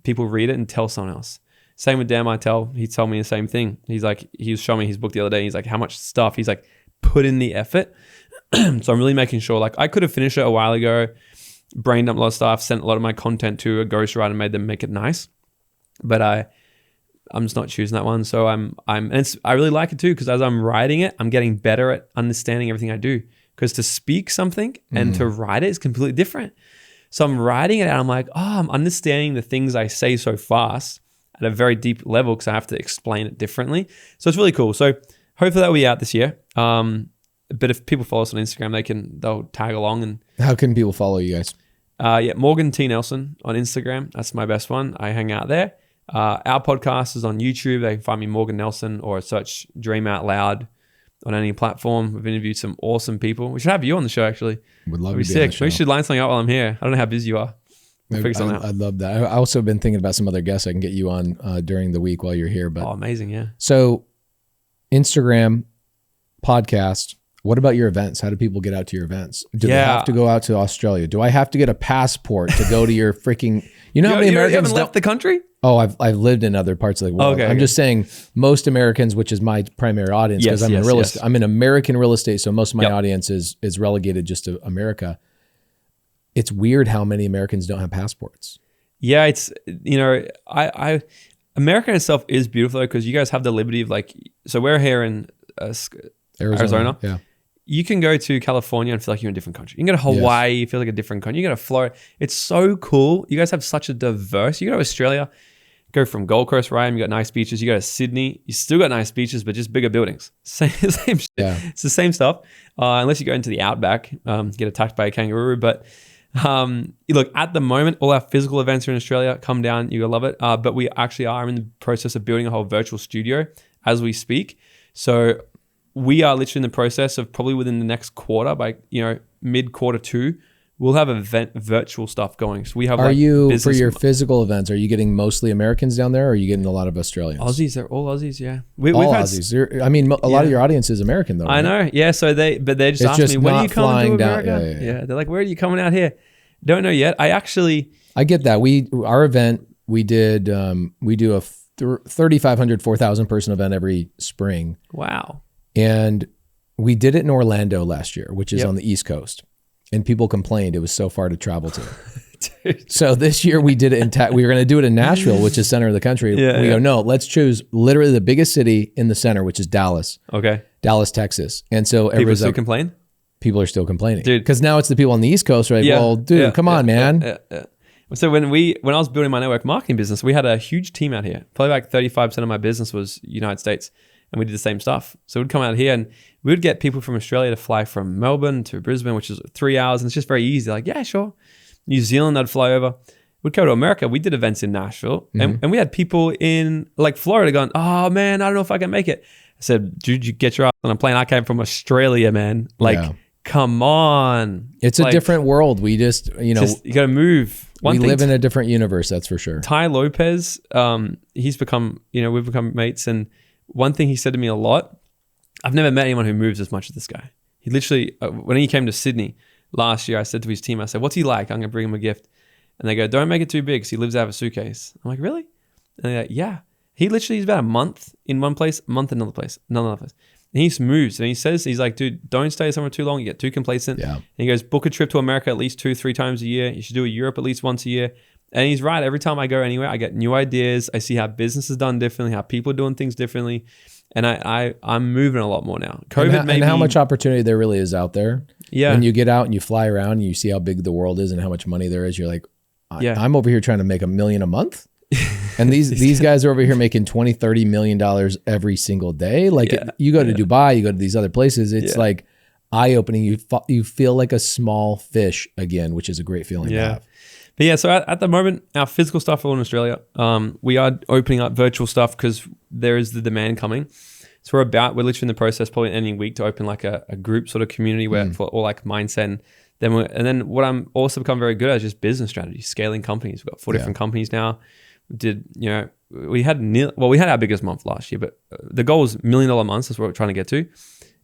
People read it and tell someone else. Same with Dan Martell. He told me the same thing. He's like, he was showing me his book the other day. He's like, how much stuff? He's like, put in the effort. So I'm really making sure, like I could have finished it a while ago, brained up a lot of stuff, sent a lot of my content to a ghostwriter and made them make it nice. But I'm just not choosing that one. So I really like it too, because as I'm writing it, I'm getting better at understanding everything I do. Because to speak something and to write it is completely different. So I'm writing it and I'm like, I'm understanding the things I say so fast at a very deep level because I have to explain it differently. So it's really cool. So hopefully that'll be out this year. But if people follow us on Instagram, they'll tag along. And how can people follow you guys? Morgan T. Nelson on Instagram. That's my best one. I hang out there. Our podcast is on YouTube. They can find me Morgan Nelson or search Dream Out Loud on any platform. We've interviewed some awesome people. We should have you on the show, actually. Would love to be sick. We should line something up while I'm here. I don't know how busy you are. We'll figure something out. I'd love that. I also been thinking about some other guests I can get you on during the week while you're here. But amazing, yeah. So Instagram, podcast. What about your events? How do people get out to your events? Do they have to go out to Australia? Do I have to get a passport to go to your freaking... You know how many Americans... You haven't left the country? Oh, I've lived in other parts of the world. I'm just saying most Americans, which is my primary audience, because I'm in real estate. I'm in American real estate, so most of my audience is relegated just to America. It's weird how many Americans don't have passports. Yeah, it's, America itself is beautiful because you guys have the liberty of so we're here in Arizona. Yeah. You can go to California and feel like you're in a different country. You can go to Hawaii, feel like a different country. You go to Florida. It's so cool. You guys have such a diverse. You go to Australia, go from Gold Coast, right? You got nice beaches. You go to Sydney, you still got nice beaches, but just bigger buildings. Same shit. Yeah. It's the same stuff. Unless you go into the outback, get attacked by a kangaroo. But look, at the moment, all our physical events are in Australia. Come down, you'll love it. But we actually are in the process of building a whole virtual studio as we speak. So we are literally in the process of probably within the next quarter, by mid quarter 2, we'll have virtual stuff going. So we have. Are you for your physical events? Are you getting mostly Americans down there, or are you getting a lot of Australians? Aussies, they're all Aussies. Yeah, all Aussies. A lot of your audience is American though. Right? I know. Yeah. So they're just asking me, when are you coming to America? Yeah. They're like, where are you coming out here? Don't know yet. I get that. Our event we do a 3,500, 4,000 person event every spring. Wow. And we did it in Orlando last year, which is on the East Coast. And people complained it was so far to travel to. Dude. So this year we did it we were going to do it in Nashville, which is center of the country. We go, no, let's choose literally the biggest city in the center, which is Dallas. Okay. Dallas, Texas. And so people still complain? People are still complaining. Dude. Because now it's the people on the East Coast, right? Well, dude, come on, man. So when I was building my network marketing business, we had a huge team out here. Probably like 35% of my business was United States. And we did the same stuff. So we'd come out here and we would get people from Australia to fly from Melbourne to Brisbane, which is 3 hours. And it's just very easy. Like, yeah, sure. New Zealand, I'd fly over. We'd go to America. We did events in Nashville. And we had people in Florida going, oh man, I don't know if I can make it. I said, dude, you get your ass on a plane. I came from Australia, man. Come on. It's a different world. We just, you got to move. We live in a different universe. That's for sure. Ty Lopez, he's become, we've become mates. And one thing he said to me a lot, I've never met anyone who moves as much as this guy. He literally, when he came to Sydney last year, I said to his team, I said, what's he like? I'm going to bring him a gift. And they go, don't make it too big because he lives out of a suitcase. I'm like, really? And they're like, yeah. He literally is about a month in one place, a month in another place, another place. And he moves and he says, he's like, dude, don't stay somewhere too long. You get too complacent. Yeah. And he goes, book a trip to America at least 2-3 times a year. You should do a Europe at least once a year. And he's right. Every time I go anywhere, I get new ideas. I see how business is done differently, how people are doing things differently. And I'm moving a lot more now. COVID and how much opportunity there really is out there. Yeah. When you get out and you fly around and you see how big the world is and how much money there is, you're like, I'm over here trying to make $1 million a month. And these guys are over here making $20-30 million every single day. You go to Dubai, you go to these other places. It's like eye-opening. You feel like a small fish again, which is a great feeling to have. But yeah, so at the moment, our physical stuff are all in Australia. We are opening up virtual stuff because there is the demand coming. So we're literally in the process, probably ending week, to open like a group sort of community where for all like mindset. And then what I'm also become very good at is just business strategy, scaling companies. We've got 4 different companies now. We had our biggest month last year, but the goal was $1 million months. That's what we're trying to get to.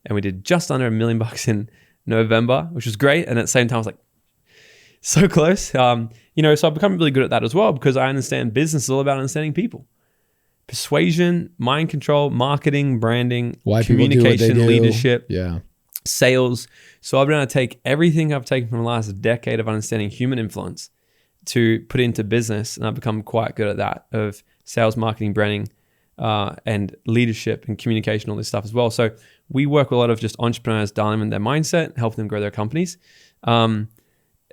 And we did just under $1 million in November, which was great. And at the same time, I was like, so close. So I've become really good at that as well because I understand business is all about understanding people. persuasion, mind control, marketing, branding, Why people do what they communication, do. leadership, sales. So I've been able to take everything I've taken from the last decade of understanding human influence to put into business. And I've become quite good at that, of sales, marketing, branding, and leadership and communication, all this stuff as well. So we work with a lot of just entrepreneurs, dialing them in their mindset, helping them grow their companies. But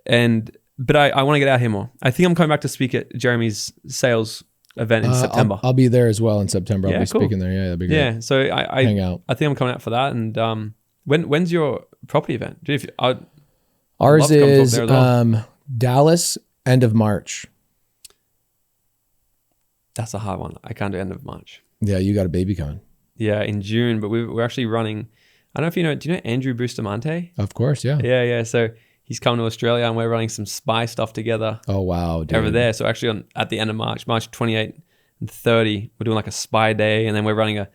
I want to get out here more. I think I'm coming back to speak at Jeremy's sales event in September. I'll be there as well in September. I'll be cool. speaking there. Yeah, that'd be great. Yeah, so I hang out. I think I'm coming out for that. And when's your property event? Ours is Dallas, end of March. That's a hard one. I can't do end of March. Yeah, you got a baby coming. Yeah, in June, but we're actually running. I don't know if you know. Do you know Andrew Bustamante? Of course, yeah. Yeah. So he's coming to Australia, and we're running some spy stuff together. Oh wow, dude. Over there. So actually, at the end of March 28 and 30, we're doing like a spy day, and then we're running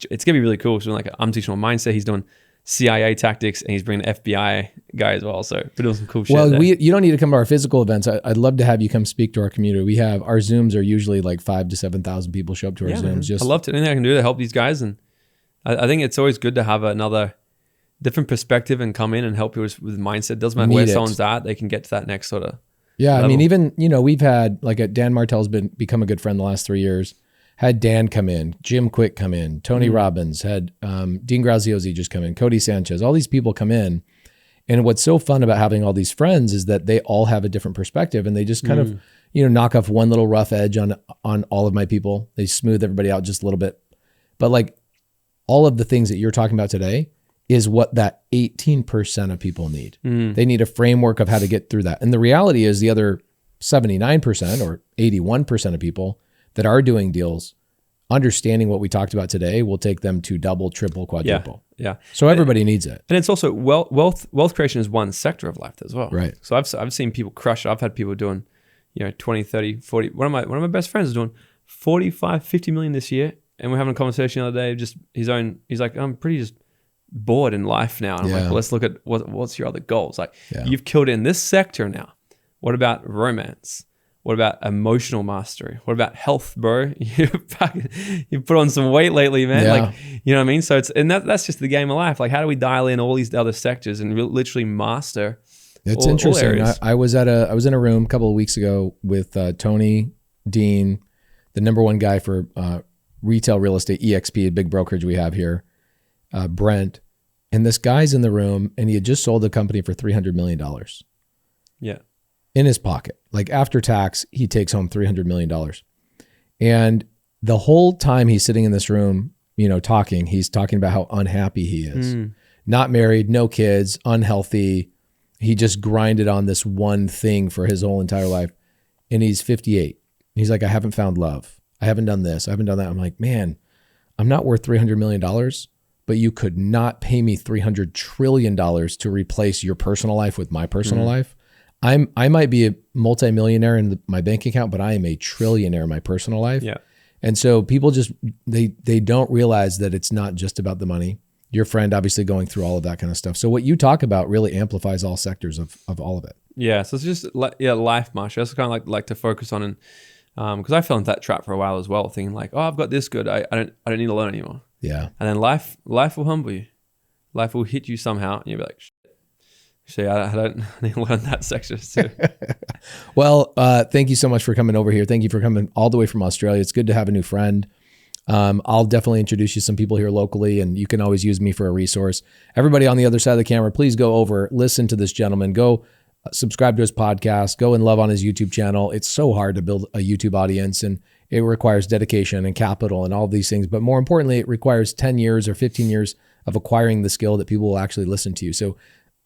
it's gonna be really cool. So we're doing like I'm teaching my mindset. He's doing CIA tactics, and he's bringing the FBI guy as well. So we're doing some cool shit. Well, you don't need to come to our physical events. I'd love to have you come speak to our community. We have our Zooms are usually like 5,000 to 7,000 people show up to our Zooms. I love to anything I can do to help these guys, and I think it's always good to have another different perspective and come in and help you with mindset. Doesn't matter where someone's at, they can get to that next sort of level. I mean, even we've had like Dan Martell's become a good friend the last 3 years. Had Dan come in, Jim Quick come in, Tony Robbins, had Dean Graziosi just come in, Cody Sanchez, all these people come in. And what's so fun about having all these friends is that they all have a different perspective, and they just kind of, knock off one little rough edge on all of my people. They smooth everybody out just a little bit. But like all of the things that you're talking about today is what that 18% of people need. They need a framework of how to get through that. And the reality is the other 79% or 81% of people that are doing deals, understanding what we talked about today will take them to double, triple, quadruple. Yeah. So everybody needs it. And it's also wealth creation is one sector of life as well. Right. So I've seen people crush it. I've had people doing, 20, 30, 40. One of my best friends is doing 45, 50 million this year. And we're having a conversation the other day, just he's like, I'm pretty just bored in life now. And I'm like, well, let's look at what's your other goals? Like you've killed in this sector now. What about romance? What about emotional mastery? What about health, bro? You put on some weight lately, man. Like, you know what I mean? So that's just the game of life. Like, how do we dial in all these other sectors and literally master? It's interesting. I was in a room a couple of weeks ago with Tony, Dean, the number one guy for retail real estate, EXP, a big brokerage we have here, Brent, and this guy's in the room, and he had just sold the company for $300 million. Yeah. In his pocket. Like after tax, he takes home $300 million. And the whole time he's sitting in this room, talking, he's talking about how unhappy he is. Not married, no kids, unhealthy. He just grinded on this one thing for his whole entire life. And he's 58. He's like, I haven't found love. I haven't done this. I haven't done that. I'm like, man, I'm not worth $300 million, but you could not pay me $300 trillion to replace your personal life with my personal life. I might be a multimillionaire in my bank account, but I am a trillionaire in my personal life. Yeah. And so people just, they don't realize that it's not just about the money. Your friend obviously going through all of that kind of stuff. So what you talk about really amplifies all sectors of all of it. Yeah. So it's just life, Marsh. That's kind of like to focus on. And because I fell into that trap for a while as well, thinking like, oh, I've got this good. I don't need to learn anymore. Yeah. And then life will humble you. Life will hit you somehow. And you'll be like, see, I don't need to learn that section too. Well, thank you so much for coming over here. Thank you for coming all the way from Australia. It's good to have a new friend. I'll definitely introduce you to some people here locally, and you can always use me for a resource. Everybody on the other side of the camera, please go over, listen to this gentleman, go subscribe to his podcast, go and love on his YouTube channel. It's so hard to build a YouTube audience, and it requires dedication and capital and all of these things. But more importantly, it requires 10 years or 15 years of acquiring the skill that people will actually listen to you. So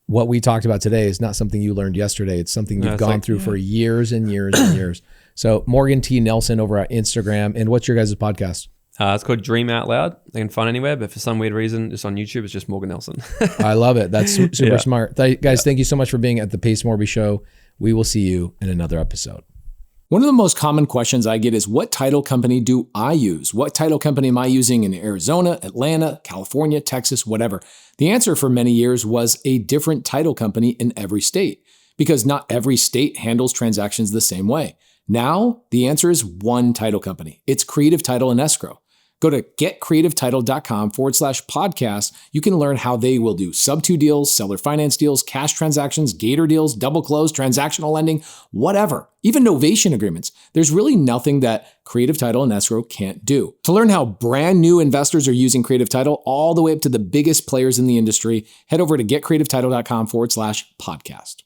what we talked about today is not something you learned yesterday. It's something you've gone through for years and years and years. So Morgan T. Nelson over at Instagram. And what's your guys' podcast? It's called Dream Out Loud. They can find anywhere, but for some weird reason, it's on YouTube. It's just Morgan Nelson. I love it. That's super smart. Guys, thank you so much for being at the Pace Morby Show. We will see you in another episode. One of the most common questions I get is, what title company do I use? What title company am I using in Arizona, Atlanta, California, Texas, whatever? The answer for many years was a different title company in every state, because not every state handles transactions the same way. Now, the answer is one title company. It's Creative Title and Escrow. Go to getcreativetitle.com/podcast. You can learn how they will do SubTo deals, seller finance deals, cash transactions, gator deals, double close, transactional lending, whatever. Even novation agreements. There's really nothing that Creative Title and Escrow can't do. To learn how brand new investors are using Creative Title all the way up to the biggest players in the industry, head over to getcreativetitle.com/podcast.